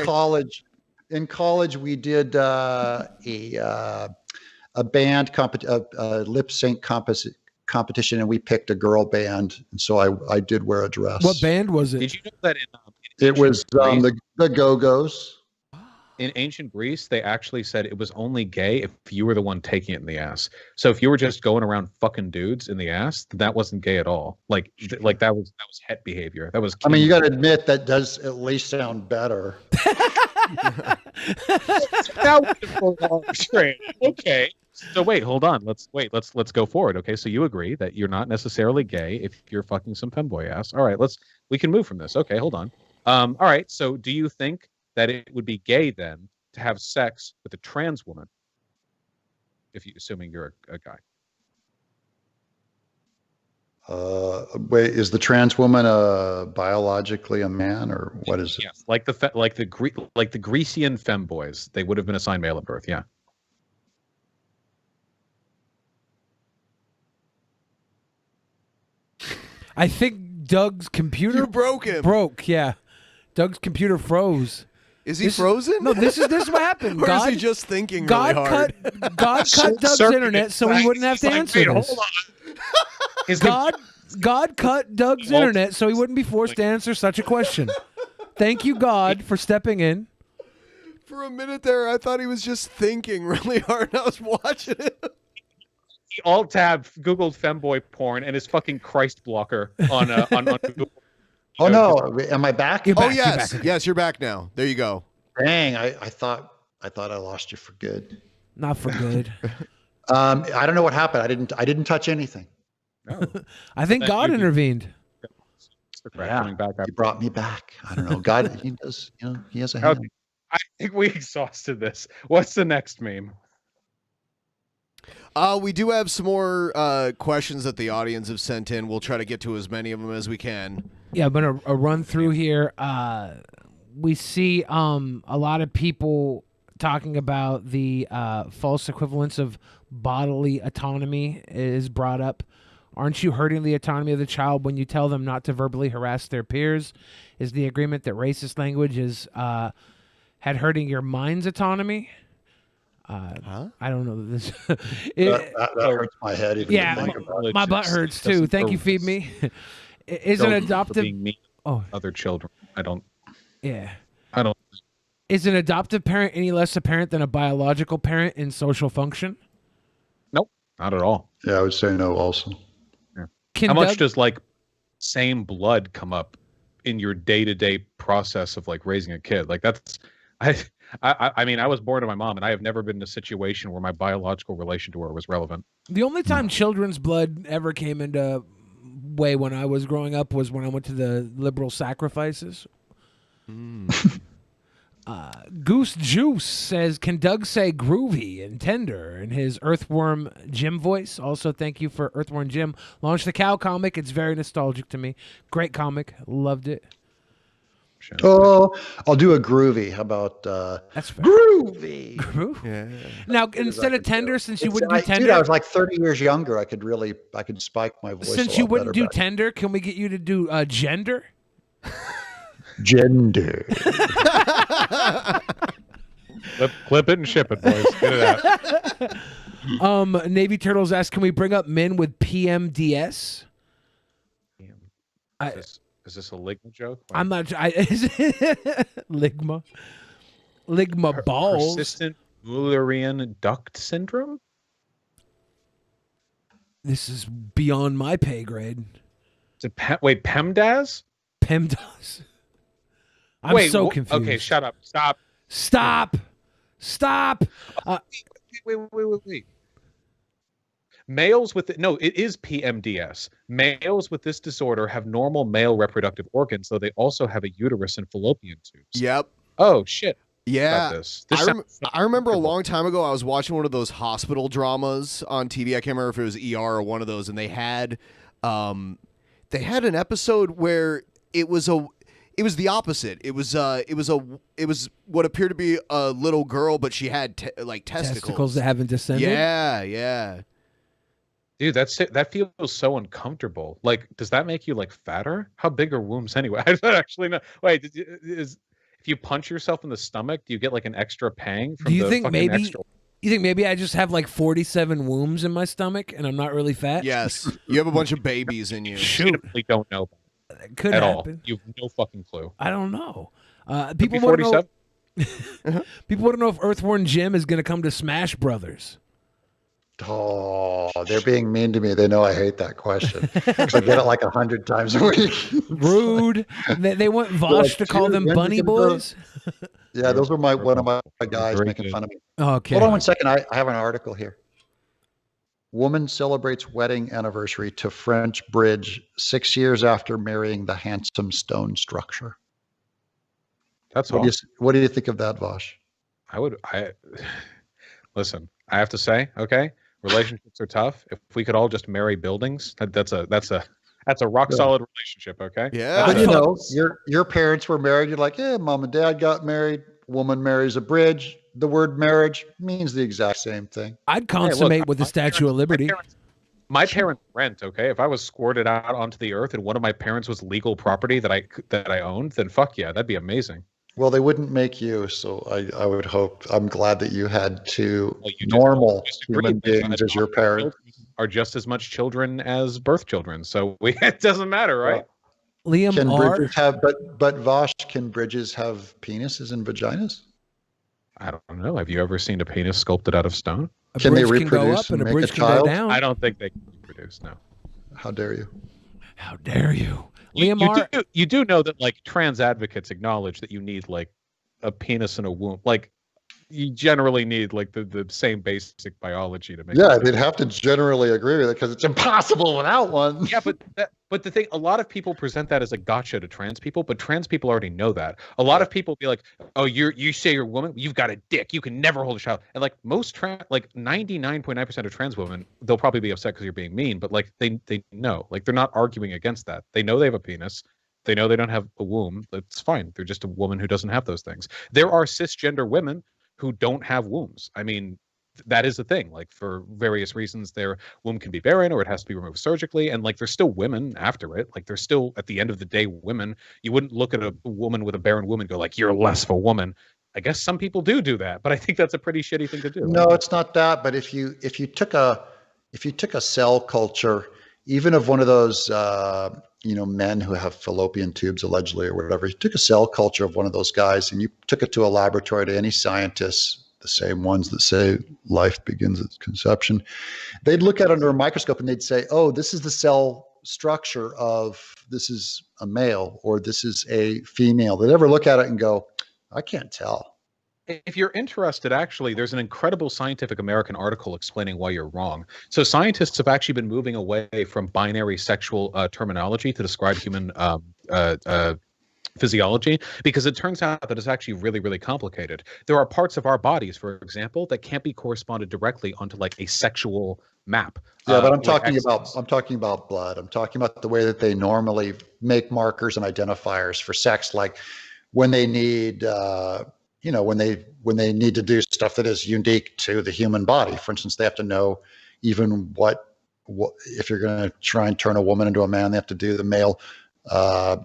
In college, we did a band lip sync competition, and we picked a girl band, and so I did wear a dress. What band was it? Did you know that it was the Go-Go's? In ancient Greece, they actually said it was only gay if you were the one taking it in the ass. So if you were just going around fucking dudes in the ass, then that wasn't gay at all. Like that was het behavior. That was. I mean, you got to admit that does at least sound better. Okay. So wait, hold on. Let's go forward. Okay, so you agree that you're not necessarily gay if you're fucking some femboy ass. All right, we can move from this. Okay, hold on. All right. So do you think that it would be gay then to have sex with a trans woman, assuming you're a guy? Wait, is the trans woman biologically a man, or what is it? Yes, like the Grecian femboys, they would have been assigned male at birth. Yeah. I think Doug's computer broke. Yeah, Doug's computer froze. Is he frozen? No, this is what happened. Or is he just thinking really hard? God cut Doug's internet so he wouldn't have to answer this. God cut Doug's internet so he wouldn't be forced to answer such a question. Thank you, God, for stepping in. For a minute there, I thought he was just thinking really hard, and I was watching it. He alt-tab Googled femboy porn and his fucking Christ blocker on Google. Oh no! Am I back? Oh yes, yes, you're back now. There you go. Dang, I thought I lost you for good. Not for good. I don't know what happened. I didn't touch anything. No. I think God intervened. Yeah, he brought me back. I don't know. God, he does. He has a hand. Okay. I think we exhausted this. What's the next meme? We do have some more questions that the audience have sent in. We'll try to get to as many of them as we can. Yeah, I'm going to run through here. We see a lot of people talking about the false equivalence of bodily autonomy is brought up. Aren't you hurting the autonomy of the child when you tell them not to verbally harass their peers? Is the agreement that racist language is had hurting your mind's autonomy? I don't know this. That hurts my head. Even to think about my butt hurts too. Thank you, Feed Me. Is an adoptive being mean other children? I don't. Yeah. I don't. Is an adoptive parent any less a parent than a biological parent in social function? Nope, not at all. Yeah, I would say no. Also, yeah. How much does like same blood come up in your day-to-day process of like raising a kid. Like that's I mean, I was born to my mom, and I have never been in a situation where my biological relation to her was relevant. The only time children's blood ever came into way when I was growing up was when I went to the liberal sacrifices. Goose Juice says, can Doug say groovy and tender in his Earthworm Jim voice? Also, thank you for Earthworm Jim. Launched the Cow comic. It's very nostalgic to me. Great comic. Loved it. Oh, I'll do a groovy. How about that's fair. Groovy? Yeah. Now, instead of tender, since you wouldn't do tender, dude, I was like 30 years younger. I could spike my voice. Since you wouldn't do tender, can we get you to do gender? Gender. Clip it and ship it, boys. Get it out. Navy Turtles ask, can we bring up men with PMDS? Is this a Ligma joke? I'm not. Ligma balls. Persistent Mullerian duct syndrome. This is beyond my pay grade. Is it PEMDAS? PEMDAS. I'm so confused. Okay, shut up. Stop. Wait. Males with it is PMDS. Males with this disorder have normal male reproductive organs, though they also have a uterus and fallopian tubes. Yep. Oh shit. Yeah. I remember a long time ago I was watching one of those hospital dramas on TV. I can't remember if it was ER or one of those, and they had an episode where it was the opposite. It was what appeared to be a little girl, but she had testicles that haven't descended. Yeah. Dude, that feels so uncomfortable. Like, does that make you like fatter? How big are wombs anyway? I don't actually know. Wait, if you punch yourself in the stomach, do you get like an extra pang? From Do you think maybe I just have like 47 wombs in my stomach and I'm not really fat? Yes, you have a bunch of babies in you. Shoot, we don't know. That could at happen. all. You have no fucking clue. I don't know. People want to know. People want to know if Earthworm Jim is going to come to Smash Brothers. Oh, they're being mean to me. They know I hate that question because I get it like 100 times a week. Rude. They want Vaush to call them bunny boys. Yeah, those were one of my guys making fun of me. Okay. Hold on one second. I have an article here. Woman celebrates wedding anniversary to French bridge 6 years after marrying the handsome stone structure. That's what do you think of that, Vaush? Listen. I have to say, okay, relationships are tough. If we could all just marry buildings, that's a rock solid relationship, okay? Yeah. But you know, your parents were married. You're like, yeah, mom and dad got married. Woman marries a bridge. The word marriage means the exact same thing. I'd consummate with the Statue of Liberty. My parents rent, okay? If I was squirted out onto the earth and one of my parents was legal property that I owned, then fuck yeah, that'd be amazing. Well, they wouldn't make you, so I would hope. I'm glad that you had two normal human beings as your parents. Are just as much children as birth children, so it doesn't matter, right? Liam can R. Bridges have, but Vaush, can bridges have penises and vaginas? I don't know. Have you ever seen a penis sculpted out of stone? Can they reproduce and make a child? I don't think they can reproduce. No. How dare you? How dare you? You do know that like trans advocates acknowledge that you need like a penis and a womb. Like you generally need like the same basic biology to make. Yeah, they'd have to generally agree with it because it's impossible without one. Yeah, but the thing, a lot of people present that as a gotcha to trans people, but trans people already know that. A lot of people be like, "Oh, you say you're a woman, you've got a dick, you can never hold a child." And like most like 99.9% of trans women, they'll probably be upset because you're being mean, but like they know, like they're not arguing against that. They know they have a penis. They know they don't have a womb. It's fine. They're just a woman who doesn't have those things. There are cisgender women who don't have wombs. I mean, that is a thing. Like for various reasons, their womb can be barren or it has to be removed surgically. And like, they're still women after it. Like they're still at the end of the day, women. You wouldn't look at a woman with a barren womb and go like, you're less of a woman. I guess some people do that, but I think that's a pretty shitty thing to do. No, it's not that. But if you took a cell culture, even of one of those, men who have fallopian tubes allegedly or whatever, you took a cell culture of one of those guys and you took it to a laboratory to any scientists, the same ones that say life begins at conception, they'd look at it under a microscope and they'd say, oh, this is the cell structure of this is a male or this is a female that ever look at it and go, I can't tell. If you're interested, actually, there's an incredible Scientific American article explaining why you're wrong. So scientists have actually been moving away from binary sexual terminology to describe human physiology, because it turns out that it's actually really, really complicated. There are parts of our bodies, for example, that can't be corresponded directly onto like a sexual map. Yeah, but I'm talking about blood. I'm talking about the way that they normally make markers and identifiers for sex, like when they need when they need to do stuff that is unique to the human body. For instance, they have to know even what if you're going to try and turn a woman into a man, they have to do the male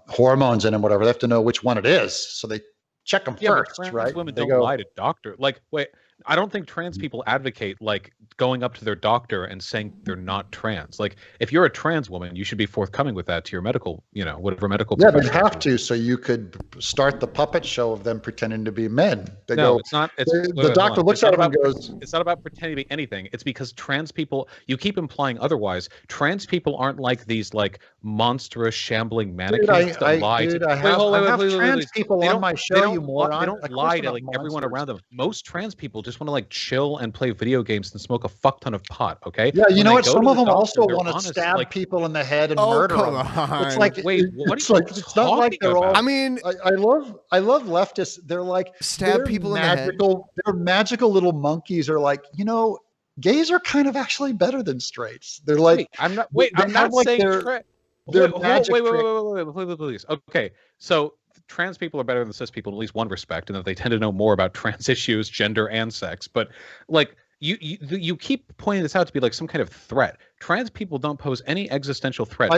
hormones in and whatever. They have to know which one it is, so they check them first, but trans right? women don't lie to doctor. Like, wait, I don't think trans people advocate like going up to their doctor and saying they're not trans. Like, if you're a trans woman, you should be forthcoming with that to your medical, whatever medical. Yeah, they have to, so you could start the puppet show of them pretending to be men. They No, go, it's not. the doctor looks at them and goes, "It's not about pretending to be anything. It's because trans people. You keep implying otherwise. Trans people aren't like these like monstrous, shambling mannequins that lie. I have trans people on my show. You moron. They don't lie to like everyone around them. Most trans people just want to like chill and play video games and smoke a fuck ton of pot. Okay. Yeah, you know what? Some of them also they're want to honest, stab like, people in the head and murder them. It's like, wait, what it's are you like it's not like they're all. I mean, I love leftists. They're like stab people in the head. They're magical little monkeys. Are like, gays are kind of actually better than straights. They're like, I'm not saying they're wait, please. Okay, so trans people are better than cis people in at least one respect, and that they tend to know more about trans issues, gender, and sex. But like you keep pointing this out to be like some kind of threat. Trans people don't pose any existential threat.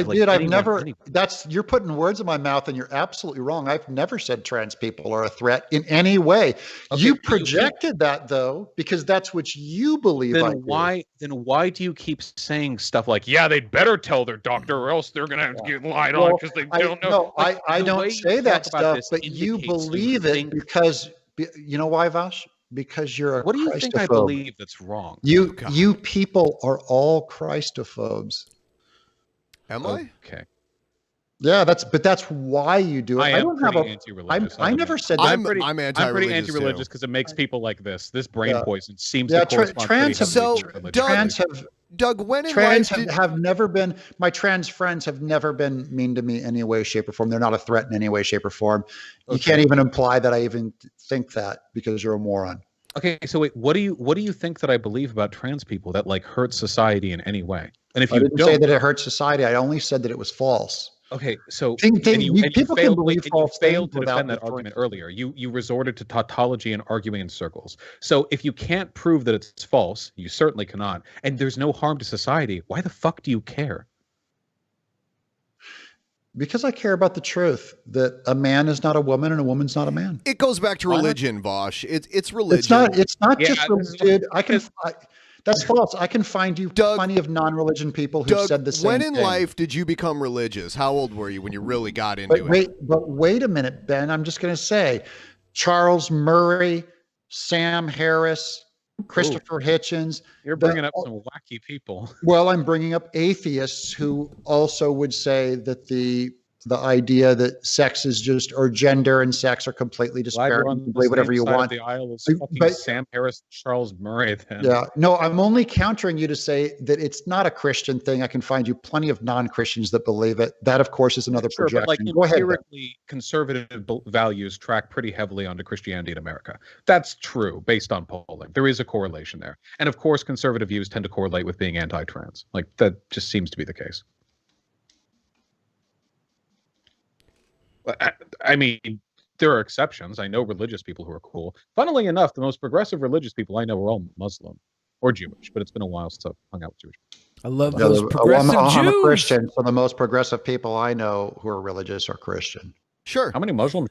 You're putting words in my mouth, and you're absolutely wrong. I've never said trans people are a threat in any way. Okay, you projected that though, because that's what you believe. Then why do you keep saying stuff like, yeah, they'd better tell their doctor or else they're gonna have to get lied on because they don't know? No, I don't say that stuff, but you believe it because you know why, Vaush? Because you're a Christophobe. What do you think I believe that's wrong? You people are all Christophobes. Am I? Okay. Yeah, that's why you do it. I don't have anti-religious. I never said that. I'm anti-religious. I'm pretty anti-religious because it makes people like this brain poison seems to correspond trans have, Doug, when in trans life have never been, my trans friends have never been mean to me in any way, shape, or form. They're not a threat in any way, shape, or form. Okay. You can't even imply that I even think that because you're a moron. Okay, so wait, what do you think that I believe about trans people that like hurt society in any way? And if I didn't say that it hurt society, I only said that it was false. Okay, so people can believe false things. You failed to defend that argument earlier. You resorted to tautology and arguing in circles. So if you can't prove that it's false, you certainly cannot, and there's no harm to society, why the fuck do you care? Because I care about the truth that a man is not a woman and a woman's not a man. It goes back to religion, Vaush. It's religion. It's not just religion. That's false. I can find you plenty of non-religion people who said the same thing. When in life did you become religious? How old were you when you really got into it? But wait a minute, Ben. I'm just going to say, Charles Murray, Sam Harris, Christopher Hitchens. You're bringing up some wacky people. Well, I'm bringing up atheists who also would say that the idea that sex is just, or gender and sex are completely disparate. You can believe whatever you want. The aisle is fucking Sam Harris, Charles Murray. Then. Yeah, no, I'm only countering you to say that it's not a Christian thing. I can find you plenty of non-Christians that believe it. That, of course, is another projection. But like empirically, conservative values track pretty heavily onto Christianity in America. That's true based on polling. There is a correlation there, and of course, conservative views tend to correlate with being anti-trans. Like that just seems to be the case. I mean, there are exceptions. I know religious people who are cool. Funnily enough, the most progressive religious people I know are all Muslim or Jewish, but it's been a while since I've hung out with Jewish people. I love those progressive Jews. I'm a Christian, so the most progressive people I know who are religious are Christian. Sure. How many Muslims?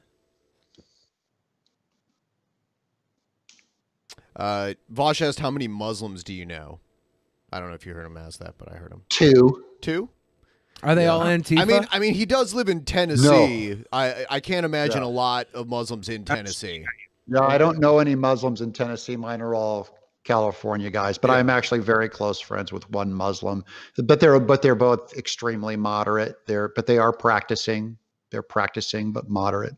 Vaush asked, how many Muslims do you know? I don't know if you heard him ask that, but I heard him. Two? Are they all Antifa? I mean, he does live in Tennessee. No. I can't imagine a lot of Muslims in Tennessee. Yeah, I don't know any Muslims in Tennessee. Mine are all California guys, but I'm actually very close friends with one Muslim. But they're both extremely moderate. They are practicing. They're practicing but moderate.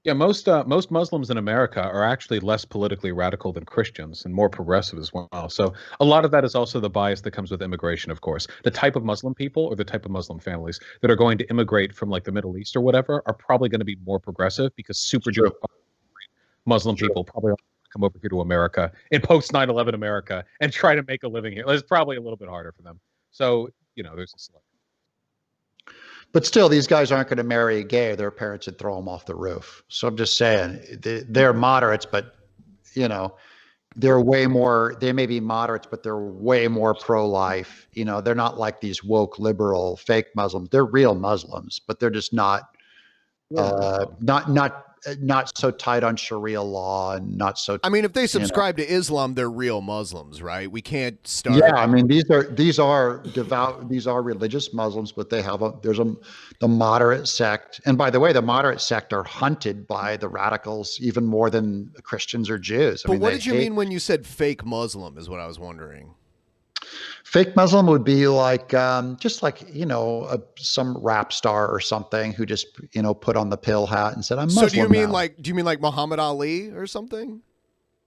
Yeah, most Muslims in America are actually less politically radical than Christians and more progressive as well. So a lot of that is also the bias that comes with immigration, of course. The type of Muslim people or the type of Muslim families that are going to immigrate from like the Middle East or whatever are probably going to be more progressive because super duper Muslim people probably come over here to America in post 9/11 America and try to make a living here. It's probably a little bit harder for them. So, there's a select. But still, these guys aren't going to marry a gay. Their parents would throw them off the roof. So I'm just saying, they're moderates, but, they're way more, they may be moderates, but they're way more pro-life. They're not like these woke, liberal, fake Muslims. They're real Muslims, but they're just not so tight on Sharia law and not so. I mean, if they subscribe to Islam, they're real Muslims, right? We can't start. Yeah, I mean, these are devout, these are religious Muslims, but they have the moderate sect. And by the way, the moderate sect are hunted by the radicals even more than Christians or Jews. But what did you mean when you said fake Muslim? Is what I was wondering. Fake Muslim would be like, just like, some rap star or something who just, put on the pill hat and said, I'm Muslim. So do you mean like Muhammad Ali or something?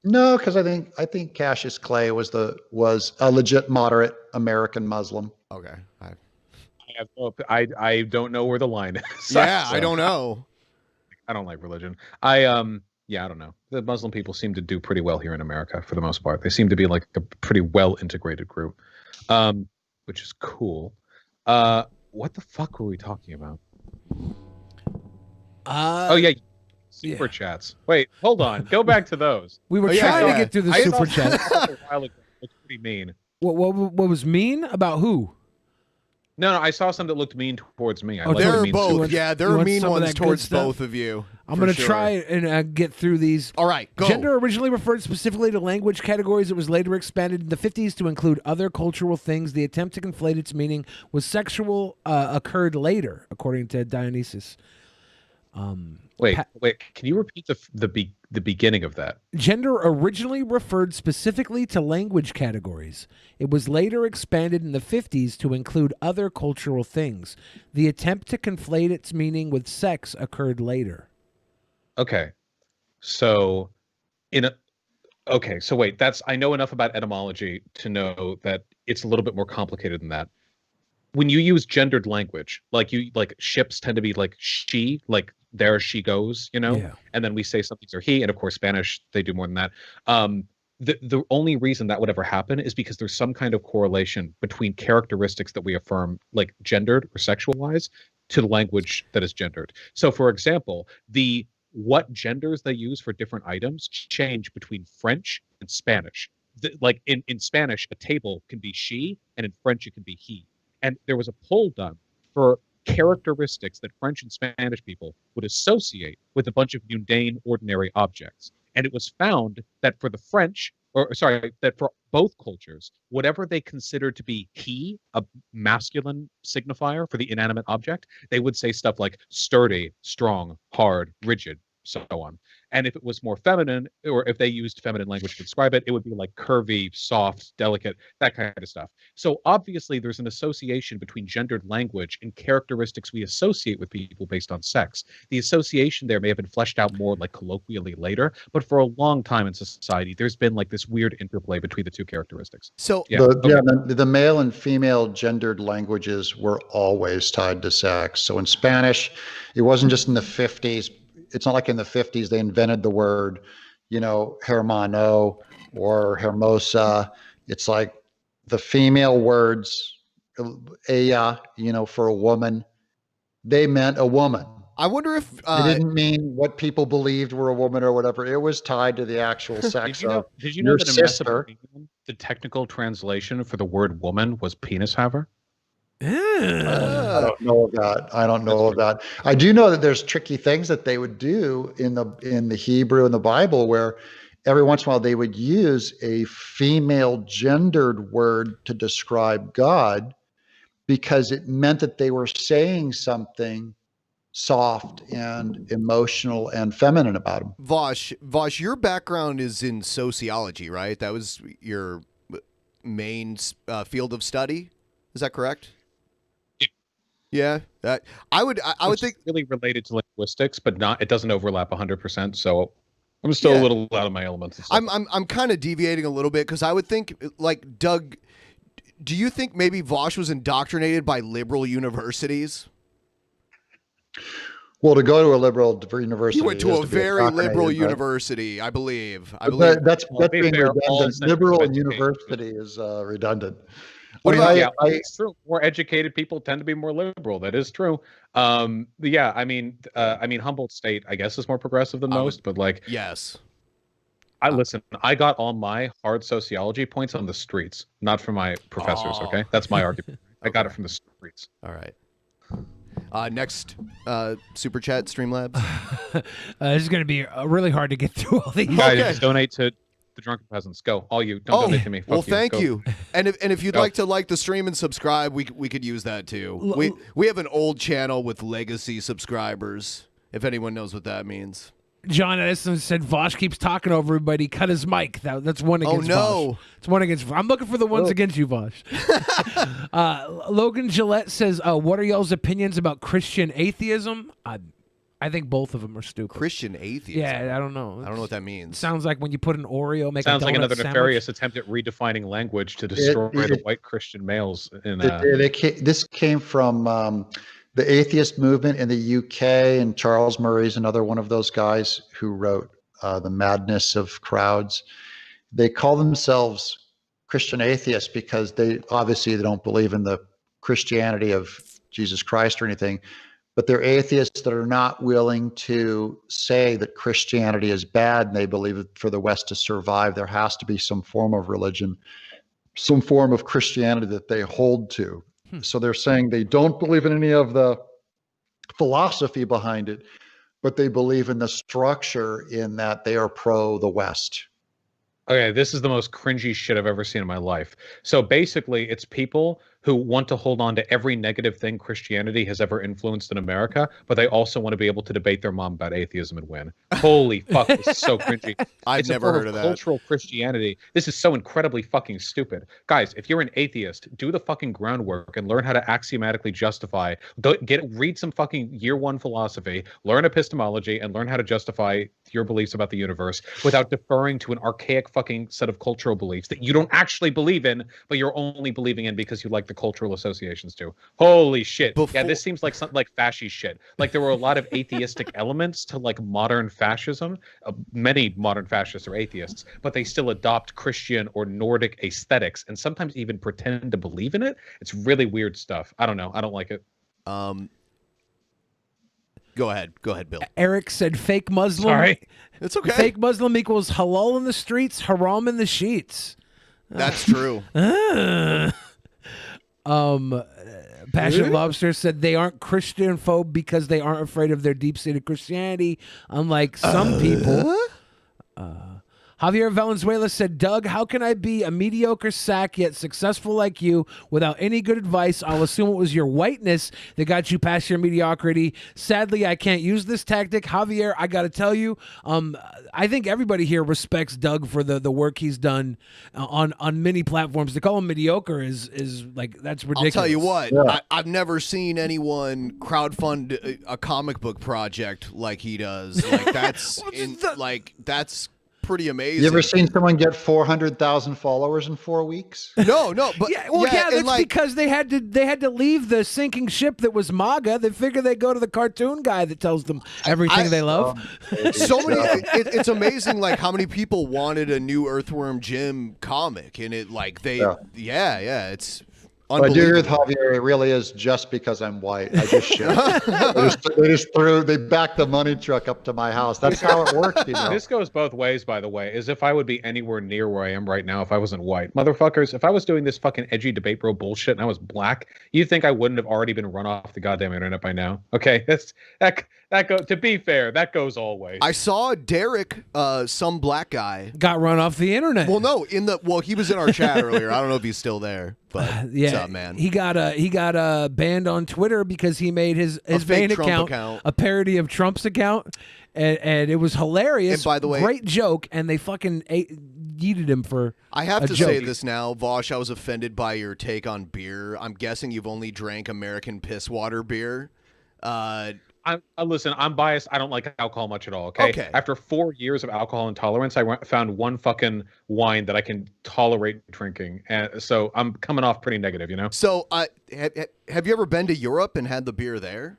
No, because I think Cassius Clay was a legit moderate American Muslim. Okay. I don't know where the line is. Yeah, so, I don't know. I don't like religion. I don't know. The Muslim people seem to do pretty well here in America for the most part. They seem to be like a pretty well integrated group. Which is cool. What the fuck were we talking about? Super chats. Wait, hold on. Go back to those. We were trying to get through the super chats. It's pretty mean. What was mean about who? No, I saw some that looked mean towards me. There are both. Yeah, there are mean ones towards both of you. I'm going to try and get through these. All right, go. Gender originally referred specifically to language categories. It was later expanded in the 50s to include other cultural things. The attempt to conflate its meaning with sexual occurred later, according to Dionysius. Wait. Can you repeat the beginning of that? Gender originally referred specifically to language categories. It was later expanded in the 50s to include other cultural things. The attempt to conflate its meaning with sex occurred later. Okay. So wait, I know enough about etymology to know that it's a little bit more complicated than that. When you use gendered language, like ships tend to be like she, like there she goes, and then we say some things are he, and of course Spanish, they do more than that. The only reason that would ever happen is because there's some kind of correlation between characteristics that we affirm, like gendered or sexual wise, to the language that is gendered. So for example, what genders they use for different items change between French and Spanish. Like in Spanish, a table can be she, and in French it can be he. And there was a poll done for characteristics that French and Spanish people would associate with a bunch of mundane, ordinary objects. And it was found that for the French, that for both cultures, whatever they considered to be he, a masculine signifier for the inanimate object, they would say stuff like sturdy, strong, hard, rigid, so on. And if it was more feminine, or if they used feminine language to describe it, it would be like curvy, soft, delicate, that kind of stuff. So obviously there's an association between gendered language and characteristics we associate with people based on sex. The association there may have been fleshed out more like colloquially later, but for a long time in society, there's been like this weird interplay between the two characteristics. So the male and female gendered languages were always tied to sex. So in Spanish, it wasn't just in the 50s. It's not like in the 50s they invented the word, hermano or hermosa. It's like the female words, ella, for a woman, they meant a woman. I wonder if it didn't mean what people believed were a woman or whatever. It was tied to the actual sex. Did you know that in Mesopotamia, the technical translation for the word woman was penis haver? I don't know of that. I do know that there's tricky things that they would do in the Hebrew and the Bible where every once in a while they would use a female gendered word to describe God because it meant that they were saying something soft and emotional and feminine about them. Vaush, your background is in sociology, right? That was your main field of study. Is that correct? Yeah. I would think really related to linguistics, but not. It doesn't overlap 100%. So I'm still a little out of my elements. I'm kind of deviating a little bit because I would think, like, Doug, do you think maybe Vaush was indoctrinated by liberal universities? Well, to go to a liberal university, He went to a very liberal university, I believe. That's being redundant. Liberal and university is redundant. It's true. More educated people tend to be more liberal. That is true. Humboldt State, I guess, is more progressive than most. But like, yes, listen. I got all my hard sociology points on the streets, not from my professors. Okay, that's my argument. I got it from the streets. All right. Next super chat, Streamlabs. This is going to be really hard to get through all these. Guys, donate to the Drunken Peasants. Go, all you. Don't donate to me. Well, thank you. And if you'd like to like the stream and subscribe, we could use that too. We have an old channel with legacy subscribers. If anyone knows what that means. John Edison said Vaush keeps talking over everybody. Cut his mic. That's one against Vaush. It's one against. I'm looking for the ones against you, Vaush. Logan Gillette says, "What are y'all's opinions about Christian atheism?" I think both of them are stupid. Christian atheism. Yeah, I don't know. I don't know what that means. Sounds like when you put an Oreo, make sounds a like another sandwich. nefarious attempt at redefining language to destroy the white Christian males. This came from the atheist movement in the UK, and Charles Murray's another one of those guys who wrote The Madness of Crowds. They call themselves Christian atheists because they don't believe in the Christianity of Jesus Christ or anything, but they're atheists that are not willing to say that Christianity is bad, and they believe that for the West to survive, there has to be some form of religion, some form of Christianity that they hold to. So they're saying they don't believe in any of the philosophy behind it, but they believe in the structure in that they are pro the West. Okay, this is the most cringy shit I've ever seen in my life. So basically, it's people who want to hold on to every negative thing Christianity has ever influenced in America, but they also want to be able to debate their mom about atheism and win. Holy fuck, this is so cringy. I've never heard of that. Cultural Christianity. This is so incredibly fucking stupid. Guys, if you're an atheist, do the fucking groundwork and learn how to axiomatically justify. Read some fucking year one philosophy, learn epistemology, and learn how to justify your beliefs about the universe without deferring to an archaic fucking set of cultural beliefs that you don't actually believe in, but you're only believing in because you like the cultural associations to. Holy shit. Yeah, this seems like something like fascist shit. Like there were a lot of atheistic elements to like modern fascism. Many modern fascists are atheists, but they still adopt Christian or Nordic aesthetics and sometimes even pretend to believe in it. It's really weird stuff. I don't know. I don't like it. Go ahead, Bill. Eric said fake Muslim. Sorry. It's okay. Fake Muslim equals halal in the streets, haram in the sheets. That's true. Passion Lobster said they aren't Christian phobe because they aren't afraid of their deep-seated Christianity, unlike some people. Javier Valenzuela said, Doug, how can I be a mediocre sack yet successful like you without any good advice? I'll assume it was your whiteness that got you past your mediocrity. Sadly, I can't use this tactic. Javier, I got to tell you, I think everybody here respects Doug for the work he's done on many platforms. To call him mediocre is like, that's ridiculous. I'll tell you what, I've never seen anyone crowdfund a comic book project like he does. Like that's that's pretty amazing. You ever seen someone get 400,000 followers in 4 weeks? No, but that's because they had to leave the sinking ship that was MAGA. They figure they go to the cartoon guy that tells them everything they love. So many. It's amazing, like how many people wanted a new Earthworm Jim comic, and it like they, it's. I do agree with Javier. It really is just because I'm white. I just shit. They backed the money truck up to my house. That's how it works, you know. This goes both ways, by the way. As if I would be anywhere near where I am right now if I wasn't white. Motherfuckers, if I was doing this fucking edgy debate bro bullshit and I was black, you think I wouldn't have already been run off the goddamn internet by now? Okay, to be fair, that goes all ways. I saw Derek, some black guy, got run off the internet. Well, no, he was in our chat earlier. I don't know if he's still there. But yeah, what's up, man? He got banned on Twitter because he made his fake main Trump account a parody of Trump's account, and it was hilarious. And by the way, great joke, and they fucking yeeted him for. I have a to joke. say this now, Vaush. I was offended by your take on beer. I'm guessing you've only drank American piss water beer. Listen, I'm biased. I don't like alcohol much at all. Okay. After 4 years of alcohol intolerance, I found one fucking wine that I can tolerate drinking, and so I'm coming off pretty negative, you know. So, have you ever been to Europe and had the beer there?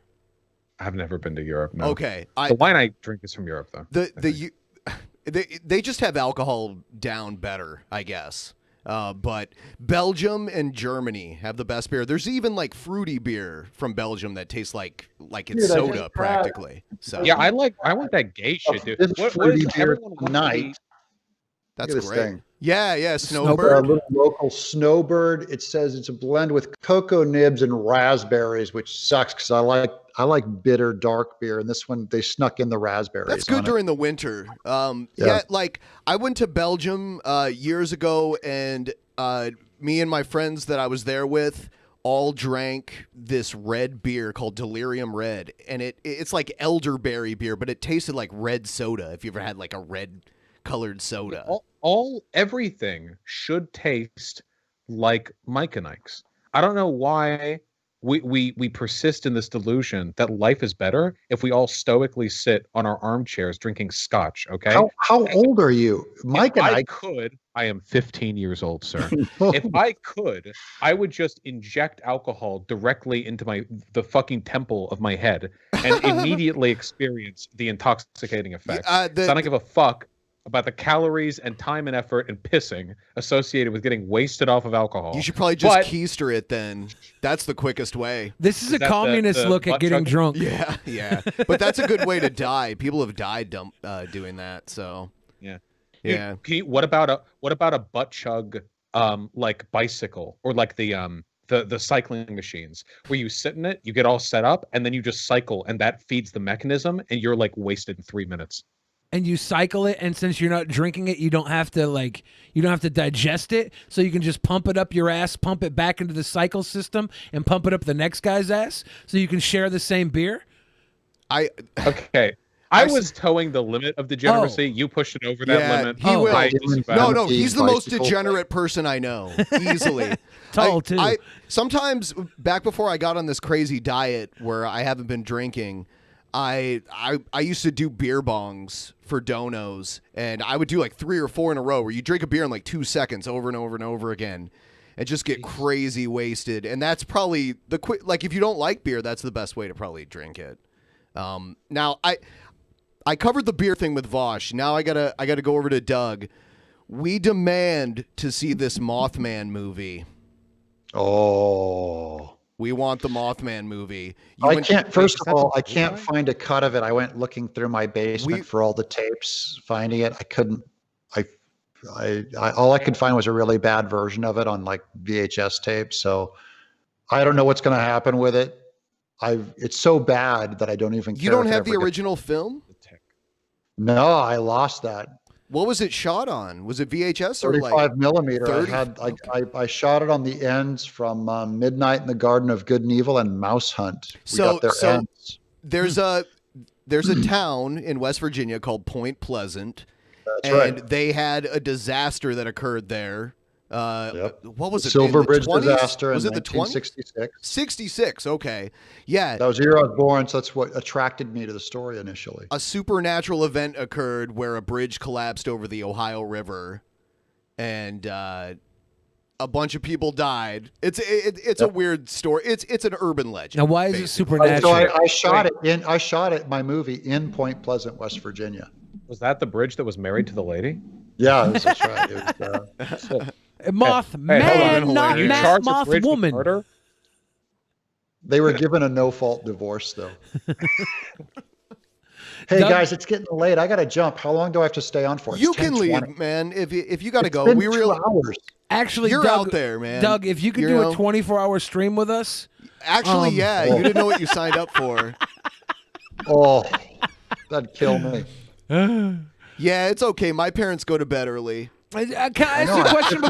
I've never been to Europe. No. Okay. The wine I drink is from Europe, though. They just have alcohol down better, I guess. But Belgium and Germany have the best beer. There's even like fruity beer from Belgium that tastes like it's soda practically. So yeah, I want that gay shit, dude. This fruity beer tonight. That's great. Thing. Yeah, Snowbird. A little local Snowbird. It says it's a blend with cocoa nibs and raspberries, which sucks because I like bitter dark beer, and this one they snuck in the raspberries. That's good during the winter. Yeah, like I went to Belgium years ago, and me and my friends that I was there with all drank this red beer called Delirium Red, and it's like elderberry beer, but it tasted like red soda. If you ever had like a red colored soda, everything should taste like Mike and Ike's. I don't know why we persist in this delusion that life is better if we all stoically sit on our armchairs drinking scotch. Okay. How old are you, Mike? If I could, I am 15 years old, sir. If I could, I would just inject alcohol directly into the fucking temple of my head and immediately experience the intoxicating effects. So I don't give a fuck about the calories and time and effort and pissing associated with getting wasted off of alcohol. You should probably just keister it then. That's the quickest way. This is a communist look at getting drunk. Yeah. But that's a good way to die. People have died doing that. So yeah. What about a butt chug like bicycle or like the cycling machines where you sit in it, you get all set up, and then you just cycle, and that feeds the mechanism, and you're like wasted in 3 minutes. And you cycle it, and since you're not drinking it, you don't have to digest it, so you can just pump it up your ass, pump it back into the cycle system, and pump it up the next guy's ass, so you can share the same beer. I was towing the limit of degeneracy. You pushed it over that limit. He will. No, he's the most degenerate person I know, easily. Tall too. I sometimes back before I got on this crazy diet where I haven't been drinking, I used to do beer bongs for donos, and I would do like 3 or 4 in a row where you drink a beer in like 2 seconds over and over and over again and just get crazy wasted. And that's probably like if you don't like beer, that's the best way to probably drink it. Now I covered the beer thing with Vaush. Now I gotta go over to Doug. We demand to see this Mothman movie. Oh. We want the Mothman movie. First of all, I can't find a cut of it. I went looking through my basement for all the tapes, finding it. I couldn't. All I could find was a really bad version of it on like VHS tape. So I don't know what's going to happen with it. It's so bad that I don't even care. You don't have the original film? No, I lost that. What was it shot on? Was it VHS or 35 millimeter? I shot it on the ends from Midnight in the Garden of Good and Evil and Mouse Hunt. Ends. There's a town in West Virginia called Point Pleasant. That's right. And they had a disaster that occurred there. What was it? Silver Bridge disaster was in it the 1966? 66, okay. Yeah. That was the year I was born, so that's what attracted me to the story initially. A supernatural event occurred where a bridge collapsed over the Ohio River, and a bunch of people died. It's a weird story. It's an urban legend. Now, why is it supernatural? So I shot it, my movie, in Point Pleasant, West Virginia. Was that the bridge that was married to the lady? Yeah, that's right. It was, Mothman, not Moth woman. Murder? They were given a no-fault divorce, though. Hey, guys, it's getting late. I got to jump. How long do I have to stay on for? You can leave, man. If you got to go, been 2 hours. Actually, you're Doug, out there, man. Doug, if you could do a 24-hour stream with us. Actually, yeah, you didn't know what you signed up for. Oh, that'd kill me. Yeah, it's okay. My parents go to bed early. Can I ask you a question?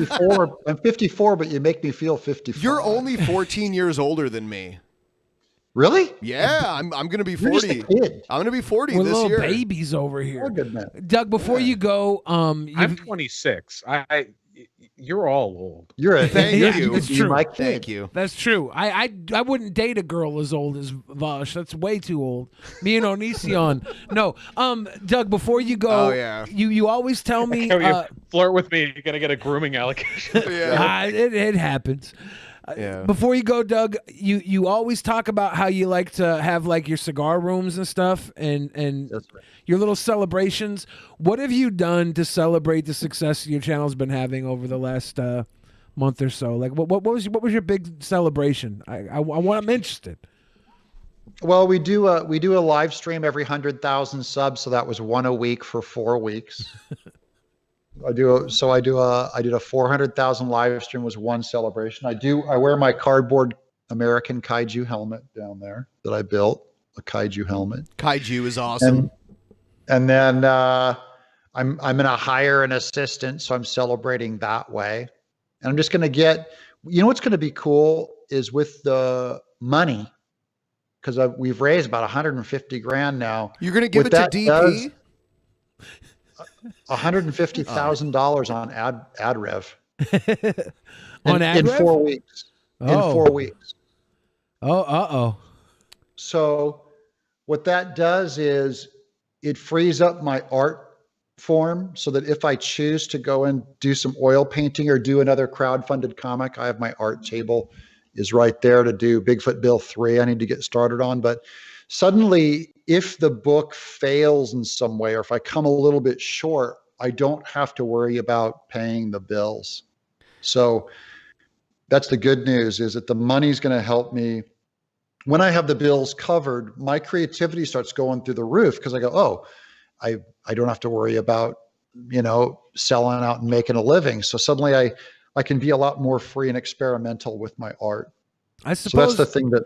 I'm 54, but you make me feel 55. You're only 14 years older than me. Really? Yeah, I'm going to be You're 40. just a kid. I'm going to be 40 We're this little year. babies over here. Oh, good man. Doug, before you go, I'm 26. You're all old. You're a Thank you. It's true. My kid. Thank you. That's true. I wouldn't date a girl as old as Vaush. That's way too old. Me and Onision. No. Doug, before you go, you always tell me You flirt with me, you're gonna get a grooming allegation. it happens. Yeah. Before you go, Doug, you always talk about how you like to have like your cigar rooms and stuff and That's right. your little celebrations. What have you done to celebrate the success your channel's been having over the last month or so? Like what was your big celebration? I'm interested. Well, we do a live stream every 100,000 subs, so that was one a week for 4 weeks. I did a 400,000 live stream was one celebration. I wear my cardboard American kaiju helmet down there that I built, a kaiju helmet. Kaiju is awesome. And then I'm gonna hire an assistant, so I'm celebrating that way. And I'm just gonna get, what's gonna be cool is with the money, because we've raised about 150 grand now. You're gonna give it to DP? $150,000 on ad rev. In 4 weeks. In 4 weeks. Oh, So what that does is it frees up my art form so that if I choose to go and do some oil painting or do another crowdfunded comic, I have my art table is right there to do Bigfoot Bill 3 I need to get started on. But suddenly, if the book fails in some way, or if I come a little bit short, I don't have to worry about paying the bills. So that's the good news, is that the money's going to help me. When I have the bills covered, my creativity starts going through the roof, because I go, I don't have to worry about, selling out and making a living. So suddenly I can be a lot more free and experimental with my art. I suppose so that's the thing that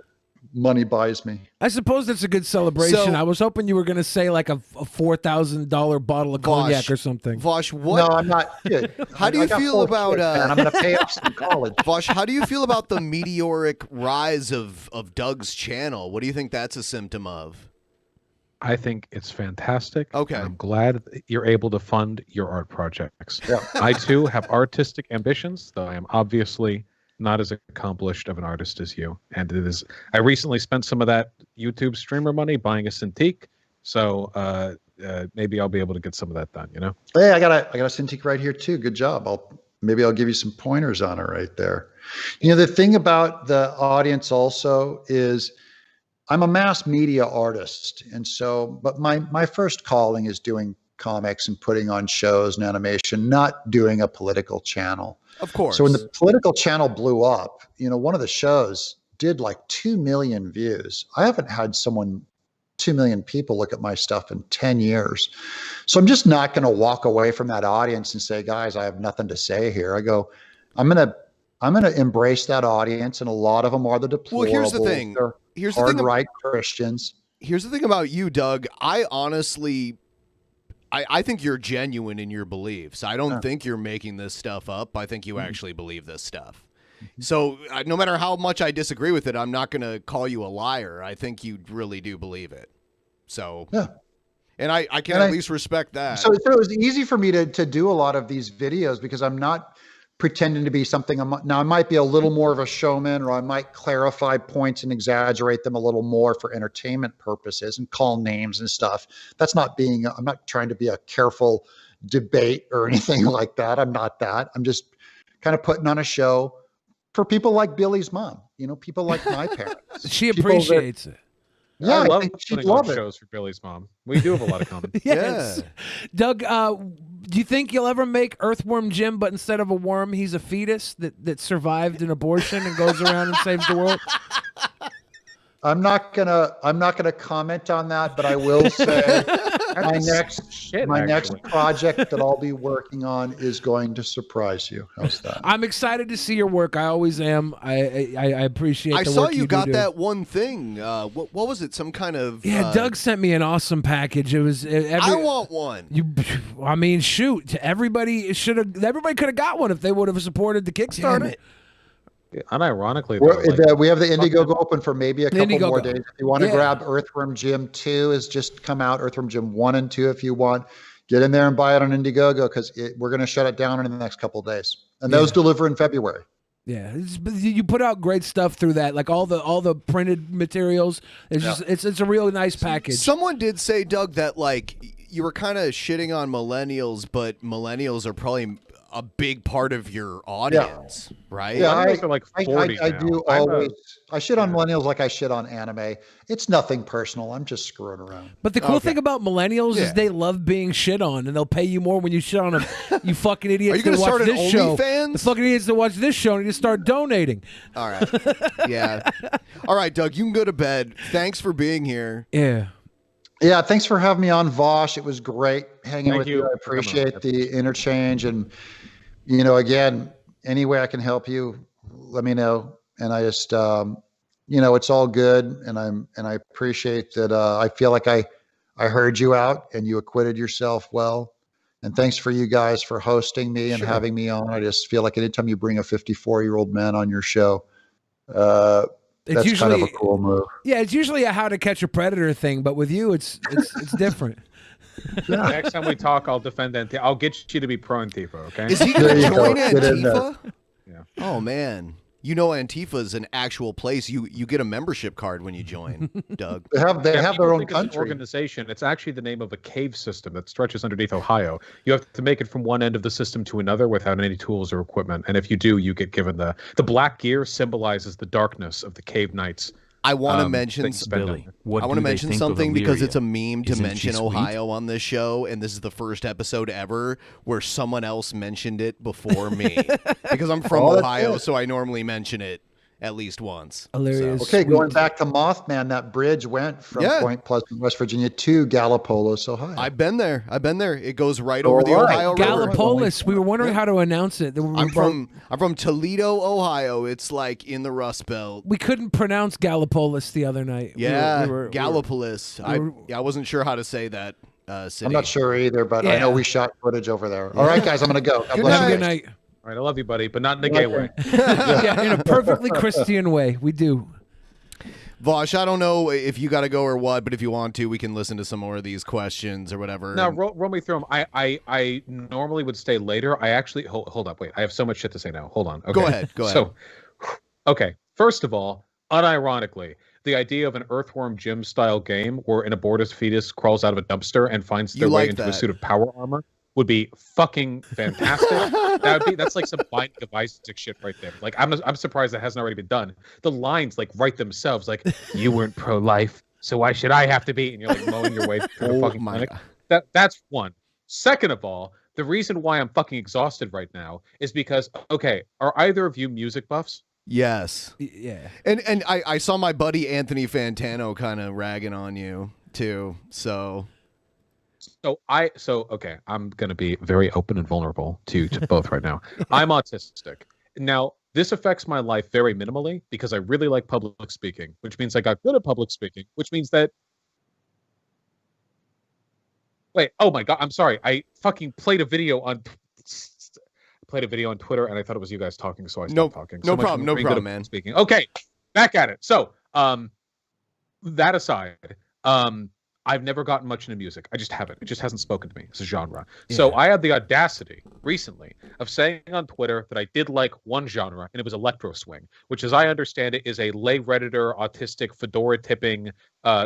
money buys me. I suppose that's a good celebration. So- I was hoping you were going to say like a $4,000 bottle of cognac or something. Vaush, what? No, I'm not. Good. How do you feel about? And I'm going to pay off some college. Vaush, how do you feel about the meteoric rise of Doug's channel? What do you think that's a symptom of? I think it's fantastic. Okay. I'm glad that you're able to fund your art projects. Yeah. I too have artistic ambitions, though I am obviously not as accomplished of an artist as you. And I recently spent some of that YouTube streamer money buying a Cintiq. So maybe I'll be able to get some of that done, Hey, I got a Cintiq right here too. Good job. Maybe I'll give you some pointers on it right there. The thing about the audience also is I'm a mass media artist. And so, but my first calling is doing comics and putting on shows and animation, not doing a political channel. Of course. So when the political channel blew up, one of the shows did like 2 million views. I haven't had 2 million people look at my stuff in 10 years. So I'm just not going to walk away from that audience and say, guys, I have nothing to say here. I go, I'm going to embrace that audience. And a lot of them are the deplorables. Well, here's the thing. They're hard-right Christians. Here's the thing about you, Doug. I honestly, I think you're genuine in your beliefs. I don't think you're making this stuff up. I think you actually believe this stuff. So no matter how much I disagree with it, I'm not going to call you a liar. I think you really do believe it. So, yeah. And I can at least respect that. So it was easy for me to do a lot of these videos because I'm not pretending to be something. Now I might be a little more of a showman, or I might clarify points and exaggerate them a little more for entertainment purposes and call names and stuff. I'm not trying to be a careful debate or anything like that. I'm not that. I'm just kind of putting on a show for people like Billy's mom, people like my parents. She appreciates it. Yeah, I love she'd putting on love it. shows for Billy's mom. We do have a lot of common. Yes. Yeah. Doug, do you think you'll ever make Earthworm Jim, but instead of a worm, he's a fetus that survived an abortion and goes around and saves the world? I'm not gonna comment on that, but I will say my next project that I'll be working on is going to surprise you. How's that? I'm excited to see your work. I always am. I appreciate. I the saw work you got do. that one thing. What was it? Some kind of Doug sent me an awesome package. It was. I want one. I mean, shoot! Everybody should have. Everybody could have got one if they would have supported the Kickstarter. Unironically, we have the Indiegogo open for maybe a couple more days. If you want to grab Earthworm Jim 2 has just come out. Earthworm Jim 1 and 2, if you want, get in there and buy it on Indiegogo because we're going to shut it down in the next couple of days. And those deliver in February. Yeah, you put out great stuff through that, like all the printed materials. It's a really nice package. Someone did say, Doug, that like you were kind of shitting on millennials, but millennials are probably a big part of your audience, right? Yeah, millennials are like 40 I now. do always. I shit on millennials like I shit on anime. It's nothing personal. I'm just screwing around. But the cool thing about millennials is they love being shit on, and they'll pay you more when you shit on them. You fucking idiots! Are you going to start an OnlyFans? The fucking idiots that watch this show and you just start donating. All right, yeah. All right, Doug, you can go to bed. Thanks for being here. Yeah. Yeah, thanks for having me on, Vaush. It was great hanging with you. I for coming appreciate the interchange, and again, any way I can help you, let me know. And I just, it's all good, and I appreciate that. I feel like I heard you out, and you acquitted yourself well. And thanks for you guys for hosting me and having me on. I just feel like anytime you bring a 54-year-old man on your show, that's usually kind of a cool move. Yeah, it's usually a How to Catch a Predator thing, but with you, it's different. Next time we talk, I'll defend Antifa. I'll get you to be pro Antifa, okay? Is he going to join Antifa? Yeah. Oh, man. Antifa is an actual place. You get a membership card when you join, Doug. They have their own It's an country. organization. It's actually the name of a cave system that stretches underneath Ohio. You have to make it from one end of the system to another without any tools or equipment. And if you do, you get given the black gear symbolizes the darkness of the cave knights. I want to mention Billy, what I want do to they mention think of something because Illyria? it's a meme to Isn't she mention sweet? Ohio on this show, and this is the first episode ever where someone else mentioned it before me. Because I'm from Ohio, so I normally mention it at least once. Hilarious. Okay, going back to Mothman, that bridge went from Point Pleasant, West Virginia to Gallipolis, Ohio. I've been there. It goes right over the Ohio River. Gallipolis. We were wondering how to announce it. I'm from Toledo, Ohio. It's like in the Rust Belt. We couldn't pronounce Gallipolis the other night. Yeah, Gallipolis. I wasn't sure how to say that city. I'm not sure either, but I know we shot footage over there. All right, guys, I'm going to go. Good night. All right, I love you, buddy, but not in a gay way. Yeah, in a perfectly Christian way. We do. Vaush, I don't know if you got to go or what, but if you want to, we can listen to some more of these questions or whatever. No, roll me through them. I normally would stay later. I actually hold up. Wait, I have so much shit to say now. Hold on. Okay. Go ahead. So, okay. First of all, unironically, the idea of an Earthworm Jim style game where an abortus fetus crawls out of a dumpster and finds their way into a suit of power armor would be fucking fantastic. That's like some Binding of Isaac shit right there. Like I'm surprised that hasn't already been done. The lines like write themselves. Like you weren't pro-life, so why should I have to be? And you're like mowing your way through the fucking clinic. That's one. Second of all, the reason why I'm fucking exhausted right now is because are either of you music buffs? Yes. Yeah. And I saw my buddy Anthony Fantano kind of ragging on you too. So I'm going to be very open and vulnerable to both right now. I'm autistic. Now, this affects my life very minimally because I really like public speaking, which means I got good at public speaking, which means that wait, oh my God, I'm sorry. I fucking played a video on Twitter and I thought it was you guys talking, so I stopped talking. No problem, man. Speaking. Okay, back at it. So, that aside, I've never gotten much into music. I just haven't. It just hasn't spoken to me as a genre. Yeah. So I had the audacity recently of saying on Twitter that I did like one genre, and it was electro swing, which, as I understand it, is a lay redditor, autistic, fedora-tipping,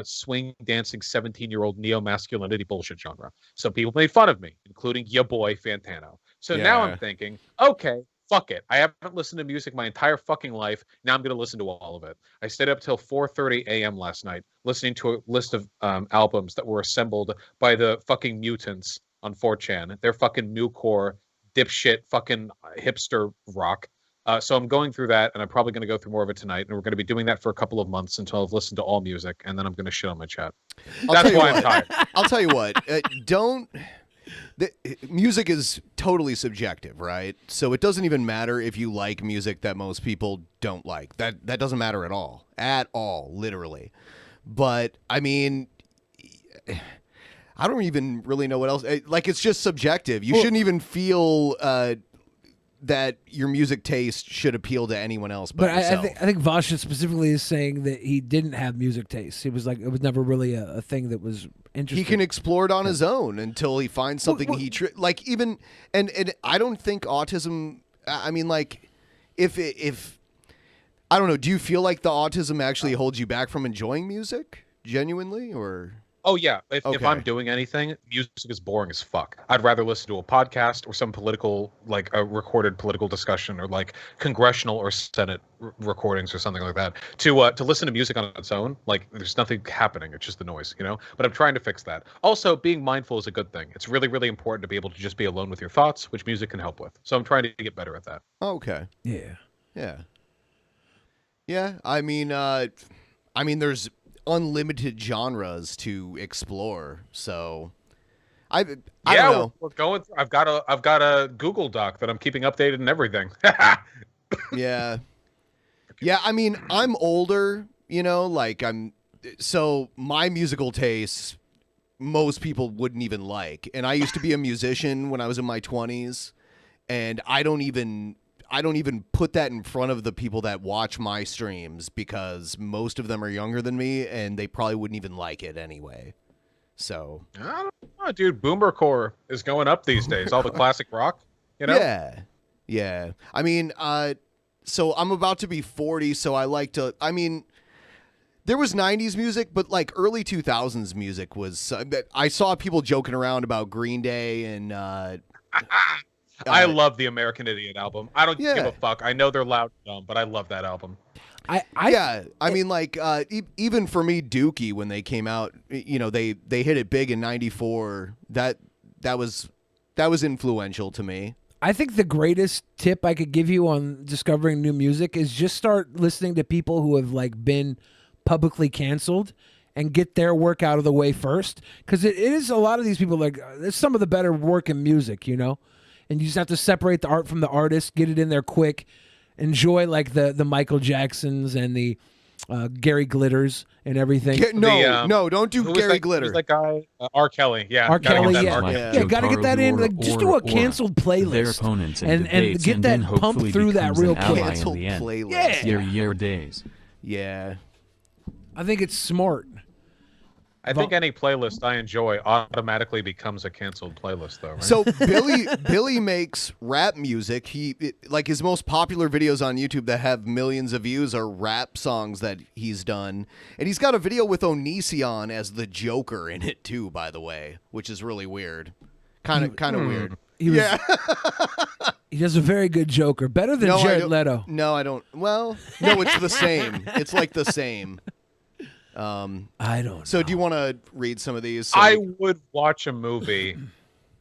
swing dancing 17-year-old neo-masculinity bullshit genre. So people made fun of me, including your boy Fantano. So now I'm thinking, okay, fuck it. I haven't listened to music my entire fucking life. Now I'm going to listen to all of it. I stayed up till 4:30 a.m. last night listening to a list of albums that were assembled by the fucking mutants on 4chan. They're fucking newcore, dipshit, fucking hipster rock. So I'm going through that, and I'm probably going to go through more of it tonight. And we're going to be doing that for a couple of months until I've listened to all music, and then I'm going to shit on my chat. That's why I'm tired. I'll tell you what. Music is totally subjective, right? So it doesn't even matter if you like music that most people don't like. That doesn't matter at all, literally. But I mean, I don't even really know what else. Like, it's just subjective. You shouldn't even feel that your music taste should appeal to anyone else but yourself. I think Vaush specifically is saying that he didn't have music taste. He was like, it was never really a thing that was interesting. He can explore it on his own until he finds something like even and I don't think autism. I mean, like, if I don't know, do you feel like the autism actually holds you back from enjoying music genuinely, or? Oh, yeah. If I'm doing anything, music is boring as fuck. I'd rather listen to a podcast or some political, like a recorded political discussion or like congressional or Senate recordings or something like that. To listen to music on its own, like there's nothing happening. It's just the noise, you know? But I'm trying to fix that. Also, being mindful is a good thing. It's really, really important to be able to just be alone with your thoughts, which music can help with. So I'm trying to get better at that. Okay. Yeah. Yeah. Yeah. I mean, there's unlimited genres to explore, so I don't know. We're going through, I've got a Google Doc that I'm keeping updated and everything. yeah I mean, I'm older, you know, like so my musical tastes most people wouldn't even like, and I used to be a musician when I was in my 20s, and I don't even put that in front of the people that watch my streams because most of them are younger than me and they probably wouldn't even like it anyway. So I don't know, dude. Boomercore is going up these days. All the classic rock, you know? Yeah. I mean, so I'm about to be 40, so I like to. I mean, there was 90s music, but like early 2000s music was. I saw people joking around about Green Day and. I love the American Idiot album. I don't give a fuck. I know they're loud and dumb, but I love that album. I mean, like, even for me, Dookie, when they came out, you know, they hit it big in '94. That was influential to me. I think the greatest tip I could give you on discovering new music is just start listening to people who have like been publicly canceled and get their work out of the way first, because it is a lot of these people, like, there's some of the better work in music, you know. And you just have to separate the art from the artist, get it in there quick, enjoy like the Michael Jacksons and the Gary Glitters and everything. No, don't do Gary Glitter. Who's that guy? R. Kelly. Yeah. R. Kelly, yeah. Got to get that in. Like, just do a canceled playlist and get that pumped through that real quick. Canceled playlist. Yeah. Days. Yeah. I think it's smart. I think any playlist I enjoy automatically becomes a canceled playlist, though. Right? So Billy makes rap music. Like his most popular videos on YouTube that have millions of views are rap songs that he's done, and he's got a video with Onision as the Joker in it too, by the way, which is really weird. Kind of weird. He does a very good Joker, better than Jared Leto. No, I don't. Well, no, it's the same. It's like the same. I don't know. So do you want to read some of these? I would watch a movie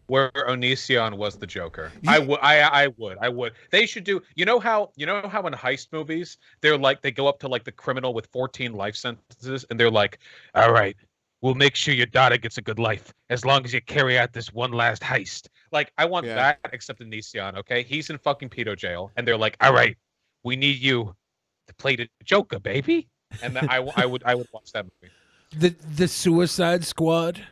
where Onision was the Joker. I would. They should do. You know how in heist movies they're like, they go up to like the criminal with 14 life sentences and they're like, all right, we'll make sure your daughter gets a good life as long as you carry out this one last heist. Like, I want that, except Onision. Okay, he's in fucking pedo jail, and they're like, all right, we need you to play the Joker, baby. And then I would watch that movie. The Suicide Squad,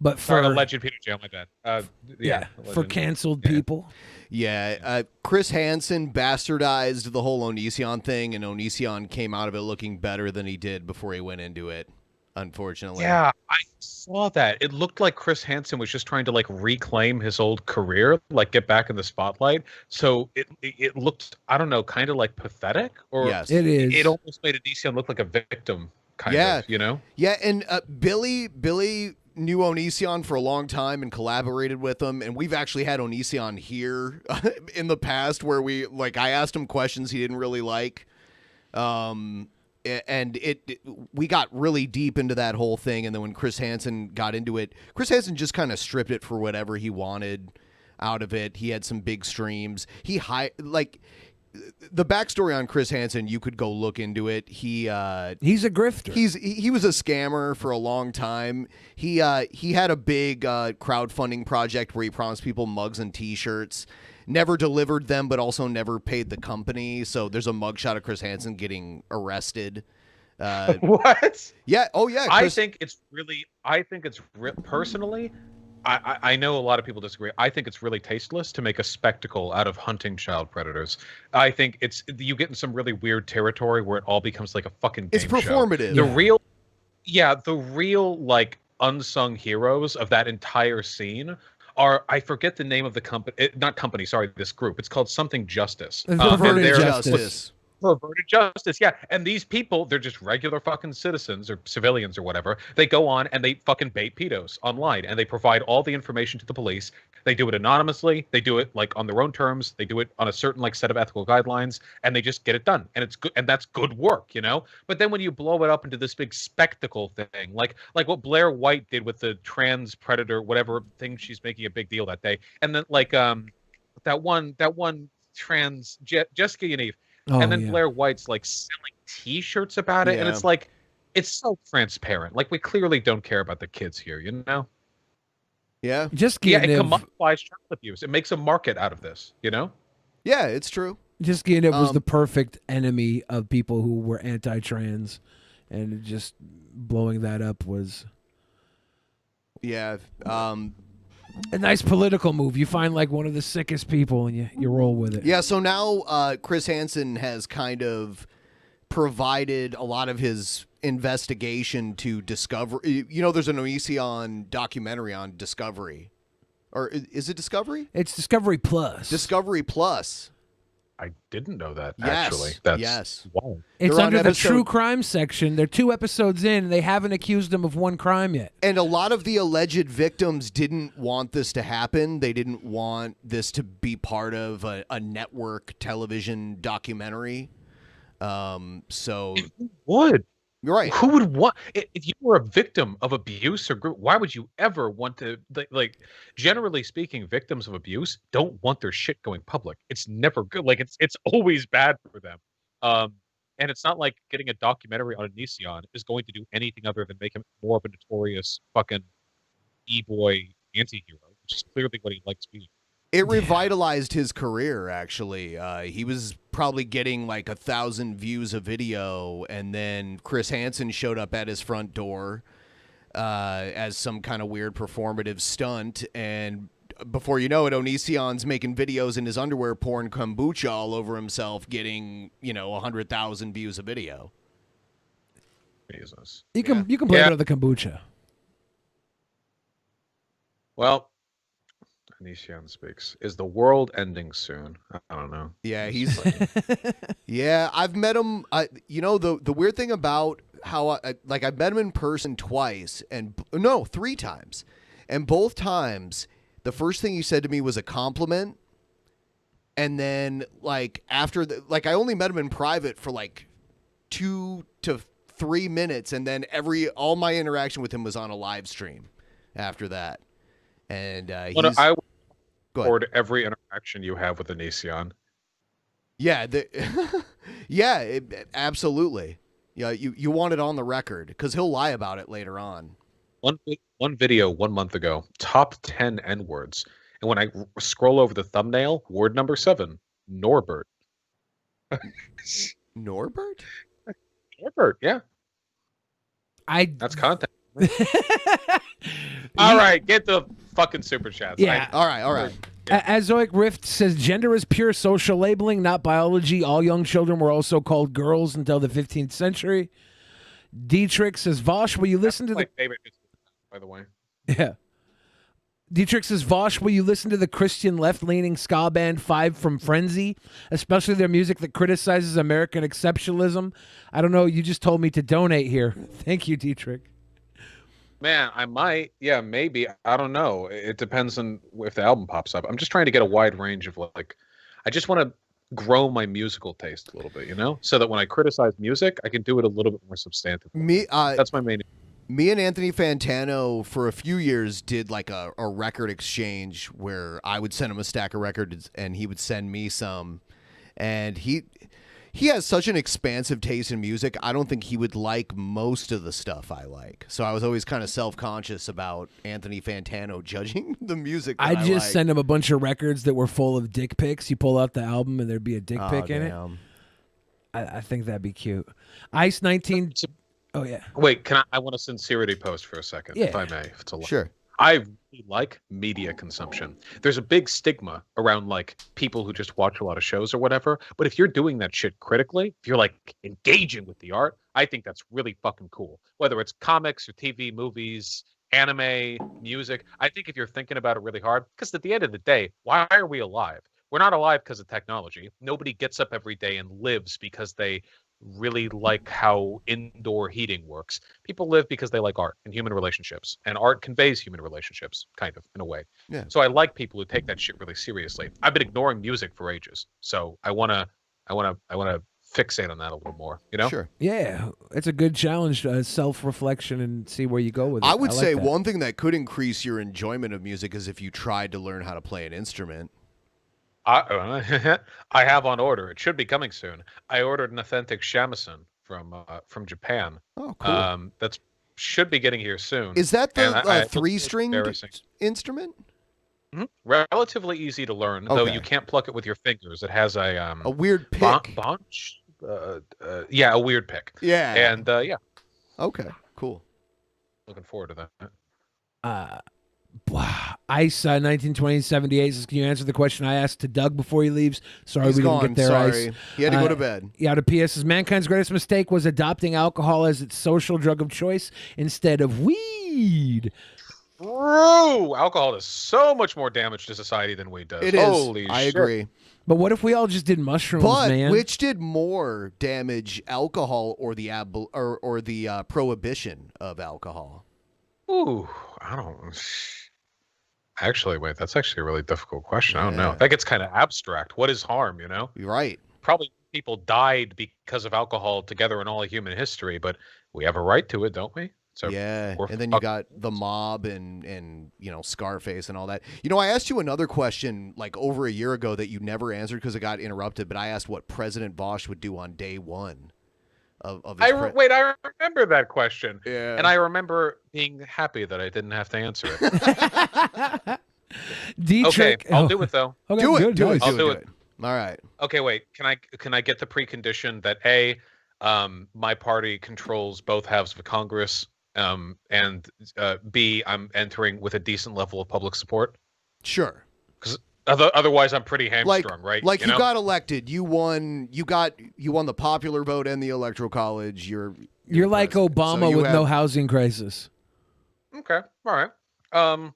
but for alleged pedo jail. My bad. For canceled people. Yeah, Chris Hansen bastardized the whole Onision thing, and Onision came out of it looking better than he did before he went into it. Unfortunately. Yeah, I saw that. It looked like Chris Hansen was just trying to like reclaim his old career, like get back in the spotlight. So it looked, I don't know, kind of like pathetic, or yes, it is. It almost made Onision look like a victim, kind of, you know? Yeah, and Billy knew Onision for a long time and collaborated with him, and we've actually had Onision here in the past where I asked him questions he didn't really like. And we got really deep into that whole thing, and then when Chris Hansen got into it, Chris Hansen just kind of stripped it for whatever he wanted out of it. He had some big streams. the backstory on Chris Hansen, you could go look into it. He's a grifter. He was a scammer for a long time. He had a big crowdfunding project where he promised people mugs and T-shirts. Never delivered them, but also never paid the company. So there's a mugshot of Chris Hansen getting arrested. What? Yeah. Oh, yeah. I think it's personally, I know a lot of people disagree. I think it's really tasteless to make a spectacle out of hunting child predators. I think you get in some really weird territory where it all becomes like a fucking game It's performative. show. The real like unsung heroes of that entire scene are, I forget the name of the company, this group. It's called something Justice. Perverted Justice. Perverted Justice, yeah. And these people, they're just regular fucking citizens or civilians or whatever. They go on and they fucking bait pedos online, and they provide all the information to the police. They do it anonymously. They do it like on their own terms. They do it on a certain like set of ethical guidelines, and they just get it done. And it's good, and that's good work, you know. But then when you blow it up into this big spectacle thing, like what Blair White did with the trans predator, whatever thing she's making a big deal that day, and then like that one trans Jessica Yaniv. And then Blair White's like selling T-shirts about it, and it's like, it's so transparent. Like, we clearly don't care about the kids here, you know? Yeah. It commodifies child abuse. It makes a market out of this, you know? Yeah, it's true. Gianniv was the perfect enemy of people who were anti-trans, and just blowing that up was a nice political move. You find like one of the sickest people and you roll with it. Yeah, so now Chris Hansen has kind provided a lot of his investigation to Discovery. You know, there's an Onision documentary on Discovery. Or is it Discovery? It's Discovery Plus. Discovery Plus. I didn't know that, Yes, actually. That's yes. Wow. It's under the true crime section. They're 2 episodes in, and they haven't accused him of one crime yet. And a lot of the alleged victims didn't want this to happen. They didn't want this to be part of a network television documentary. So Who would? You're right. Who would want, if you were a victim of abuse or group, why would you ever want to, like, generally speaking, victims of abuse don't want their shit going public. It's never good. Like, it's always bad for them. And it's not like getting a documentary on Onision is going to do anything other than make him more of a notorious fucking e-boy anti-hero, which is clearly what he likes being. It revitalized his career, actually. He was probably getting like 1,000 views a video, and then Chris Hansen showed up at his front door as some kind of weird performative stunt, and before you know it, Onision's making videos in his underwear pouring kombucha all over himself, getting, 100,000 views a video. Jesus. You can blame it on the kombucha. Well, Onision speaks. Is the world ending soon? I don't know. Yeah, he's yeah, I've met him. The weird thing about how I've met him in person twice, and no, 3 times, and both times the first thing he said to me was a compliment, and then after I only met him in private for 2 to 3 minutes, and then all my interaction with him was on a live stream after that. And I would record every interaction you have with Onision. Yeah, absolutely. Yeah, you want it on the record because he'll lie about it later on. One video 1 month ago, top 10 N-words, and when I scroll over the thumbnail, word number 7, Norbert. Norbert? Norbert, yeah. That's content. All right, get the fucking super chats. Yeah. All right. Azoic Rift says gender is pure social labeling, not biology. All young children were also called girls until the 15th century. Dietrich says, Vaush, will you listen to my favorite, by the way. Yeah. Dietrich says, Vaush, will you listen to the Christian left-leaning ska band 5 from Frenzy, especially their music that criticizes American exceptionalism? I don't know. You just told me to donate here. Thank you, Dietrich. Man, I might. Yeah, maybe. I don't know. It depends on if the album pops up. I'm just trying to get a wide range of I just want to grow my musical taste a little bit, so that when I criticize music, I can do it a little bit more substantively. That's my main. Me and Anthony Fantano for a few years did a record exchange where I would send him a stack of records and he would send me some. and he has such an expansive taste in music. I don't think he would like most of the stuff I like. So I was always kind of self-conscious about Anthony Fantano judging the music that I just like. send him a bunch of records that were full of dick pics. You pull out the album and there'd be a dick pic in it. I think that'd be cute. Ice 19. Oh yeah. Wait, I want a sincerity post for a second, if I may. If it's allowed. Sure. I really like media consumption. There's a big stigma around like people who just watch a lot of shows or whatever. But if you're doing that shit critically, if you're like engaging with the art, I think that's really fucking cool. Whether it's comics or TV, movies, anime, music, I think if you're thinking about it really hard, because at the end of the day, why are we alive? We're not alive because of technology. Nobody gets up every day and lives because they really like how indoor heating works. People live because they like art and human relationships, and art conveys human relationships, kind of, in a way. Yeah. So I like people who take that shit really seriously. I've been ignoring music for ages, so I wanna fixate on that a little more. You know? Sure. Yeah, it's a good challenge, self-reflection, and see where you go with it. I would like say that. one thing that could increase your enjoyment of music is if you tried to learn how to play an instrument. I have on order. It should be coming soon. I ordered an authentic shamisen from Japan. Oh, cool. That should be getting here soon. Is that the it's three-stringed embarrassing. instrument? Mm-hmm. Relatively easy to learn, though you can't pluck it with your fingers. It has a weird pick. Yeah, a weird pick. Yeah. And yeah. Okay, cool. Looking forward to that. Ice 1920-78 says, can you answer the question I asked to Doug before he leaves? Sorry, He's we gone. didn't get there. Sorry. Ice. He had to go to bed. Yeah, to PS says, mankind's greatest mistake was adopting alcohol as its social drug of choice instead of weed. True. Alcohol does so much more damage to society than weed does. It is. Holy I shit. agree. But what if we all just did mushrooms, But man? which did more damage, alcohol or the prohibition of alcohol? Ooh, I don't. Actually, wait, that's actually a really difficult question. I don't know. That gets kind of abstract. What is harm, you know? You're right. Probably people died because of alcohol together in all of human history, but we have a right to it, don't we? So yeah, and then you got the mob and you know, Scarface and all that. You know, I asked you another question like over a year ago that you never answered because it got interrupted, but I asked what President Vaush would do on day one of his wait, I remember that question. Yeah. And I remember being happy that I didn't have to answer it. Okay, I'll do it though. Okay, do it. nice. I'll do it. All right. Okay, wait. Can I get the precondition that my party controls both halves of Congress, and B, I'm entering with a decent level of public support? Sure. Because otherwise, I'm pretty hamstrung, right? Like you know? got elected, you won the popular vote and the electoral college. You're like president. Obama So you with no have- housing crisis. Okay, all right.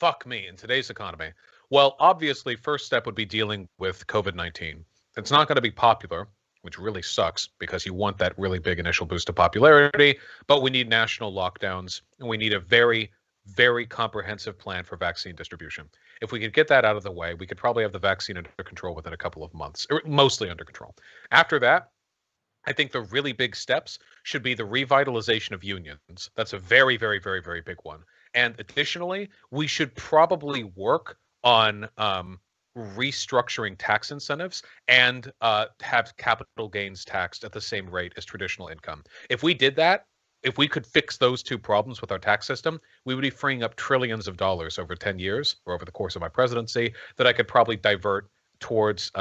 Fuck me in today's economy. Well, obviously, first step would be dealing with COVID-19. It's not going to be popular, which really sucks because you want that really big initial boost of popularity, but we need national lockdowns, and we need a very, very comprehensive plan for vaccine distribution. If we could get that out of the way, we could probably have the vaccine under control within a couple of months, or mostly under control. After that, I think the really big steps should be the revitalization of unions. That's a very, very, very, very big one. And additionally, we should probably work on restructuring tax incentives and have capital gains taxed at the same rate as traditional income. If we did that, if we could fix those two problems with our tax system, we would be freeing up trillions of dollars over 10 years or over the course of my presidency that I could probably divert towards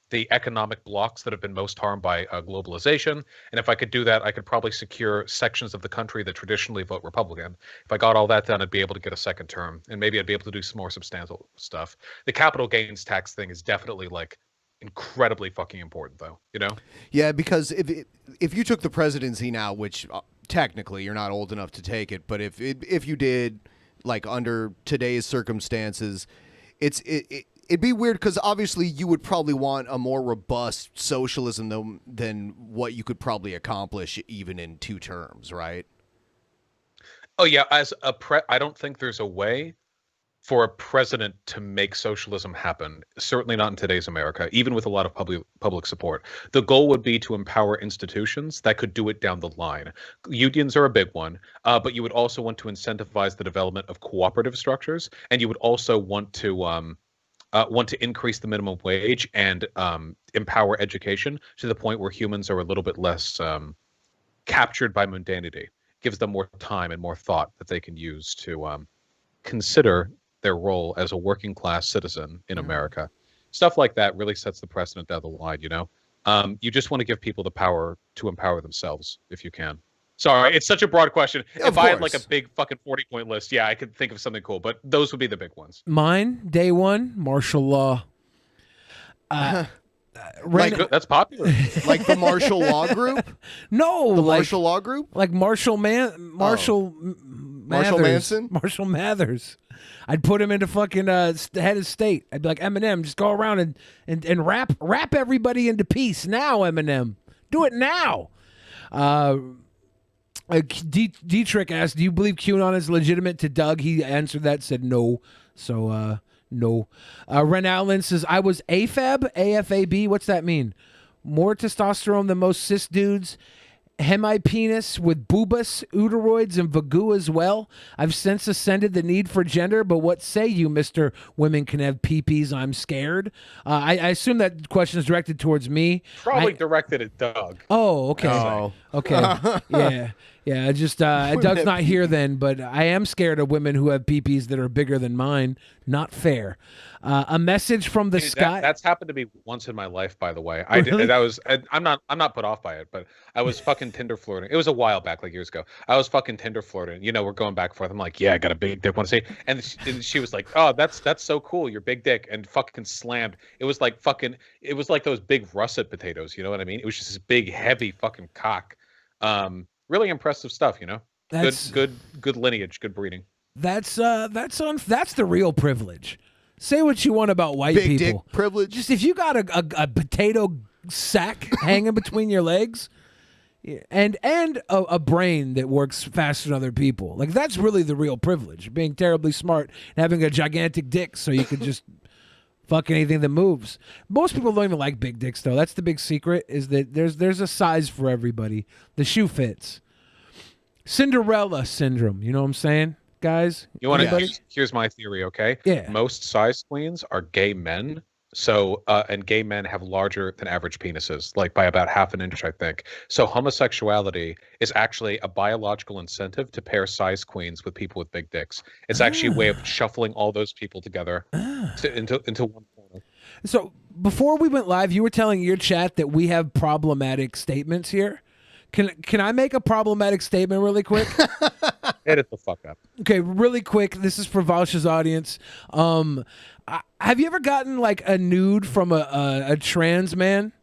the economic blocks that have been most harmed by globalization. And if I could do that, I could probably secure sections of the country that traditionally vote Republican. If I got all that done, I'd be able to get a second term, and maybe I'd be able to do some more substantial stuff. The capital gains tax thing is definitely like incredibly fucking important, though, you know? Yeah, because if you took the presidency now, which technically you're not old enough to take it, but if you did, like under today's circumstances, it'd be weird because obviously you would probably want a more robust socialism than what you could probably accomplish even in 2 terms, right? Oh yeah, I don't think there's a way for a president to make socialism happen. Certainly not in today's America, even with a lot of public support. The goal would be to empower institutions that could do it down the line. Unions are a big one, but you would also want to incentivize the development of cooperative structures, and you would also want to want to increase the minimum wage and empower education to the point where humans are a little bit less captured by mundanity. Gives them more time and more thought that they can use to consider their role as a working class citizen in America. Stuff like that really sets the precedent down the line, you know? You just want to give people the power to empower themselves if you can. Sorry, it's such a broad question. If I had like a big fucking 40-point list, yeah, I could think of something cool, but those would be the big ones. Mine, day one, martial law. That's popular. Like the martial law group? No, the martial law group? Like Marshall Marshall Manson? Marshall Mathers. I'd put him into fucking head of state. I'd be like, Eminem, just go around and rap everybody into peace now, Eminem. Do it now. Dietrich asked, do you believe QAnon is legitimate to Doug? He answered that, said no. So, no. Ren Allen says, I was AFAB, AFAB. What's that mean? More testosterone than most cis dudes. Hemipenis with boobus, uteroids, and vagu as well. I've since ascended the need for gender, but what say you, Mr. Women can have peepees? I'm scared. I assume that question is directed towards me. Probably directed at Doug. Oh, okay. Oh. Okay. Yeah. Just Doug's not here then, but I am scared of women who have peepees that are bigger than mine. Not fair. A message from the sky. That's happened to me once in my life, by the way. Really? I'm not put off by it, but I was fucking Tinder flirting. It was a while back, like years ago. I was fucking Tinder flirting. You know, we're going back and forth. I'm like, yeah, I got a big dick. Want to see? And she was like, oh, that's so cool, your big dick, and fucking slammed. It was like those big russet potatoes. You know what I mean? It was just this big, heavy fucking cock. Really impressive stuff. You know, good lineage, good breeding. That's the real privilege. Say what you want about white Big people. dick privilege. Just if you got a potato sack hanging between your legs, and a brain that works faster than other people, like that's really the real privilege. Being terribly smart and having a gigantic dick, so you could just fuck anything that moves. Most people don't even like big dicks, though. That's the big secret: is that there's a size for everybody. The shoe fits. Cinderella syndrome. You know what I'm saying? Guys, you want to? Here's my theory. Okay. Yeah. Most size queens are gay men. So, and gay men have larger than average penises, like by about half an inch, I think. So, homosexuality is actually a biological incentive to pair size queens with people with big dicks. It's actually a way of shuffling all those people together into one corner. So, before we went live, you were telling your chat that we have problematic statements here. Can I make a problematic statement really quick? Hit it the fuck up. Okay, really quick. This is for Vaush's audience. Have you ever gotten like a nude from a trans man?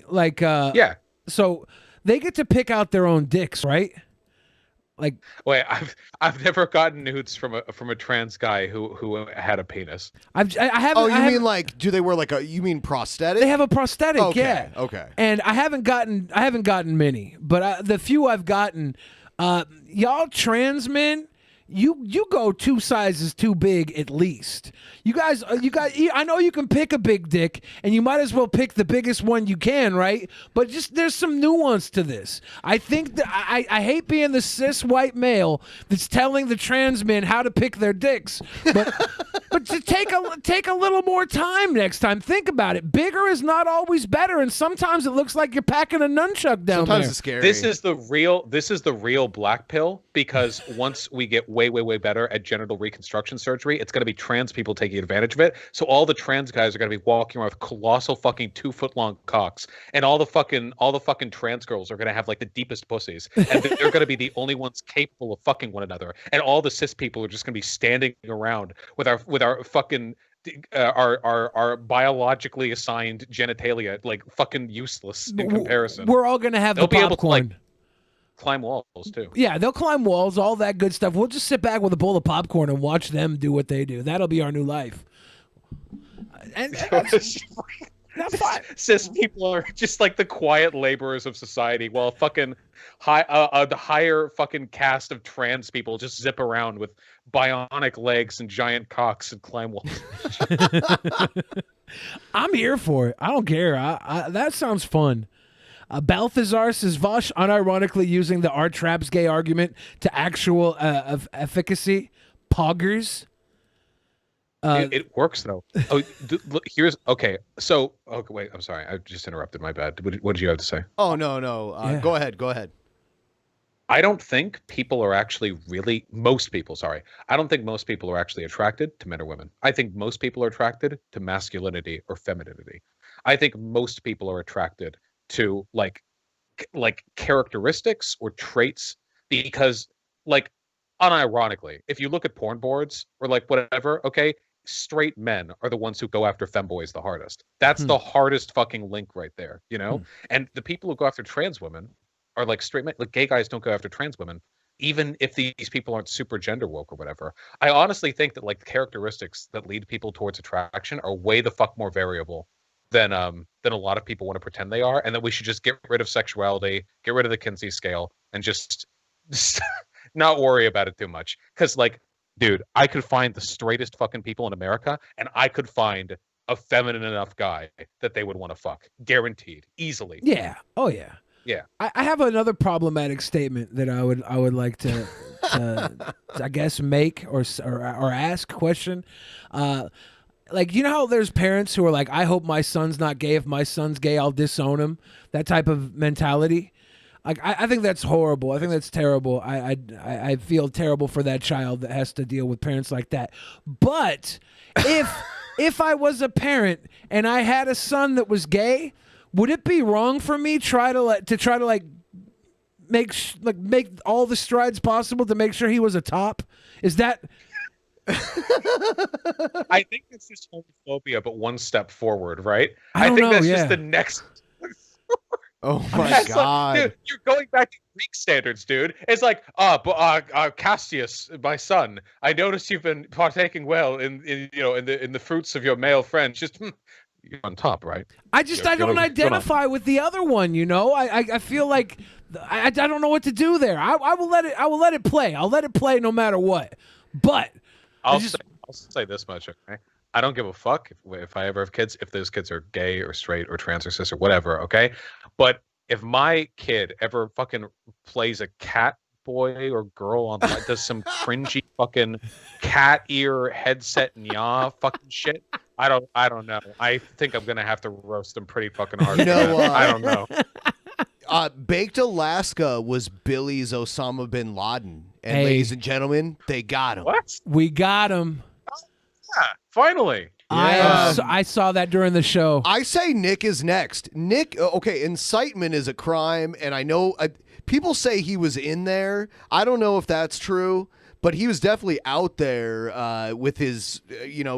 Like yeah. So they get to pick out their own dicks, right? Like, wait, I've never gotten nudes from a trans guy who had a penis. I haven't. Oh, you mean like? Do they wear like a? You mean prosthetic? They have a prosthetic. Okay, yeah. Okay. And I haven't gotten many, but the few I've gotten, y'all trans men, you go 2 sizes too big at least. You guys, I know you can pick a big dick, and you might as well pick the biggest one you can, right? But just there's some nuance to this. I think that I hate being the cis white male that's telling the trans men how to pick their dicks, but to take a little more time next time. Think about it. Bigger is not always better, and sometimes it looks like you're packing a nunchuck down sometimes there. It's scary. This is the real black pill, because once we get way better at genital reconstruction surgery, it's going to be trans people taking advantage of it. So all the trans guys are going to be walking around with colossal fucking 2-foot-long cocks, and all the fucking trans girls are going to have like the deepest pussies, and they're going to be the only ones capable of fucking one another, and all the cis people are just going to be standing around with our fucking our biologically assigned genitalia like fucking useless in comparison. We're all going to have They'll the be able to, popcorn. like, climb walls too. Yeah, they'll climb walls, all that good stuff. We'll just sit back with a bowl of popcorn and watch them do what they do. That'll be our new life. And that's fine. Cis people are just like the quiet laborers of society, while fucking the higher fucking caste of trans people just zip around with bionic legs and giant cocks and climb walls. I'm here for it. I don't care. That sounds fun. Balthazar says, Vaush unironically using the R traps gay argument to actual efficacy. Poggers. It works though. Oh, look, here's okay. So, okay, wait. I'm sorry. I just interrupted. My bad. What did you have to say? Oh no. Yeah. Go ahead. I don't think people are actually really most people. Sorry, I don't think most people are actually attracted to men or women. I think most people are attracted to masculinity or femininity. I think most people are attracted to like characteristics or traits because like unironically, if you look at porn boards or like whatever, okay, straight men are the ones who go after femboys the hardest. That's the hardest fucking link right there, you know? And the people who go after trans women are like straight men. Like gay guys don't go after trans women, even if these people aren't super gender woke or whatever. I honestly think that like the characteristics that lead people towards attraction are way the fuck more variable than a lot of people want to pretend they are, and that we should just get rid of sexuality, get rid of the Kinsey scale, and just not worry about it too much. Because like, dude, I could find the straightest fucking people in America, and I could find a feminine enough guy that they would want to fuck, guaranteed, easily. Yeah. Oh yeah. Yeah. I have another problematic statement that I would like to I guess make or ask question. Like, you know how there's parents who are like, I hope my son's not gay. If my son's gay, I'll disown him. That type of mentality. Like, I think that's horrible. I think that's terrible. I feel terrible for that child that has to deal with parents like that. But if I was a parent and I had a son that was gay, would it be wrong for me try to make all the strides possible to make sure he was a top? Is that? I think it's just homophobia, but one step forward, right? I think that's just the next. Oh my God, like, dude, you're going back to Greek standards, dude. It's like, Castius, my son, I noticed you've been partaking well in the fruits of your male friends. Just you're on top, right? I don't identify with the other one. You know, I feel like I don't know what to do there. I will let it play. I'll let it play no matter what. But I'll say this much, okay? I don't give a fuck if I ever have kids, if those kids are gay or straight or trans or cis or whatever, okay? But if my kid ever fucking plays a cat boy or girl on does some cringy fucking cat ear headset and fucking shit, I don't know. I think I'm gonna have to roast them pretty fucking hard. I don't know. Baked Alaska was Billy's Osama bin Laden. And Hey. ladies and gentlemen, they got him. What? we got him. Yeah, finally. I saw that during the show. I say Nick is next. Nick, okay, incitement is a crime, and I know people say he was in there. I don't know if that's true, but he was definitely out there with his,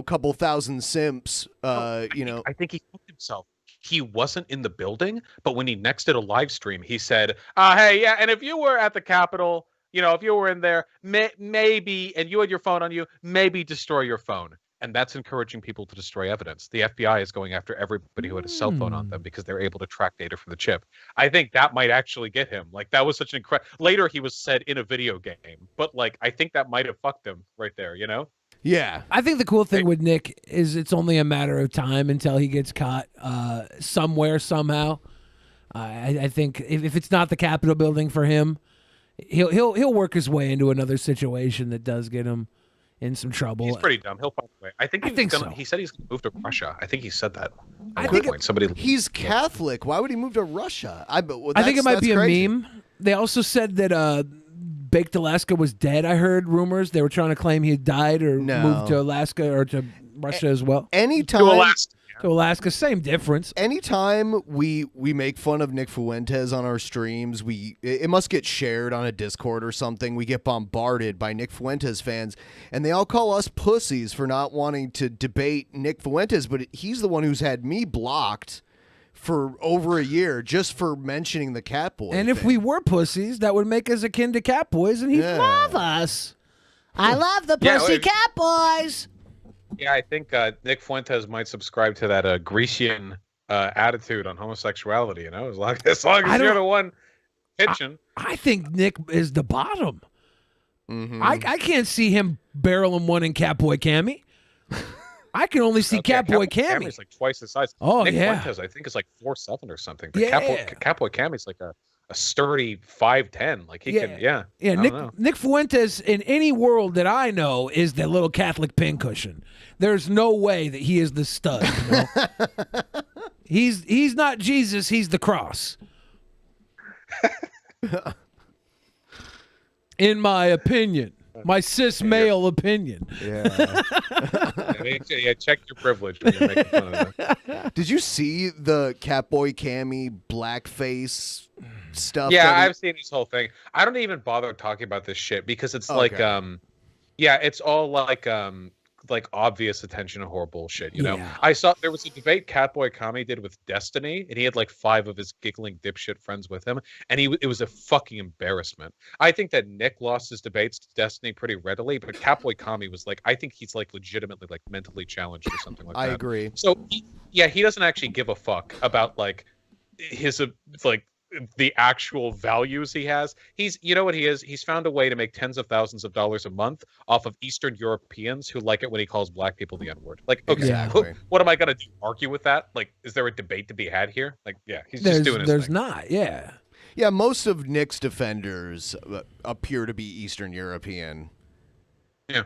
couple thousand simps. I think he fucked himself. He wasn't in the building, but when he next did a live stream, he said, "Hey, yeah, and if you were at the Capitol, if you were in there, maybe, and you had your phone on you, maybe destroy your phone." And that's encouraging people to destroy evidence. The FBI is going after everybody who had a cell phone on them because they're able to track data from the chip. I think that might actually get him. Like, that was such an incredible... Later, he was said in a video game. But, like, I think that might have fucked him right there, you know? Yeah. I think the cool thing with Nick is it's only a matter of time until he gets caught somewhere, somehow. I think if it's not the Capitol building for him, he'll work his way into another situation that does get him in some trouble. He's pretty dumb. He'll find a way. I think so. He said he's going to move to Russia. I think he said that. I think he's Catholic. Why would he move to Russia? I think it might be crazy. a meme. They also said that Baked Alaska was dead. I heard rumors. They were trying to claim he died or moved to Alaska or to Russia as well. To Alaska, same difference. Anytime we make fun of Nick Fuentes on our streams, it must get shared on a Discord or something. We get bombarded by Nick Fuentes fans, and they all call us pussies for not wanting to debate Nick Fuentes, but he's the one who's had me blocked for over a year just for mentioning the Catboy And if we were pussies, that would make us akin to Catboys, and he'd love us. I love the pussy Catboys. Yeah, I think Nick Fuentes might subscribe to that Grecian attitude on homosexuality. As long as you're the one pitching. I think Nick is the bottom. Mm-hmm. I can't see him barreling one in Catboy Cammy. I can only see Catboy Cammy. Cammy's like twice the size. Oh, Nick yeah. Fuentes, I think, is like 4'7" or something. But Yeah. Catboy Cammy's like a a sturdy 5'10". Like he can, yeah. Yeah, I don't know. Nick Fuentes in any world that I know is the little Catholic pincushion. There's no way that he is the stud. You know? He's not Jesus. He's the cross. In my opinion, my cis male opinion. Yeah. Yeah, check your privilege when you're making fun of that. Did you see the Catboy Cammy blackface stuff? Yeah, I've seen this whole thing. I don't even bother talking about this shit because it's like, yeah, it's all like obvious attention whore bullshit, you know? I saw there was a debate Catboy Kami did with Destiny, and he had like 5 of his giggling dipshit friends with him, and it was a fucking embarrassment. I think that Nick lost his debates to Destiny pretty readily, but Catboy Kami was like, I think he's like legitimately like mentally challenged or something like that. I agree. So he doesn't actually give a fuck about like his like the actual values he has. He's, you know what he is? He's found a way to make tens of thousands of dollars a month off of Eastern Europeans who like it when he calls black people the N-word. Like, okay, Exactly. what am I gonna do? Argue with that? Like, is there a debate to be had here? Like, yeah, he's just doing his There's thing. not, yeah. Yeah, most of Nick's defenders appear to be Eastern European. Yeah.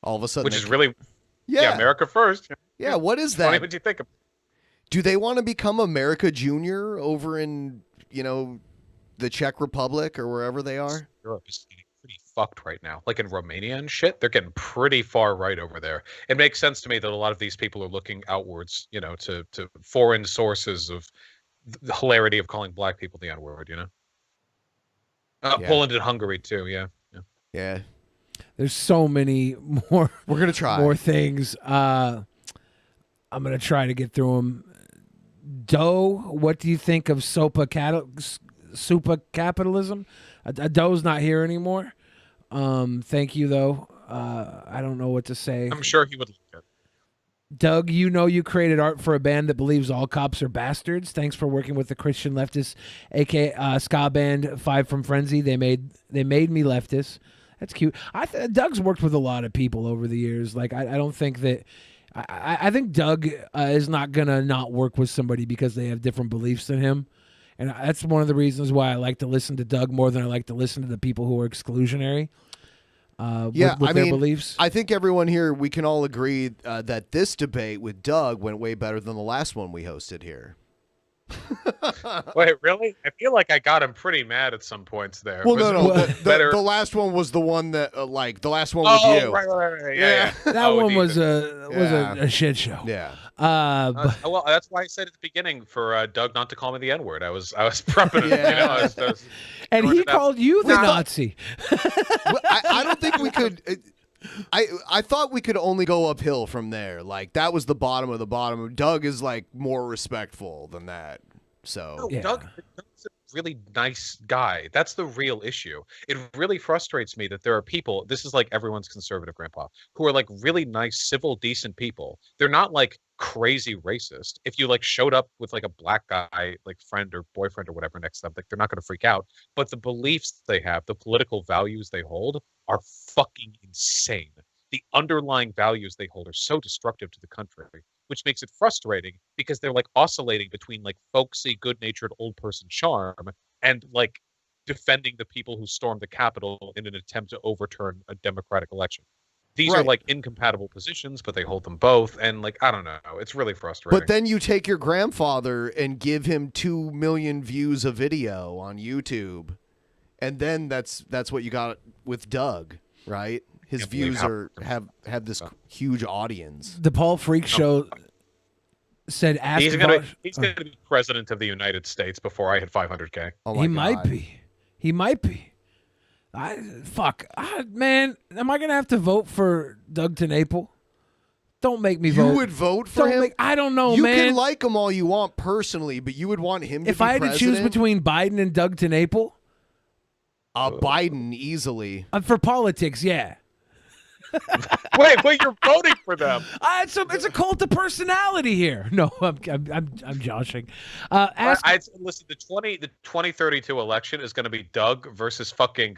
All of a sudden, Which is really, yeah, America first. Yeah, what is that? Funny what you think of. Do they want to become America Junior over in, you know, the Czech Republic or wherever they are? Europe is getting pretty fucked right now. Like in Romania and shit, they're getting pretty far right over there. It makes sense to me that a lot of these people are looking outwards, you know, to foreign sources of the hilarity of calling black people the N-word, you know? Poland and Hungary too, yeah. Yeah. There's so many more. We're gonna try more things. I'm gonna try to get through them. Doe, what do you think of super capitalism? Doe's not here anymore. Thank you though. I don't know what to say. I'm sure he would like it. Doug, you know you created art for a band that believes all cops are bastards. Thanks for working with the Christian leftists, aka ska band 5 from Frenzy. They made me leftist. That's cute. Doug's worked with a lot of people over the years. Like I don't think that. I think Doug is not gonna not work with somebody because they have different beliefs than him, and that's one of the reasons why I like to listen to Doug more than I like to listen to the people who are exclusionary. With their beliefs. I think everyone here, we can all agree that this debate with Doug went way better than the last one we hosted here. Wait, really? I feel like I got him pretty mad at some points there. Well, Was no. The last one was the one that, the last one with you. Right. Yeah. That one was a shit show. Yeah. Well, that's why I said at the beginning for Doug not to call me the N-word. I was prepping it. You know, I was and he called you the Nazi. I don't think we could. I thought we could only go uphill from there. Like that was the bottom of the bottom. Doug is like more respectful than that. So Doug's a really nice guy. That's the real issue. It really frustrates me that there are people, this is like everyone's conservative grandpa, who are like really nice, civil, decent people. They're not like crazy racist. If you like showed up with like a black guy, like friend or boyfriend or whatever next to them, like they're not going to freak out. But the beliefs they have, the political values they hold are fucking insane. The underlying values they hold are so destructive to the country, which makes it frustrating because they're like oscillating between like folksy, good-natured old person charm and like defending the people who stormed the Capitol in an attempt to overturn a democratic election. These are like incompatible positions, but they hold them both. And like, I don't know. It's really frustrating. But then you take your grandfather and give him 2 million views a video on YouTube. And then that's what you got with Doug, right? His views have this huge audience. The Paul Freak Show said, "Ask he's gonna be president of the United States before I hit 500K." Oh my he God. might be. He might be. Man, am I gonna have to vote for Doug TenNapel? Don't make me vote. You would vote for him? I don't know, you man. You can like him all you want personally, but you would want him to be if I had president? to choose between Biden and Doug TenNapel, Biden easily. For politics, yeah. Wait, you're voting for them? It's a cult of personality here. No, I'm joshing. Listen, the 2032 election is going to be Doug versus fucking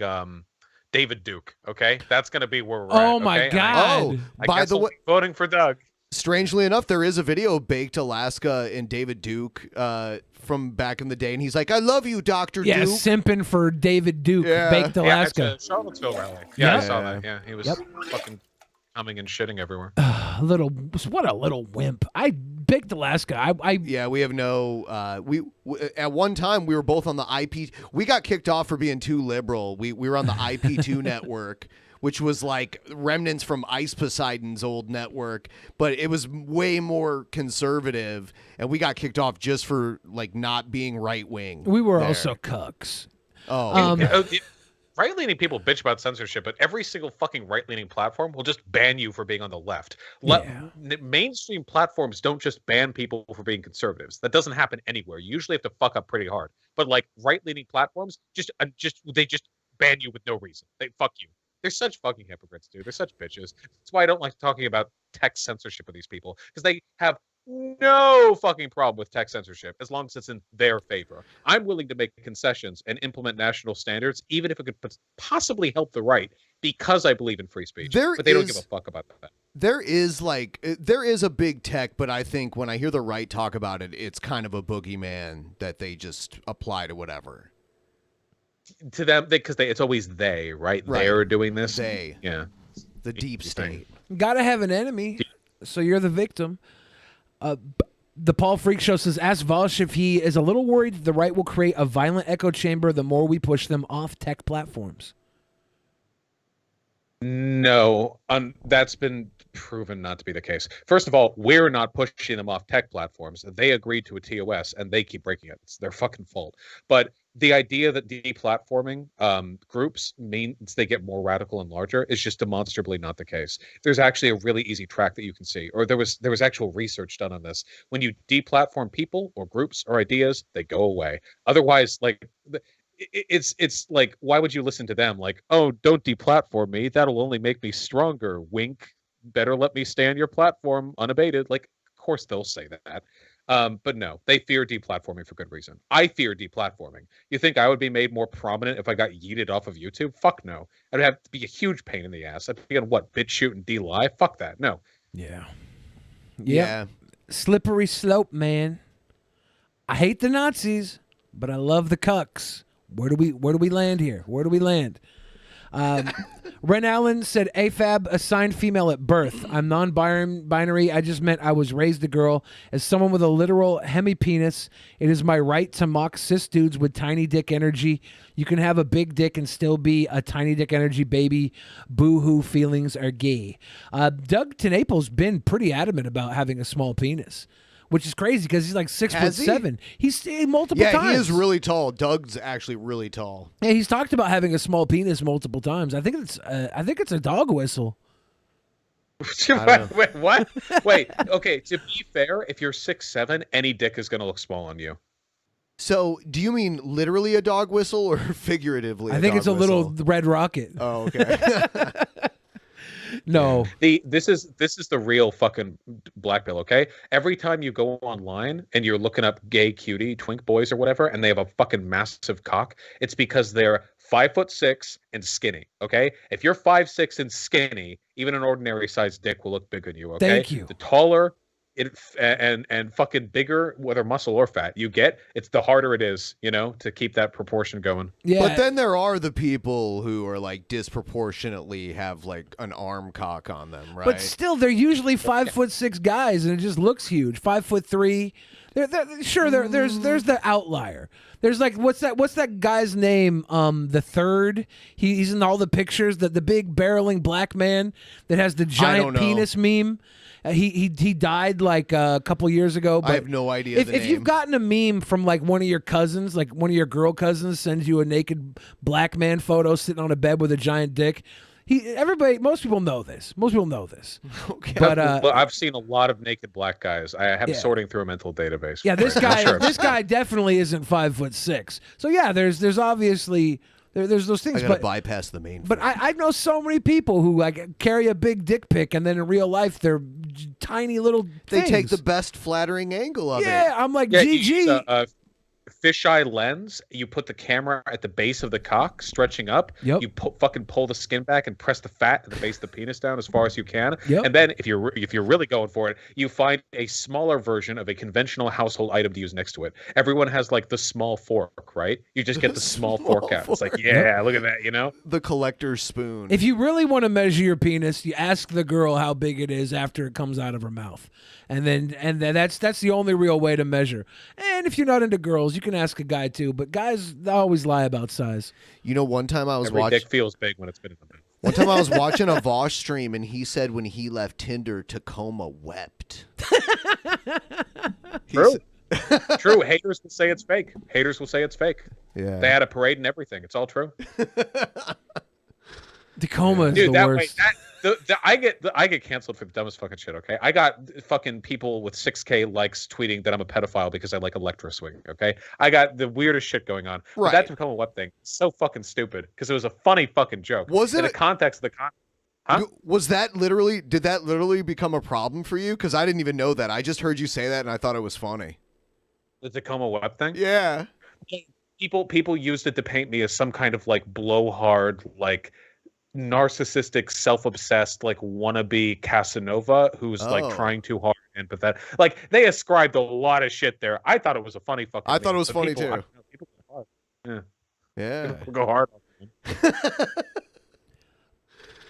David Duke. Okay, that's going to be where we're at. Oh my okay? God! I guess I'll be voting for Doug. Strangely enough, there is a video of Baked Alaska and David Duke from back in the day, and he's like, "I love you, Dr. Yeah, Duke." simping for David Duke, Baked Alaska. Yeah, it's a Charlottesville rally. Yeah, I saw that. Yeah, he was fucking coming and shitting everywhere. What a little wimp. Baked Alaska. Yeah, we have no. We at one time we were both on the IP. We got kicked off for being too liberal. We were on the IP2 network, which was like remnants from Ice Poseidon's old network, but it was way more conservative, and we got kicked off just for like not being right wing. We were also cucks. Right-leaning people bitch about censorship, but every single fucking right-leaning platform will just ban you for being on the left. Mainstream platforms don't just ban people for being conservatives. That doesn't happen anywhere. You usually have to fuck up pretty hard. But like right-leaning platforms, they just ban you with no reason. They fuck you. They're such fucking hypocrites, dude. They're such bitches. That's why I don't like talking about tech censorship with these people, because they have no fucking problem with tech censorship as long as it's in their favor. I'm willing to make concessions and implement national standards, even if it could possibly help the right, because I believe in free speech. But they don't give a fuck about that. There is a big tech, but I think when I hear the right talk about it, it's kind of a boogeyman that they just apply to whatever. Mm-hmm. To them, because it's always they, right? They're doing this. The deep state. Gotta have an enemy, so you're the victim. The Paul Freak Show says, ask Vaush if he is a little worried that the right will create a violent echo chamber the more we push them off tech platforms. No, that's been proven not to be the case. First of all, we're not pushing them off tech platforms. They agreed to a TOS, and they keep breaking it. It's their fucking fault. But the idea that deplatforming groups means they get more radical and larger is just demonstrably not the case. There's actually a really easy track that you can see, or there was actual research done on this. When you deplatform people or groups or ideas, they go away. Otherwise, like it's like, why would you listen to them? Like, oh, don't deplatform me. That'll only make me stronger. Wink. Better let me stay on your platform unabated. Like, of course they'll say that. But no, they fear deplatforming for good reason. I fear deplatforming. You think I would be made more prominent if I got yeeted off of YouTube? Fuck no. I'd have to be a huge pain in the ass. I'd be on what, BitChute and DLive? Fuck that. No. Yeah. Slippery slope, man. I hate the Nazis, but I love the cucks. Where do we land here? Where do we land? Ren Allen said, AFAB assigned female at birth. I'm non-binary. I just meant I was raised a girl. As someone with a literal hemi-penis, it is my right to mock cis dudes with tiny dick energy. You can have a big dick and still be a tiny dick energy baby. Boo-hoo, feelings are gay. Doug TenNapel's been pretty adamant about having a small penis, which is crazy because he's like 6'7". He's multiple times. Yeah, he is really tall. Doug's actually really tall. Yeah, he's talked about having a small penis multiple times. I think it's a dog whistle. Wait, what? Wait, okay, to be fair, if you're 6'7", any dick is going to look small on you. So, do you mean literally a dog whistle or figuratively? I think it's a little red rocket. Oh, okay. No. This is the real fucking black pill, okay? Every time you go online and you're looking up gay cutie twink boys or whatever, and they have a fucking massive cock, it's because they're 5'6" and skinny, okay? If you're 5'6" and skinny, even an ordinary sized dick will look big on you, okay? Thank you. The taller and fucking bigger, whether muscle or fat, you get, it's the harder it is, to keep that proportion going. Yeah. But then there are the people who are like disproportionately have like an arm cock on them, right? But still, they're usually 5'6" guys, and it just looks huge. 5'3". There's the outlier. There's like what's that guy's name? The third. He's in all the pictures. The big barreling black man that has the giant penis meme. He died like a couple years ago. But I have no idea. If you've gotten a meme from like one of your cousins, like one of your girl cousins sends you a naked black man photo sitting on a bed with a giant dick, most people know this. Okay. But well, I've seen a lot of naked black guys. I have sorting through a mental database. Yeah, this guy definitely isn't 5'6". So yeah, there's obviously. There's those things, I gotta bypass the main. But I know so many people who like carry a big dick pic, and then in real life they're tiny little. They take the best flattering angle of it. Yeah, I'm like, GG. fisheye lens. You put the camera at the base of the cock, stretching up. Yep. You fucking pull the skin back and press the fat at the base of the penis down as far as you can. Yep. And then if you're really going for it, you find a smaller version of a conventional household item to use next to it. Everyone has like the small fork, right? You just get the small fork out. It's like, yeah, look at that, you know? The collector's spoon. If you really want to measure your penis, you ask the girl how big it is after it comes out of her mouth. And then that's the only real way to measure. And if you're not into girls, you can ask a guy too. But guys, they always lie about size. You know, one time I was Every watching. dick feels big when it's been in the mouth. One time I was watching a Vaush stream, and he said when he left Tinder, Tacoma wept. True. True. Haters will say it's fake. Haters will say it's fake. Yeah. They had a parade and everything. It's all true. Tacoma is Dude, the that worst. way, I get canceled for the dumbest fucking shit. Okay, I got fucking people with 6K likes tweeting that I'm a pedophile because I like electro swing. Okay, I got the weirdest shit going on. Right. But that Tacoma web thing, so fucking stupid because it was a funny fucking joke. Was it in the context of the Huh? Was that literally? Did that literally become a problem for you? Because I didn't even know that. I just heard you say that, and I thought it was funny. The Tacoma web thing? Yeah. People used it to paint me as some kind of like blowhard, like narcissistic, self-obsessed, like wannabe Casanova who's like trying too hard and pathetic. Like they ascribed a lot of shit there. I thought it was a funny fucking. I thought it was funny people, too. People go hard. Yeah. Yeah. People go hard.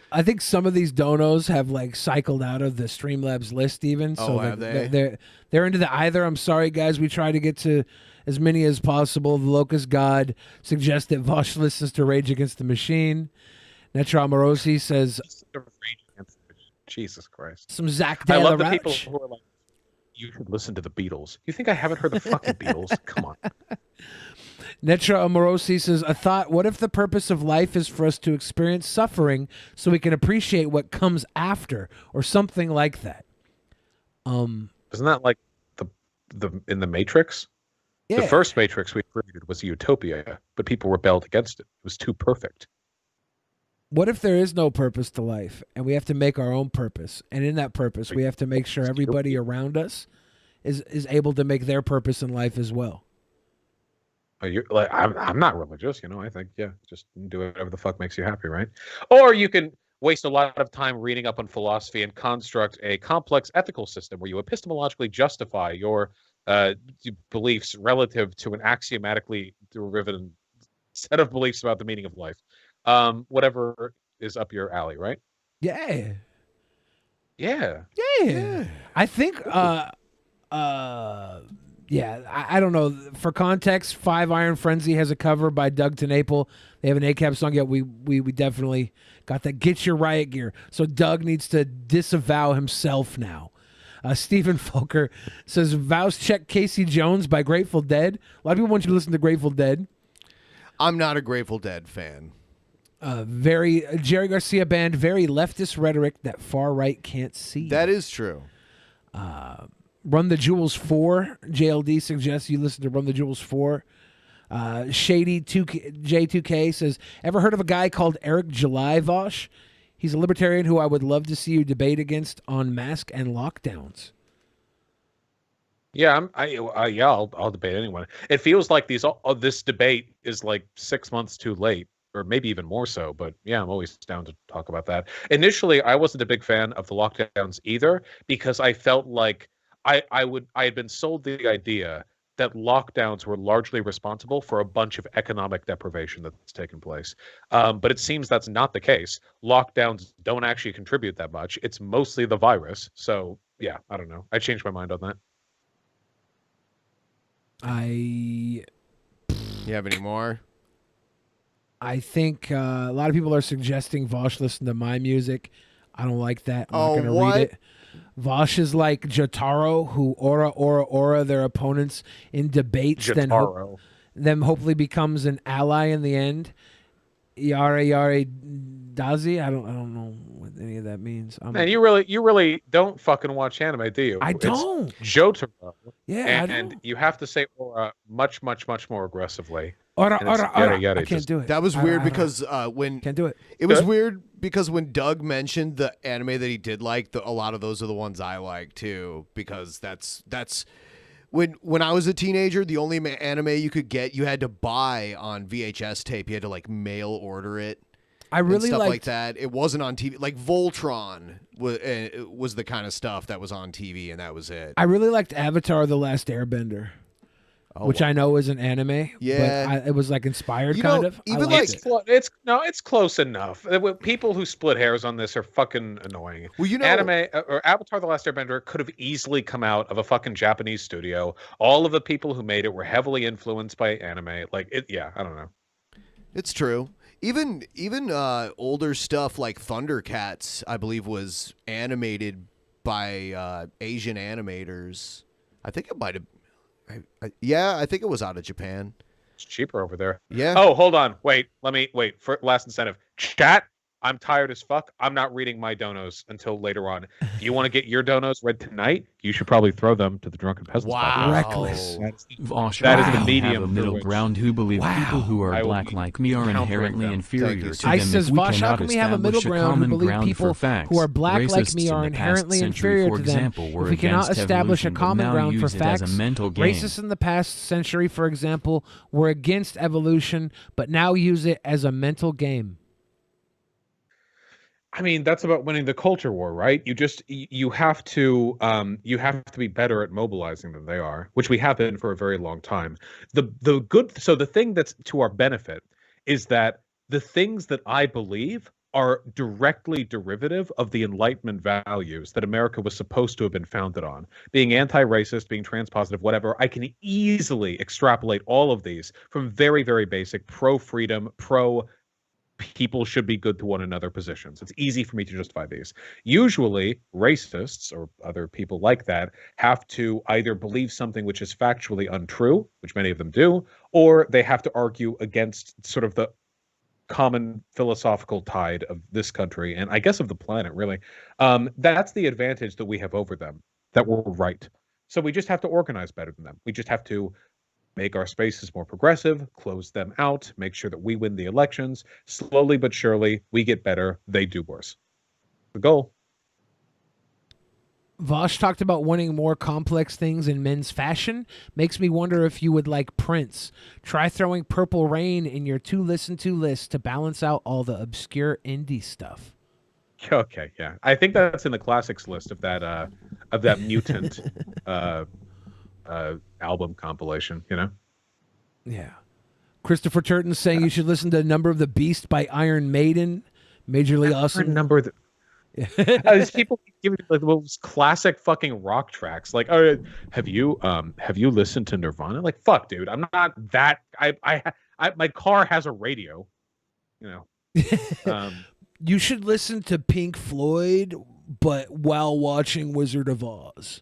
I think some of these donos have like cycled out of the Streamlabs list even. So have they? They're into the either. I'm sorry, guys. We try to get to as many as possible. The Locust God suggests that Vaush listens to Rage Against the Machine. Netra Amorosi says... Jesus Christ. Some Zach I De La love the people Roche. who are like, you should listen to the Beatles. You think I haven't heard the fucking Beatles? Come on. Netra Amorosi says, a thought, what if the purpose of life is for us to experience suffering so we can appreciate what comes after, or something like that? Isn't that like the in the Matrix? Yeah. The first Matrix we created was a utopia, but people rebelled against it. It was too perfect. What if there is no purpose to life and we have to make our own purpose? And in that purpose, we have to make sure everybody around us is able to make their purpose in life as well. You're, like, I'm not religious, you know. I think, yeah, just do whatever the fuck makes you happy, right? Or you can waste a lot of time reading up on philosophy and construct a complex ethical system where you epistemologically justify your beliefs relative to an axiomatically derivative set of beliefs about the meaning of life. Whatever is up your alley, right? Yeah. Yeah. Yeah. I think yeah, I don't know. For context, Five Iron Frenzy has a cover by Doug TenNapel. They have an ACAB song. Yeah, we definitely got that. Get your riot gear. So Doug needs to disavow himself now. Stephen Folker says, Vaush check Casey Jones by Grateful Dead. A lot of people want you to listen to Grateful Dead. I'm not a Grateful Dead fan. Jerry Garcia band, very leftist rhetoric that far right can't see. That is true. Run the Jewels 4. JLD suggests you listen to Run the Jewels 4. Shady J2K says, ever heard of a guy called Eric July, Vaush? He's a libertarian who I would love to see you debate against on mask and lockdowns. Yeah, I'll debate anyone. It feels like this debate is like 6 months too late, or maybe even more so. But yeah, I'm always down to talk about that. Initially, I wasn't a big fan of the lockdowns either because I felt like I had been sold the idea that lockdowns were largely responsible for a bunch of economic deprivation that's taken place. But it seems that's not the case. Lockdowns don't actually contribute that much. It's mostly the virus. So yeah, I don't know. I changed my mind on that. You have any more? I think a lot of people are suggesting Vaush listen to my music. I don't like that. I'm not going to read it. Vaush is like Jotaro, who aura their opponents in debates, then hopefully becomes an ally in the end. Yare Dazi. I don't know what any of that means. Man, you really don't fucking watch anime, do you? I don't. It's Jotaro. Yeah, and you have to say aura much more aggressively. Aura. I can't do it. That was weird because when can't do it. It was weird because when Doug mentioned the anime that he did like, a lot of those are the ones I like too, because that's When I was a teenager, the only anime you could get, you had to buy on VHS tape. You had to like mail order it. I really stuff liked like that. It wasn't on TV. Like Voltron was the kind of stuff that was on TV, and that was it. I really liked Avatar: The Last Airbender, which I know is an anime. Yeah, but it was like inspired kind of. Even it's close enough. People who split hairs on this are fucking annoying. Well, anime or Avatar: The Last Airbender could have easily come out of a fucking Japanese studio. All of the people who made it were heavily influenced by anime. Like it, yeah, I don't know. It's true. Even older stuff like Thundercats, I believe, was animated by Asian animators. I think it might have. I think it was out of Japan. It's cheaper over there. Yeah. Oh, hold on. Wait. Let me wait for last incentive. Chat. I'm tired as fuck. I'm not reading my donos until later on. If you want to get your donos read tonight, you should probably throw them to the Drunken Peasants. Wow. Reckless. Vaush, that is the I medium have a middle ground who believe people who are black like me are inherently inferior to them. I says, if we Vaush, how cannot can we have a middle establish ground who believe ground people for facts? who are black like Racists me are in the past inherently century, inferior for to them? example, were If we cannot against establish a evolution, but common now ground for use it as a facts, mental game. racists in the past century, for example, were against evolution, but now use it as a mental game. I mean, that's about winning the culture war, right? You have to be better at mobilizing than they are, which we have been for a very long time. The thing that's to our benefit is that the things that I believe are directly derivative of the Enlightenment values that America was supposed to have been founded on. Being anti-racist, being trans-positive, whatever, I can easily extrapolate all of these from very, very basic pro-freedom, people should be good to one another positions. It's easy for me to justify these. Usually, racists or other people like that have to either believe something which is factually untrue, which many of them do, or they have to argue against sort of the common philosophical tide of this country, and I guess of the planet, really. That's the advantage that we have over them, that we're right. So we just have to organize better than them. We just have to make our spaces more progressive, close them out, make sure that we win the elections. Slowly but surely, we get better, they do worse. The goal. Vaush talked about wanting more complex things in men's fashion. Makes me wonder if you would like Prince. Try throwing Purple Rain in your to listen to list to balance out all the obscure indie stuff. Okay, yeah. I think that's in the classics list of that mutant album compilation, you know? Yeah. Christopher Turton saying you should listen to Number of the Beast by Iron Maiden. Majorly awesome. Number of the... These people giving like those classic fucking rock tracks. Like, oh, have you listened to Nirvana? Like, fuck, dude, I'm not that. I my car has a radio, you know. You should listen to Pink Floyd, but while watching Wizard of Oz.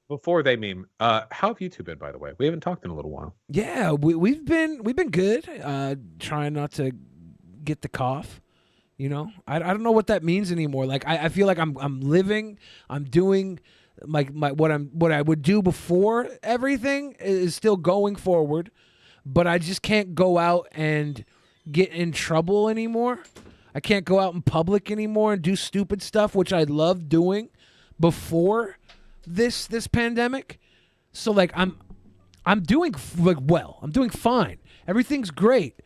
Before they meme, how have you two been, by the way? We haven't talked in a little while. Yeah, we've been good. Trying not to get the cough. You know, I don't know what that means anymore. Like I feel like I'm living, I'm doing like what I would do before everything is still going forward, but I just can't go out and get in trouble anymore. I can't go out in public anymore and do stupid stuff, which I loved doing before this pandemic. So like I'm doing like well. I'm doing fine. Everything's great.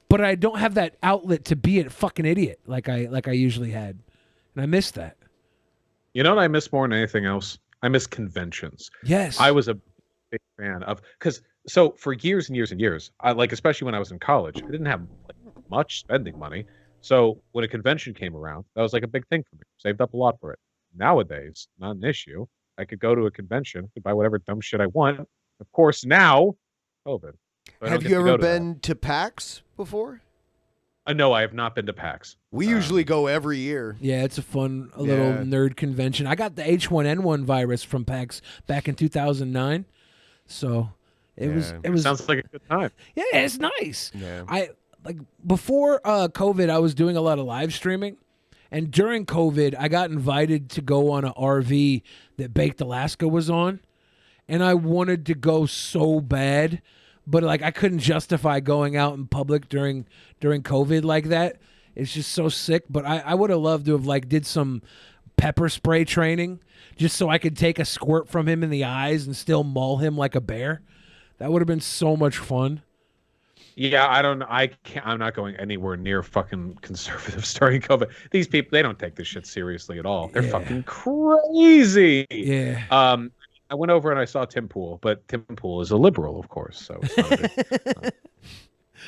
But I don't have that outlet to be a fucking idiot like I usually had. And I miss that. You know what I miss more than anything else? I miss conventions. Yes. I was a big fan of, so for years and years and years, especially when I was in college, I didn't have much spending money. So when a convention came around, that was like a big thing for me. Saved up a lot for it. Nowadays, not an issue. I could go to a convention, could buy whatever dumb shit I want. Of course, now, COVID. So have you ever been to PAX before? No, I have not been to PAX. We usually go every year. Yeah, it's a little nerd convention. I got the H1N1 virus from PAX back in 2009. So it was sounds like a good time. Yeah, it's nice. Yeah. Before COVID, I was doing a lot of live streaming. And during COVID, I got invited to go on an RV that Baked Alaska was on. And I wanted to go so bad, but I couldn't justify going out in public during COVID like that. It's just so sick. But I would have loved to have did some pepper spray training just so I could take a squirt from him in the eyes and still maul him like a bear. That would have been so much fun. Yeah, I don't. I can't. I'm not going anywhere near fucking conservatives starting COVID. These people, they don't take this shit seriously at all. They're fucking crazy. Yeah. I went over and I saw Tim Pool, but Tim Pool is a liberal, of course. So. It's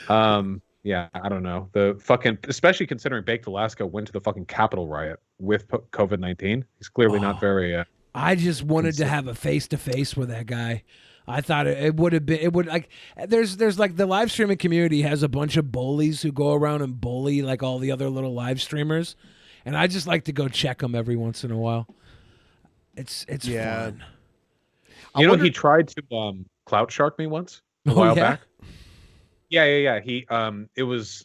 not yeah, I don't know. The fucking, especially considering Baked Alaska went to the fucking Capitol riot with COVID-19. He's clearly not very. I just wanted to have a face-to-face with that guy. I thought it would have been, it would like, there's like the live streaming community has a bunch of bullies who go around and bully like all the other little live streamers. And I just like to go check them every once in a while. It's fun. You know, he tried to clout shark me once a while back. Yeah. He it was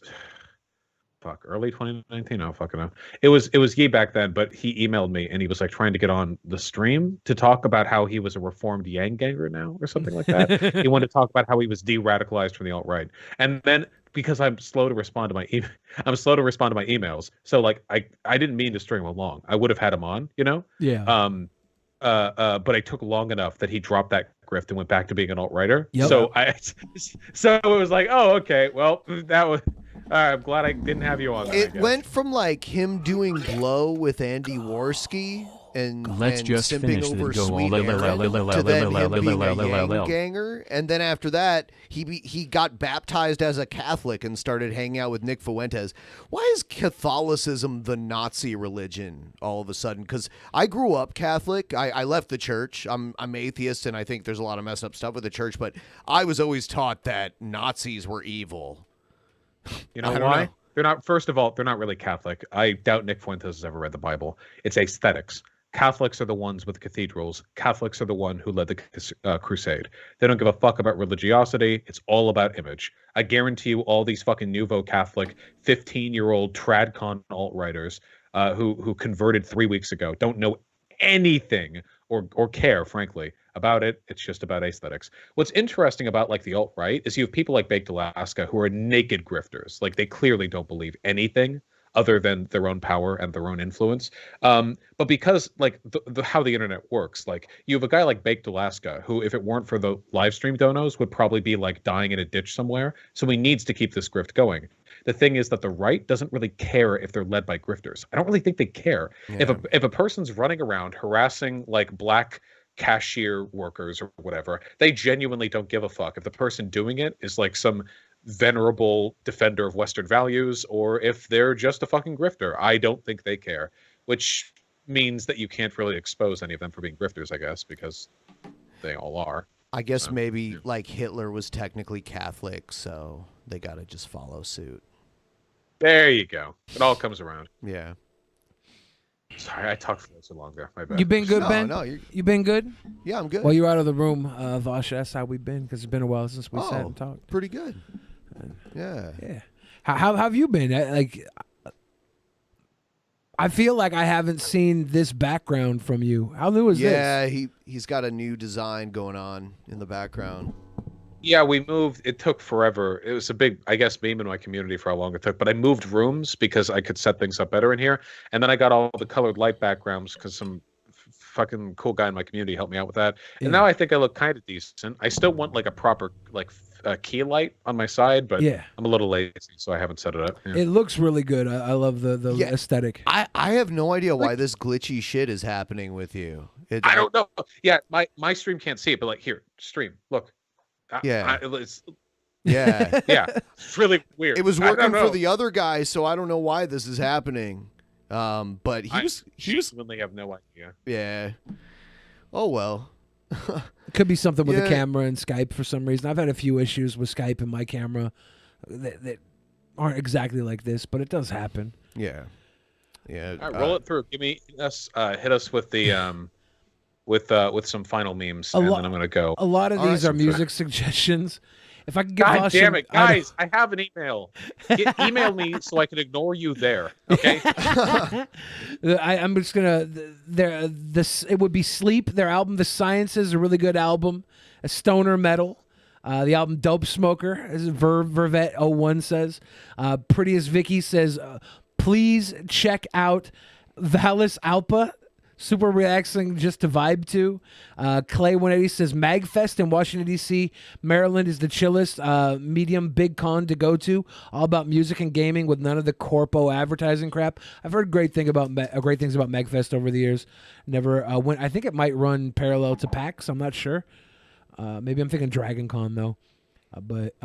early 2019. Oh, fucking know. It was Yi back then, but he emailed me and he was like trying to get on the stream to talk about how he was a reformed Yang ganger now or something like that. He wanted to talk about how he was de-radicalized from the alt-right. And then because I'm slow to respond to my emails. So like I didn't mean to string him along. I would have had him on, you know? Yeah. But I took long enough that he dropped that grift and went back to being an alt-righter. Yep. So it was like, oh, okay, well, that was. I'm glad I didn't have you on. It went from like him doing blow with Andy Worski and Let's just simping finish over this. Go Sweet Aaron to then him being a Yang ganger, and then after that he got baptized as a Catholic and started hanging out with Nick Fuentes. Why is Catholicism the Nazi religion all of a sudden? Because I grew up Catholic. I left the church. I'm atheist, and I think there's a lot of messed up stuff with the church. But I was always taught that Nazis were evil. You know why? They're not. First of all, they're not really Catholic. I doubt Nick Fuentes has ever read the Bible. It's aesthetics. Catholics are the ones with cathedrals. Catholics are the one who led the crusade. They don't give a fuck about religiosity. It's all about image. I guarantee you, all these fucking nouveau Catholic, 15-year-old tradcon alt-writers who converted 3 weeks ago don't know anything or care, frankly, about it. It's just about aesthetics. What's interesting about like the alt-right is you have people like Baked Alaska who are naked grifters. Like they clearly don't believe anything other than their own power and their own influence. But because like how the internet works, like you have a guy like Baked Alaska who, if it weren't for the live stream donos, would probably be like dying in a ditch somewhere. So he needs to keep this grift going. The thing is that the right doesn't really care if they're led by grifters. I don't really think they care. Yeah. If a person's running around harassing like black cashier workers or whatever, they genuinely don't give a fuck if the person doing it is like some venerable defender of Western values or if they're just a fucking grifter. I don't think they care, which means that you can't really expose any of them for being grifters, I guess, because they all are. I guess maybe like Hitler was technically Catholic, so they got to just follow suit. There you go. It all comes around. Yeah. Sorry, I talked for so long there. My bad. You been good, Ben? No, you been good? Yeah, I'm good. Well, you're out of the room, Vaush. That's how we've been, because it's been a while since we sat and talked. Pretty good. Yeah. How have you been? Like, I feel like I haven't seen this background from you. How new is this? Yeah, he's got a new design going on in the background. Yeah, we moved. It took forever. It was a big, I guess, meme in my community for how long it took. But I moved rooms because I could set things up better in here. And then I got all the colored light backgrounds because some fucking cool guy in my community helped me out with that. And now I think I look kind of decent. I still want like a proper like key light on my side, but I'm a little lazy, so I haven't set it up. Yeah. It looks really good. I love the aesthetic. I have no idea why this glitchy shit is happening with you. I don't know. Yeah, my stream can't see it, but like here, stream, look. Yeah. Yeah. It's really weird. It was working for the other guy, so I don't know why this is happening. But he was genuinely have no idea. Yeah. Oh well. It could be something with the camera and Skype for some reason. I've had a few issues with Skype and my camera that aren't exactly like this, but it does happen. Yeah. Yeah. All right, roll it through. Hit us with the with some final memes, and then I'm gonna go. A lot of these are music suggestions. If I could get God damn it, guys! I have an email. Email me so I can ignore you there. Okay. I'm just gonna. It would be Sleep. Their album, The Science, is a really good album. A stoner metal. The album Dope Smoker, as Vervet01 says. Prettiest Vicky says, please check out Valis Alpa. Super relaxing just to vibe to. Clay 180 says MagFest in Washington, D.C., Maryland is the chillest medium big con to go to. All about music and gaming with none of the corpo advertising crap. I've heard great things about MagFest over the years. Never went. I think it might run parallel to PAX. I'm not sure. Maybe I'm thinking Dragon Con, though. But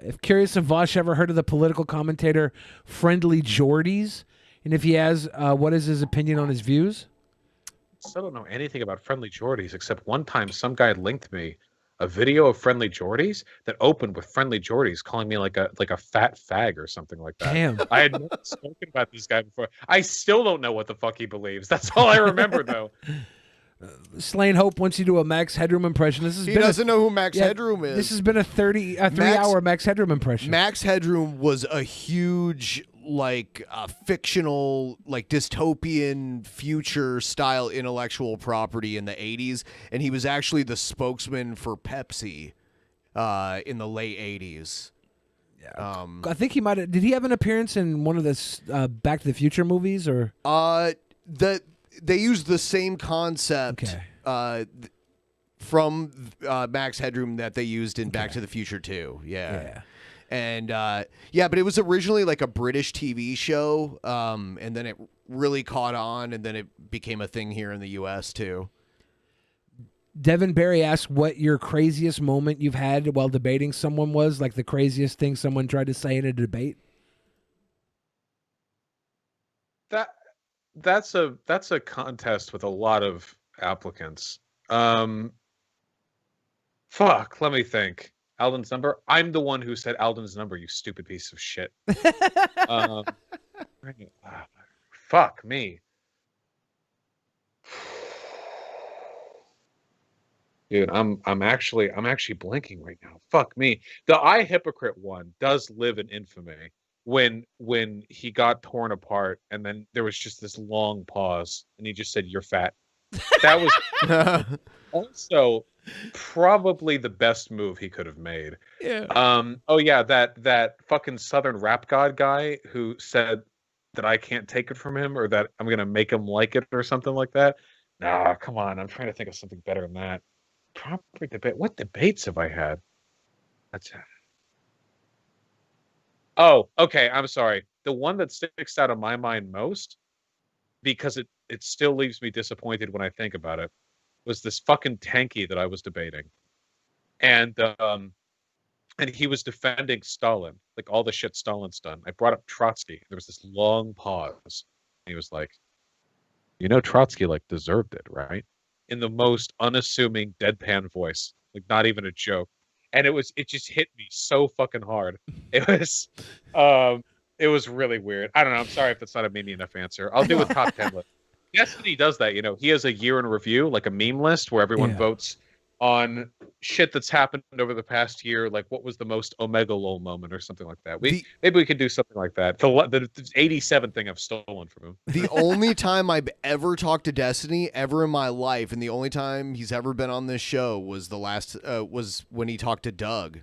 if curious if Vaush ever heard of the political commentator Friendly Jordies, and if he has, what is his opinion on his views? Still don't know anything about Friendly Jordies except one time some guy linked me a video of Friendly Jordies that opened with Friendly Jordies calling me like a fat fag or something like that. Damn. I had never spoken about this guy before. I still don't know what the fuck he believes. That's all I remember though. Slain Hope wants you to do a Max Headroom impression. He doesn't know who Max Headroom is. This has been a 3-hour Max Headroom impression. Max Headroom was a huge, fictional, dystopian future style intellectual property in the 80s, and he was actually the spokesman for Pepsi in the late 80s. I think he might have. Did he have an appearance in one of the Back to the Future movies, or? They used the same concept from Max Headroom that they used in Back to the Future 2. Yeah. And but it was originally like a British TV show, and then it really caught on, and then it became a thing here in the U.S. too. Devin Barry asked what your craziest moment you've had while debating someone was, like the craziest thing someone tried to say in a debate. That's a contest with a lot of applicants. Fuck, let me think. Alden's number? I'm the one who said Alden's number, you stupid piece of shit. Fuck me. Dude, I'm actually blinking right now. Fuck me. The I Hypocrite one does live in infamy. When he got torn apart and then there was just this long pause and he just said, "You're fat." That was also probably the best move he could have made. Yeah. Oh yeah, that fucking Southern rap god guy who said that I can't take it from him or that I'm gonna make him like it or something like that. Nah, come on. I'm trying to think of something better than that. Probably debate. What debates have I had? That's it. Oh, okay. I'm sorry. The one that sticks out of my mind most, because it still leaves me disappointed when I think about it, was this fucking tanky that I was debating, and he was defending Stalin, like all the shit Stalin's done. I brought up Trotsky. There was this long pause. He was like, Trotsky deserved it, right? In the most unassuming deadpan voice, not even a joke. And it just hit me so fucking hard. It was really weird. I don't know. I'm sorry if that's not a meaty enough answer. I'll do a top 10 list. Destiny does that. He has a year in review, like a meme list where everyone votes on shit that's happened over the past year. Like what was the most omega lol moment or something like that. Maybe we could do something like that. The 87 thing I've stolen from him. The only time I've ever talked to Destiny ever in my life, and the only time he's ever been on this show was was when he talked to Doug,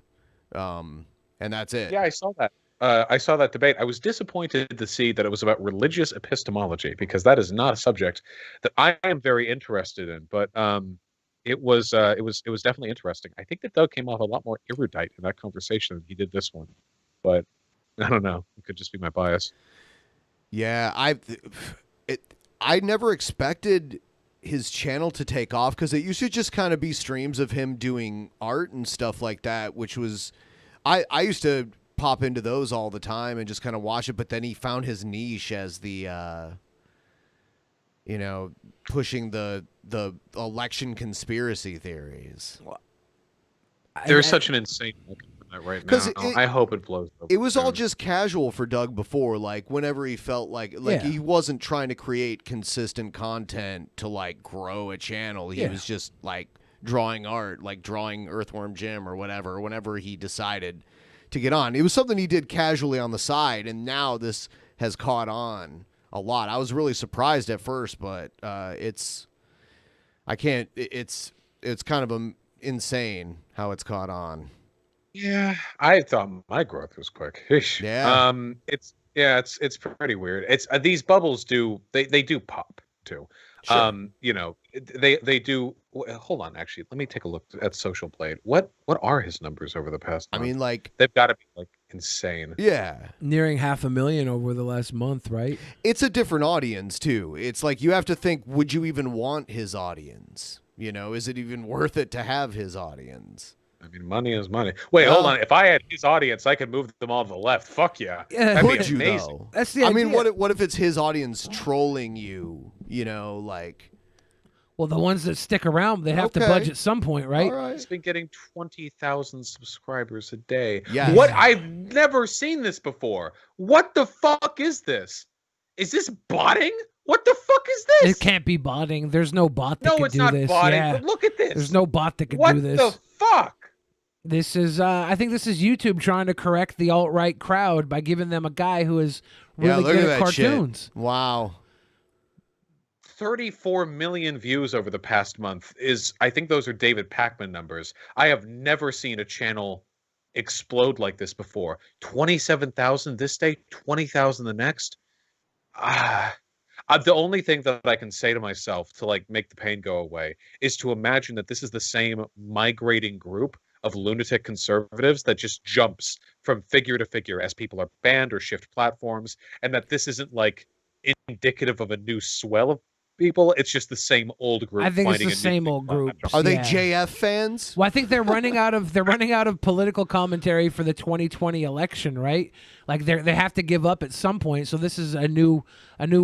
and that's it. Yeah, I saw that. I saw that debate. I was disappointed to see that it was about religious epistemology because that is not a subject that I am very interested in. But it was definitely interesting. I think that Doug came off a lot more erudite in that conversation than he did this one. But I don't know. It could just be my bias. Yeah, I never expected his channel to take off because it used to just kind of be streams of him doing art and stuff like that, which was I used to pop into those all the time and just kind of watch it. But then he found his niche as the pushing the election conspiracy theories. There's such an insane market for that right now. I hope it blows over. It was all just casual for Doug before, whenever he felt like he wasn't trying to create consistent content to grow a channel. He was just drawing art, drawing Earthworm Jim or whatever, whenever he decided to get on. It was something he did casually on the side, and now this has caught on a lot. I was really surprised at first, but it's kind of insane how it's caught on. Yeah, I thought my growth was quick. Yeah. It's pretty weird. It's these bubbles do pop too. You know, they do. Hold on, actually, let me take a look at Social Blade. What are his numbers over the past month? I mean, like, they've got to be like insane. Yeah. Nearing 500,000 over the last month, right? It's a different audience too. It's like you have to think, would you even want his audience? You know, is it even worth it to have his audience? I mean, money is money. Wait, hold on. If I had his audience, I could move them all to the left. Fuck yeah. Yeah, Would you amazing. though? That's the I mean, idea. what if it's his audience trolling you? You know, like. Well, the ones that stick around, they have to Okay. budge at some point, right? All right. He's been getting 20,000 subscribers a day. Yes. What? I've never seen this before. What the fuck is this? Is this botting? What the fuck is this? It can't be botting. There's no bot that No, can it's do not this. botting. Yeah. But look at this. There's no bot that can What do this. the fuck? This is, I think this is YouTube trying to correct the alt-right crowd by giving them a guy who is really look good at at that shit. cartoons. Wow. 34 million views over the past month is, I think those are David Pakman numbers. I have never seen a channel explode like this before. 27,000 this day, 20,000 the next. The only thing that I can say to myself to like make the pain go away is to imagine that this is the same migrating group of lunatic conservatives that just jumps from figure to figure as people are banned or shift platforms, and that this isn't like indicative of a new swell of people. It's just the same old group. I think it's finding the a new same thing old to group. latch Are on. they Yeah. JF fans? Well, I think they're running out of political commentary for the 2020 election, right? Like they have to give up at some point. So this is a new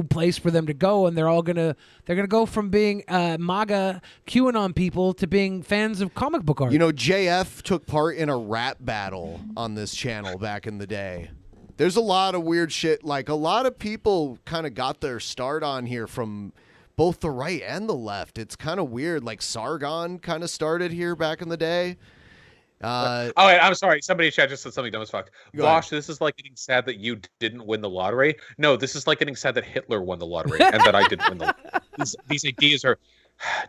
place for them to go, and they're gonna go from being MAGA QAnon people to being fans of comic book art. You know, JF took part in a rap battle on this channel back in the day. There's a lot of weird shit. Like, a lot of people kind of got their start on here from both the right and the left. It's kind of weird. Like, Sargon kind of started here back in the day. Oh, wait, I'm sorry. Somebody in chat just said something dumb as fuck. Go ahead. Vaush, this is like getting sad that you didn't win the lottery. No, this is like getting sad that Hitler won the lottery and that I didn't win the lottery. These ideas are...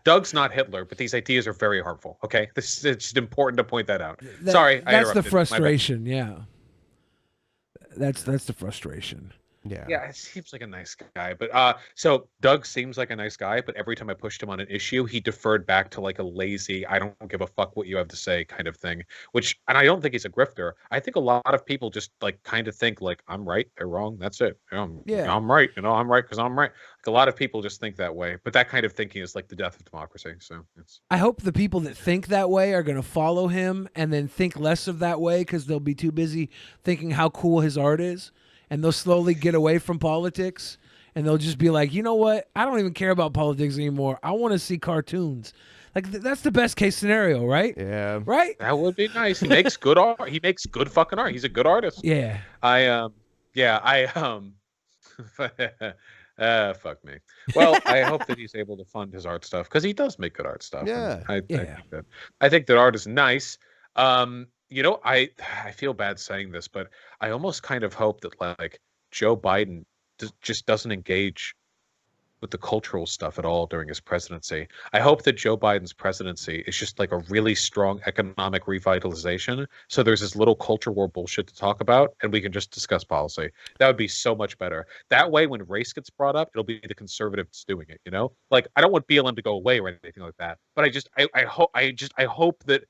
Doug's not Hitler, but these ideas are very harmful, okay? It's just important to point that out. Sorry, I that's the interrupted. My bad. frustration. Yeah, that's the frustration. Yeah, it seems like a nice guy, but so Doug seems like a nice guy, but every time I pushed him on an issue, he deferred back to like a lazy, I don't give a fuck what you have to say kind of thing. Which, and I don't think he's a grifter. I think a lot of people just like kind of think like I'm right, they're wrong, that's it. Yeah. I'm right, I'm right because I'm right. Like a lot of people just think that way, but that kind of thinking is like the death of democracy. So it's. I hope the people that think that way are going to follow him and then think less of that way because they'll be too busy thinking how cool his art is. And they'll slowly get away from politics, and they'll just be like, you know what? I don't even care about politics anymore. I want to see cartoons. Like that's the best case scenario, right? Yeah. Right? That would be nice. He makes good art. He makes good fucking art. He's a good artist. Yeah. Fuck me. Well, I hope that he's able to fund his art stuff because he does make good art stuff. Yeah. And I think that art is nice. You know, I feel bad saying this, but I almost kind of hope that like Joe Biden just doesn't engage with the cultural stuff at all during his presidency. I hope that Joe Biden's presidency is just like a really strong economic revitalization. So there's this little culture war bullshit to talk about, and we can just discuss policy. That would be so much better. That way, when race gets brought up, it'll be the conservatives doing it. You know, like I don't want BLM to go away or anything like that, but I hope that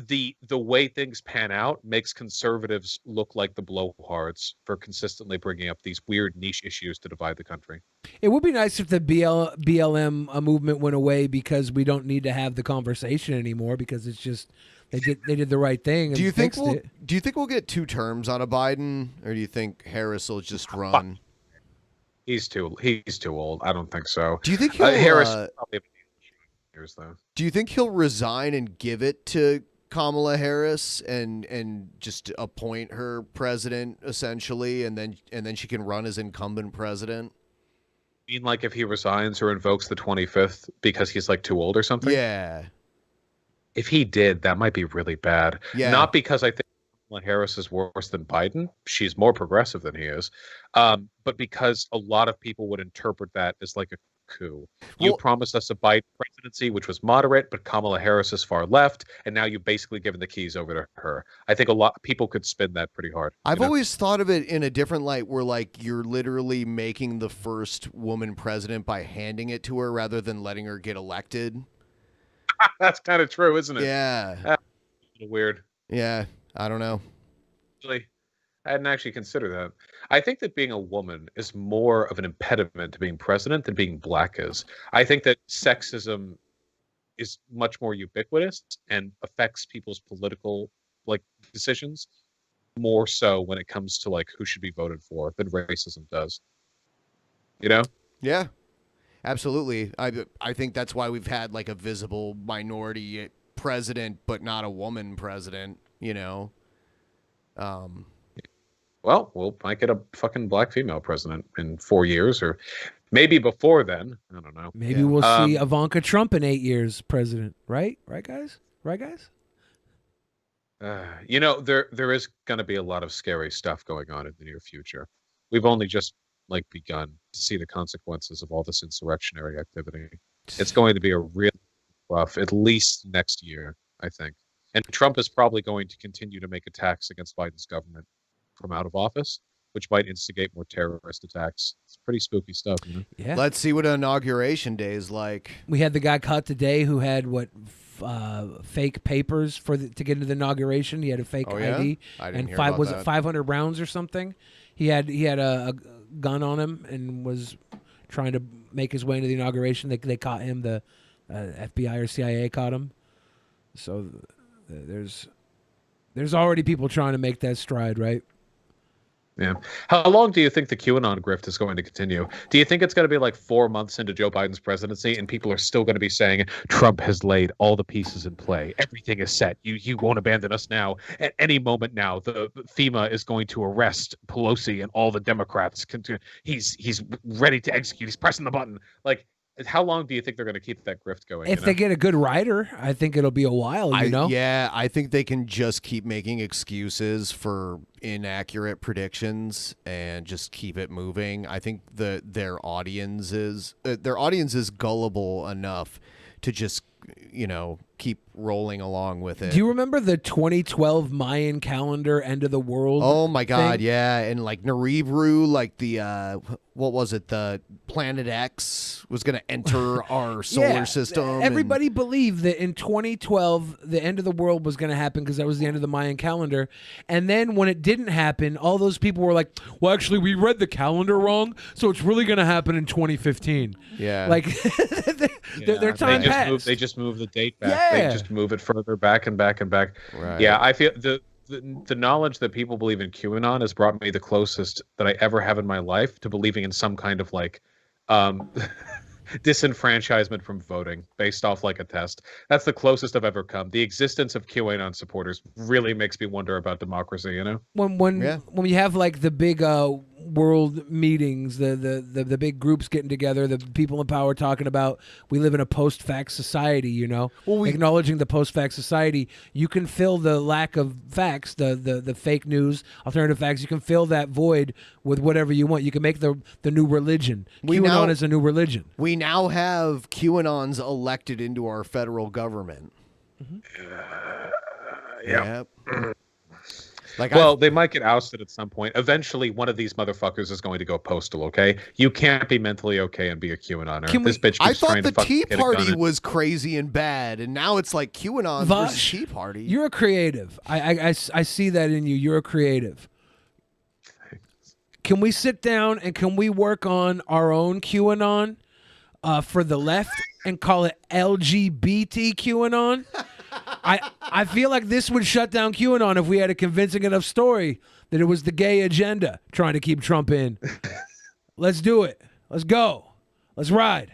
the way things pan out makes conservatives look like the blowhards for consistently bringing up these weird niche issues to divide the country. It would be nice if the BLM movement went away because we don't need to have the conversation anymore because it's just they did the right thing. And Do you think fixed it. we'll get 2 terms out of Biden, or do you think Harris will just run? He's too old. I don't think so. Do you think he'll Harris probably years though? Do you think he'll resign and give it to Kamala Harris and just appoint her president essentially, and then she can run as incumbent president? I mean, like if he resigns or invokes the 25th because he's like too old or something? Yeah. If he did, that might be really bad. Yeah. Not because I think Kamala Harris is worse than Biden. She's more progressive than he is. But because a lot of people would interpret that as like coup. You promised us a Biden presidency, which was moderate, but Kamala Harris is far left, and now you've basically given the keys over to her. I think a lot of people could spin that pretty hard. I've always thought of it in a different light, where like you're literally making the first woman president by handing it to her rather than letting her get elected. That's kind of true, isn't it? Yeah. That's weird. Yeah, I don't know. Actually, I hadn't actually considered that. I think that being a woman is more of an impediment to being president than being black is. I think that sexism is much more ubiquitous and affects people's political decisions more so when it comes to who should be voted for than racism does. Yeah, absolutely. I think that's why we've had a visible minority president, but not a woman president. Well, we'll might get a fucking black female president in 4 years, or maybe before then. I don't know. Maybe we'll see Ivanka Trump in 8 years president. Right, guys? There is going to be a lot of scary stuff going on in the near future. We've only just begun to see the consequences of all this insurrectionary activity. It's going to be a real rough, at least next year, I think. And Trump is probably going to continue to make attacks against Biden's government from out of office, which might instigate more terrorist attacks. It's pretty spooky stuff. Yeah. Let's see what inauguration day is like. We had the guy caught today who had fake papers to get into the inauguration. He had a fake ID, I didn't and hear about was that. it 500 rounds or something? He had a gun on him and was trying to make his way into the inauguration. They caught him. The FBI or CIA caught him. So there's already people trying to make that stride, right? Yeah. How long do you think the QAnon grift is going to continue? Do you think it's going to be 4 months into Joe Biden's presidency and people are still going to be saying Trump has laid all the pieces in play? Everything is set. You won't abandon us now. At any moment now, the FEMA is going to arrest Pelosi and all the Democrats. He's ready to execute. He's pressing the button. How long do you think they're going to keep that grift going? If they get a good writer, I think it'll be a while, Yeah, I think they can just keep making excuses for inaccurate predictions and just keep it moving. I think their audience is gullible enough to just keep rolling along with it. Do you remember the 2012 Mayan calendar end of the world? Oh my God, thing? yeah, and Nibiru, the what was it? The Planet X was going to enter our solar system. Everybody believed that in 2012 the end of the world was going to happen because that was the end of the Mayan calendar. And then when it didn't happen, all those people were like, "Well, actually, we read the calendar wrong, so it's really going to happen in 2015." Yeah, their time passed. They just moved the date back. Yeah. They just move it further back and back and back. Right. Yeah, I feel the knowledge that people believe in QAnon has brought me the closest that I ever have in my life to believing in some kind of disenfranchisement from voting based off a test. That's the closest I've ever come. The existence of QAnon supporters really makes me wonder about democracy. When you have the big world meetings, the big groups getting together, the people in power talking about we live in a post-fact society, acknowledging the post-fact society, you can fill the lack of facts, the fake news, alternative facts, you can fill that void with whatever you want. You can make the new religion. QAnon is a new religion. We now have QAnons elected into our federal government. Yeah. Yep. They might get ousted at some point. Eventually, one of these motherfuckers is going to go postal, okay? You can't be mentally okay and be a QAnoner. This bitch keeps I thought trying the to Tea get a gun Party in. was crazy and bad, and now it's QAnon versus Vaush, Tea Party. You're a creative. I see that in you. You're a creative. Can we sit down and can we work on our own QAnon for the left and call it LGBT QAnon? I feel like this would shut down QAnon if we had a convincing enough story that it was the gay agenda trying to keep Trump in. Let's do it. Let's go. Let's ride.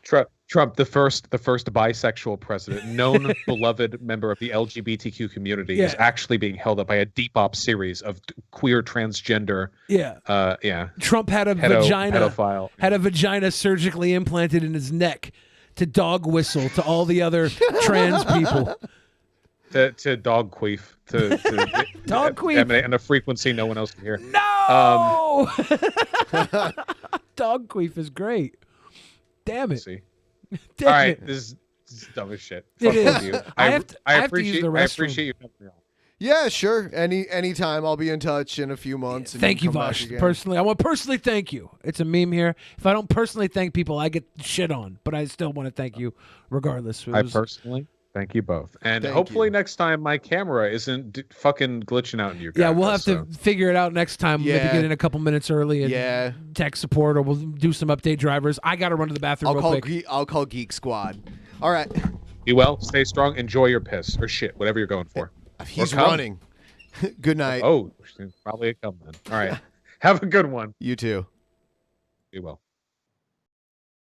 Trump, the first bisexual president, known beloved member of the LGBTQ community, is actually being held up by a Depop series of queer transgender. Trump had a pedophile. had a vagina surgically implanted in his neck to dog whistle to all the other trans people. To dog queef. To Dog queef. Emanate on a frequency no one else can hear. No! Dog queef is great. Damn it. See. Damn All right, it. this is dumb as shit. It Fuck is. with you. I have to appreciate use the I restroom. appreciate you helping me out. Yeah, sure. Anytime. I'll be in touch in a few months. And Thank you, come back Vaush. again. Personally, I want to personally thank you. It's a meme here. If I don't personally thank people, I get shit on. But I still want to thank you regardless. I personally thank you both. And Thank hopefully you. next time my camera isn't fucking glitching out in your Yeah, we'll guys, have to figure it out next time. Maybe Yeah. get in a couple minutes early and Yeah. tech support, or we'll do some update drivers. I got to run to the bathroom real quick. I'll call Geek Squad. All right. Be well, stay strong, enjoy your piss or shit, whatever you're going for. He's Or come. running. Good night. Oh, probably a come then. All right. Have a good one. You too. Be well.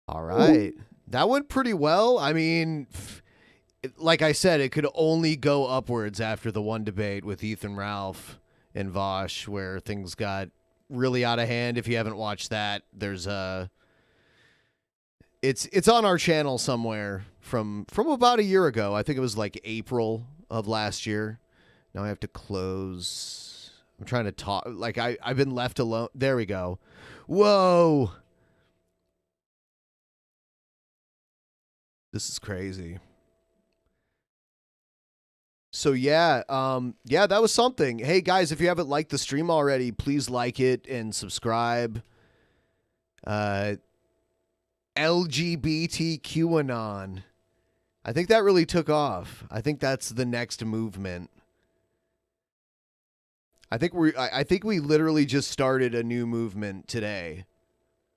All right. That went pretty well. I mean, like I said, it could only go upwards after the one debate with Ethan Ralph and Vaush, where things got really out of hand. If you haven't watched that, there's it's on our channel somewhere from about a year ago. I think it was like April of last year. Now I have to close. I'm trying to talk. Like I've been left alone. There we go. Whoa. This is crazy. So yeah, that was something. Hey guys, if you haven't liked the stream already, please like it and subscribe. LGBTQAnon. I think that really took off. I think that's the next movement. I think we literally just started a new movement today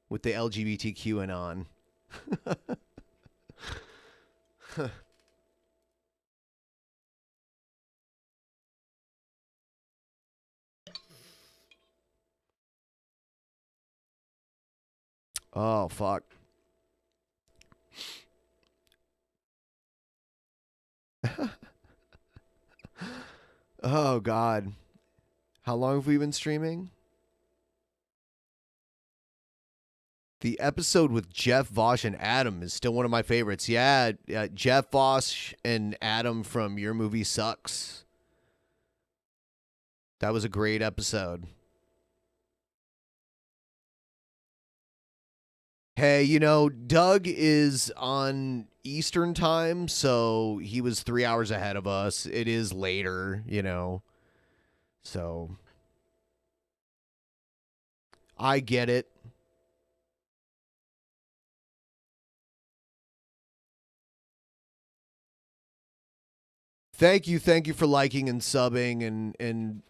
with the LGBTQAnon. Oh, fuck. Oh, God. How long have we been streaming? The episode with Jeff, Vaush, and Adam is still one of my favorites. Yeah, Jeff, Vaush, and Adam from Your Movie Sucks. That was a great episode. Hey, you know, Doug is on Eastern time, so he was 3 hours ahead of us. It is later, you know. So I get it. Thank you for liking and subbing and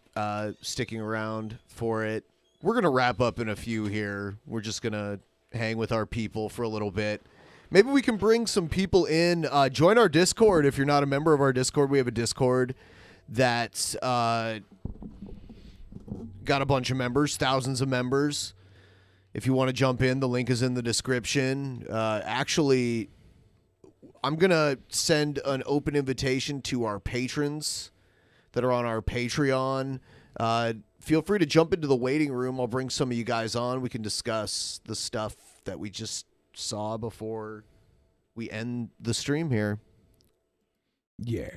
sticking around for it. We're gonna wrap up in a few here. We're just gonna hang with our people for a little bit. Maybe we can bring some people in. Join our Discord if you're not a member of our Discord. We have a Discord that's got a bunch of members, thousands of members. If you want to jump in, the link is in the description. Actually, I'm going to send an open invitation to our patrons that are on our Patreon. Feel free to jump into the waiting room. I'll bring some of you guys on. We can discuss the stuff that we just saw before we end the stream here. Yeah.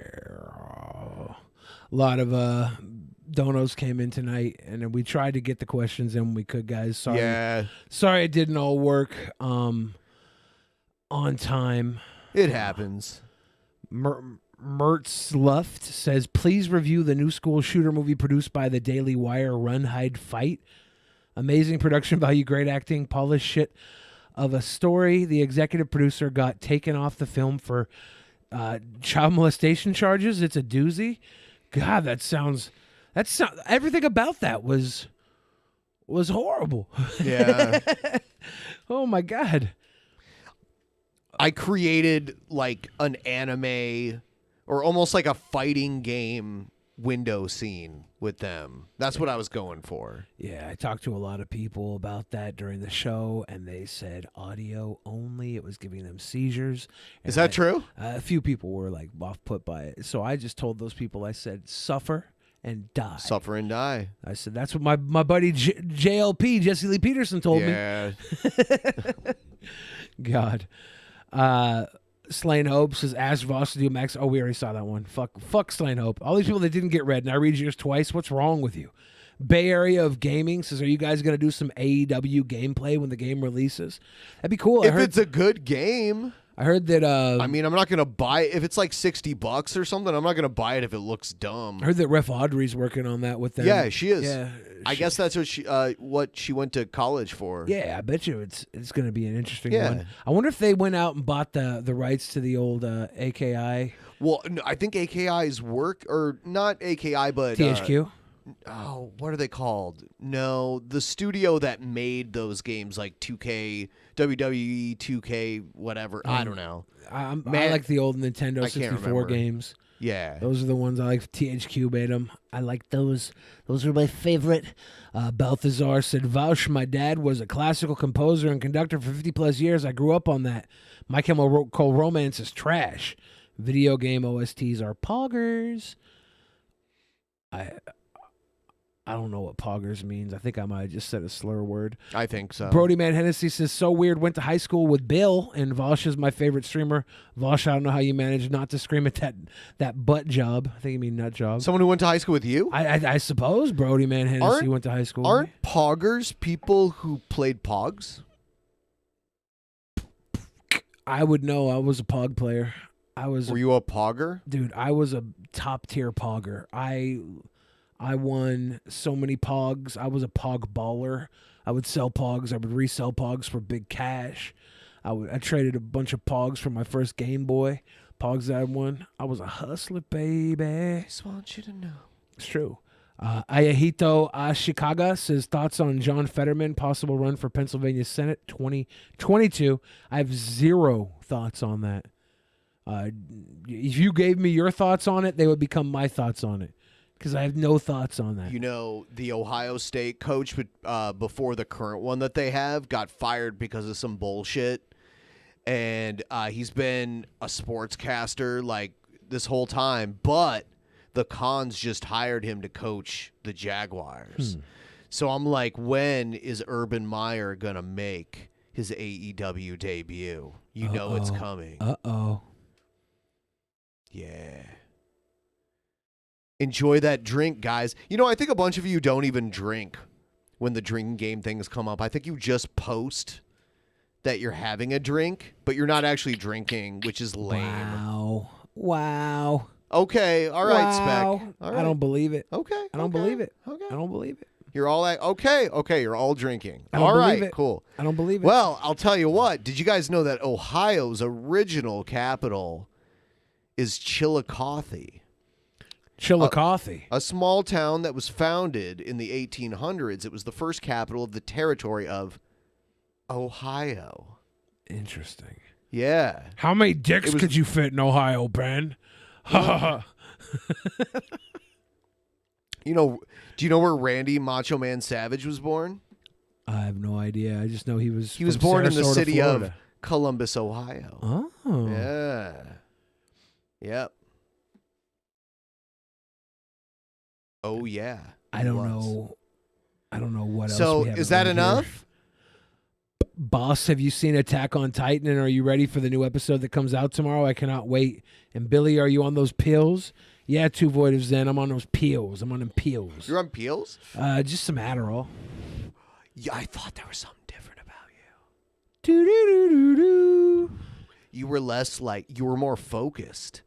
A lot of donos came in tonight, and we tried to get the questions in when we could, guys. Sorry. Yeah. Sorry it didn't all work on time. It happens. Mertz Luft says, please review the new school shooter movie produced by the Daily Wire, Run, Hide, Fight. Amazing production value, great acting, polished shit of a story. The executive producer got taken off the film for child molestation charges. It's a doozy. God, that sounds everything about that was horrible. Yeah. Oh my God. I created like an anime or almost like a fighting game window scene with them. That's what I was going for. Yeah, I talked to a lot of people about that during the show, and they said audio only. It was giving them seizures. Is that true? A few people were like off put by it. So I just told those people, I said, suffer and die. Suffer and die. I said, that's what my buddy JLP, Jesse Lee Peterson, told me. Yeah. God. Slain Hope says, ask Vaush to do Max. Oh, we already saw that one. Fuck Slain Hope. All these people that didn't get read, and I read yours twice. What's wrong with you? Bay Area of Gaming says, are you guys going to do some AEW gameplay when the game releases? That'd be cool. If it's a good game. I heard that. I mean, I'm not going to buy it. If it's like $60 or something, I'm not going to buy it if it looks dumb. I heard that Ref Audrey's working on that with them. Yeah, she is. Yeah, I guess that's what she went to college for. Yeah, I bet you it's going to be an interesting Yeah. one. I wonder if they went out and bought the rights to the old AKI. Well, no, I think AKI's work, or not AKI, but THQ. Oh, what are they called? No, the studio that made those games like 2K, WWE 2K, whatever. I don't know. I Man, like the old Nintendo I can't 64 remember. games. Yeah. Those are the ones I like. THQ made them. I like those. Those are my favorite. Balthazar said, Vaush, my dad was a classical composer and conductor for 50 plus years. I grew up on that. My Chemical Romance is trash. Video game OSTs are poggers. I don't know what poggers means. I think I might have just said a slur word. I think so. Brody Man Hennessy says, so weird. Went to high school with Bill, and Vaush is my favorite streamer. Vaush, I don't know how you managed not to scream at that butt job. I think you mean nut job. Someone who went to high school with you? I suppose Brody Man Hennessy went to high school. Aren't poggers people who played pogs? I would know. I was a pog player. Were you a pogger? Dude, I was a top tier pogger. I won so many pogs. I was a pog baller. I would sell pogs. I would resell pogs for big cash. I traded a bunch of pogs for my first Game Boy. Pogs that I won. I was a hustler, baby. I just want you to know. It's true. Ayahito Ashikaga says, thoughts on John Fetterman, possible run for Pennsylvania Senate 2022. I have zero thoughts on that. If you gave me your thoughts on it, they would become my thoughts on it. Because I have no thoughts on that. You know, the Ohio State coach before the current one that they have got fired because of some bullshit. And he's been a sportscaster like this whole time. But the Cons just hired him to coach the Jaguars. So I'm like, when is Urban Meyer going to make his AEW debut? You know it's coming. Uh-oh. Yeah. Enjoy that drink, guys. You know, I think a bunch of you don't even drink when the drinking game things come up. I think you just post that you're having a drink, but you're not actually drinking, which is lame. Wow. Okay. All right, Wow. Spec. All right. I don't believe it. Okay. I don't believe it. Okay. I don't believe it. You're all like, okay. You're all drinking. I don't All believe right. it. Cool. I don't believe it. Well, I'll tell you what. Did you guys know that Ohio's original capital is Chillicothe? Chillicothe. A small town that was founded in the 1800s. It was the first capital of the territory of Ohio. Interesting. Yeah. How many dicks could you fit in Ohio, Ben? You know, do you know where Randy Macho Man Savage was born? I have no idea. I just know he was He was from born in the Sarasota, city Florida. of Columbus, Ohio. Oh. Yeah. Yep. Oh, yeah. I don't know what else. So we have is that over enough? Here. Boss, have you seen Attack on Titan, and are you ready for the new episode that comes out tomorrow? I cannot wait. And Billy, are you on those pills? Yeah, Two Voidives Zen. I'm on those pills. I'm on them pills. You're on pills? Just some Adderall. Yeah, I thought there was something different about you. Do-do-do-do-do. You were less like, you were more focused.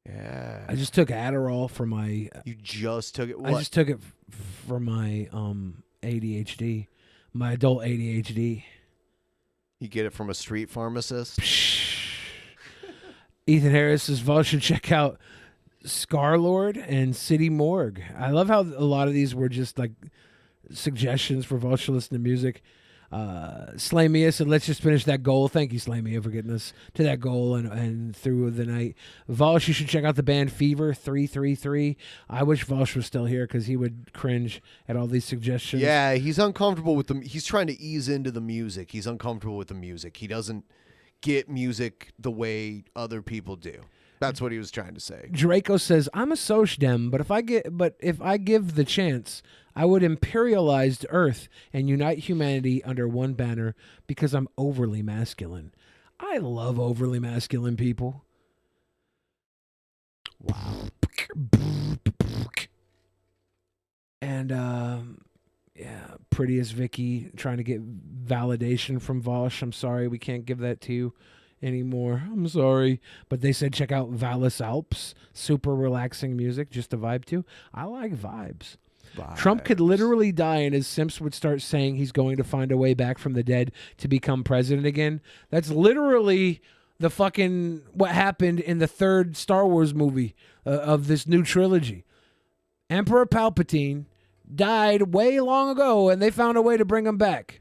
Yeah. I just took Adderall for my... You just took it? What? I just took it for my ADHD, my adult ADHD. You get it from a street pharmacist? Ethan Harris says, Vaush should check out Scarlord and City Morgue. I love how a lot of these were just like suggestions for Vaush to listen to music. Slamia said, let's just finish that goal. Thank you, Slamia, for getting us to that goal and through the night. Vaush, you should check out the band Fever 333. I wish Vaush was still here because he would cringe at all these suggestions. Yeah, he's uncomfortable with he's trying to ease into the music. He's uncomfortable with the music. He doesn't get music the way other people do. That's what he was trying to say. Draco says, I'm a Sochdem, but if I give the chance, I would imperialize Earth and unite humanity under one banner because I'm overly masculine. I love overly masculine people. Wow. And yeah, prettiest Vicky trying to get validation from Vaush. I'm sorry, we can't give that to you anymore. I'm sorry. But they said check out Vallis Alps. Super relaxing music, just to vibe to. I like vibes. Trump could literally die and his simps would start saying he's going to find a way back from the dead to become president again. That's literally the fucking what happened in the third Star Wars movie of this new trilogy. Emperor Palpatine died way long ago and they found a way to bring him back.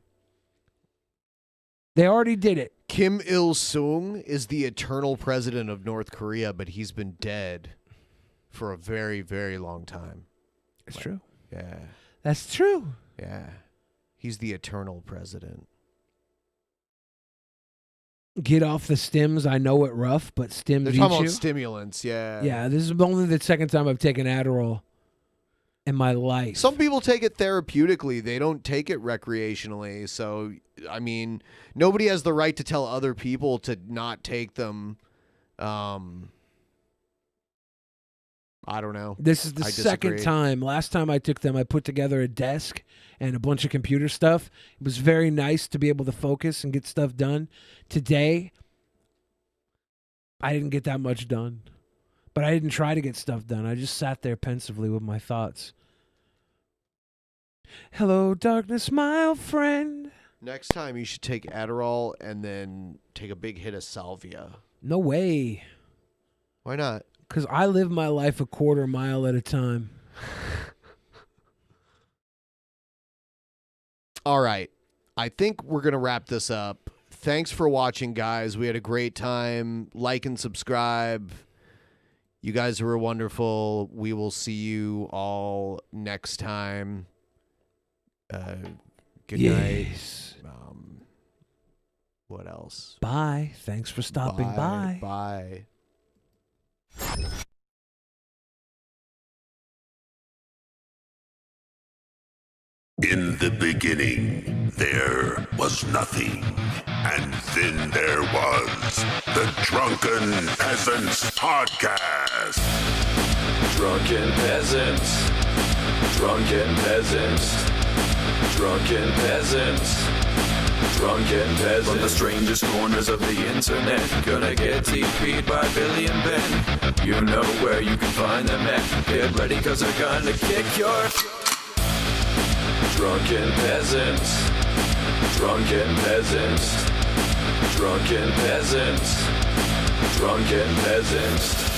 They already did it. Kim Il-sung is the eternal president of North Korea, but he's been dead for a very, very long time. It's true. Yeah. That's true. Yeah. He's the eternal president. Get off the stims. I know it rough, but stims They're eat talking you. about stimulants, yeah. Yeah, this is only the second time I've taken Adderall in my life. Some people take it therapeutically. They don't take it recreationally. So, I mean, nobody has the right to tell other people to not take them. I don't know. This is the second time. Last time I took them, I put together a desk and a bunch of computer stuff. It was very nice to be able to focus and get stuff done. Today, I didn't get that much done. But I didn't try to get stuff done. I just sat there pensively with my thoughts. Hello, darkness, my old friend. Next time you should take Adderall and then take a big hit of salvia. No way. Why not? Because I live my life a quarter mile at a time. All right. I think we're going to wrap this up. Thanks for watching, guys. We had a great time. Like and subscribe. You guys were wonderful. We will see you all next time. Good night. What else? Bye. Thanks for stopping by. Bye. In the beginning, there was nothing. And then there was the Drunken Peasants Podcast. Drunken Peasants. Drunken Peasants. Drunken Peasants. Drunken Peasants. From the strangest corners of the internet, gonna get TP'd by Billy and Ben. You know where you can find them at. Get ready, cause they're gonna kick your... Drunken Peasants. Drunken Peasants. Drunken Peasants. Drunken Peasants.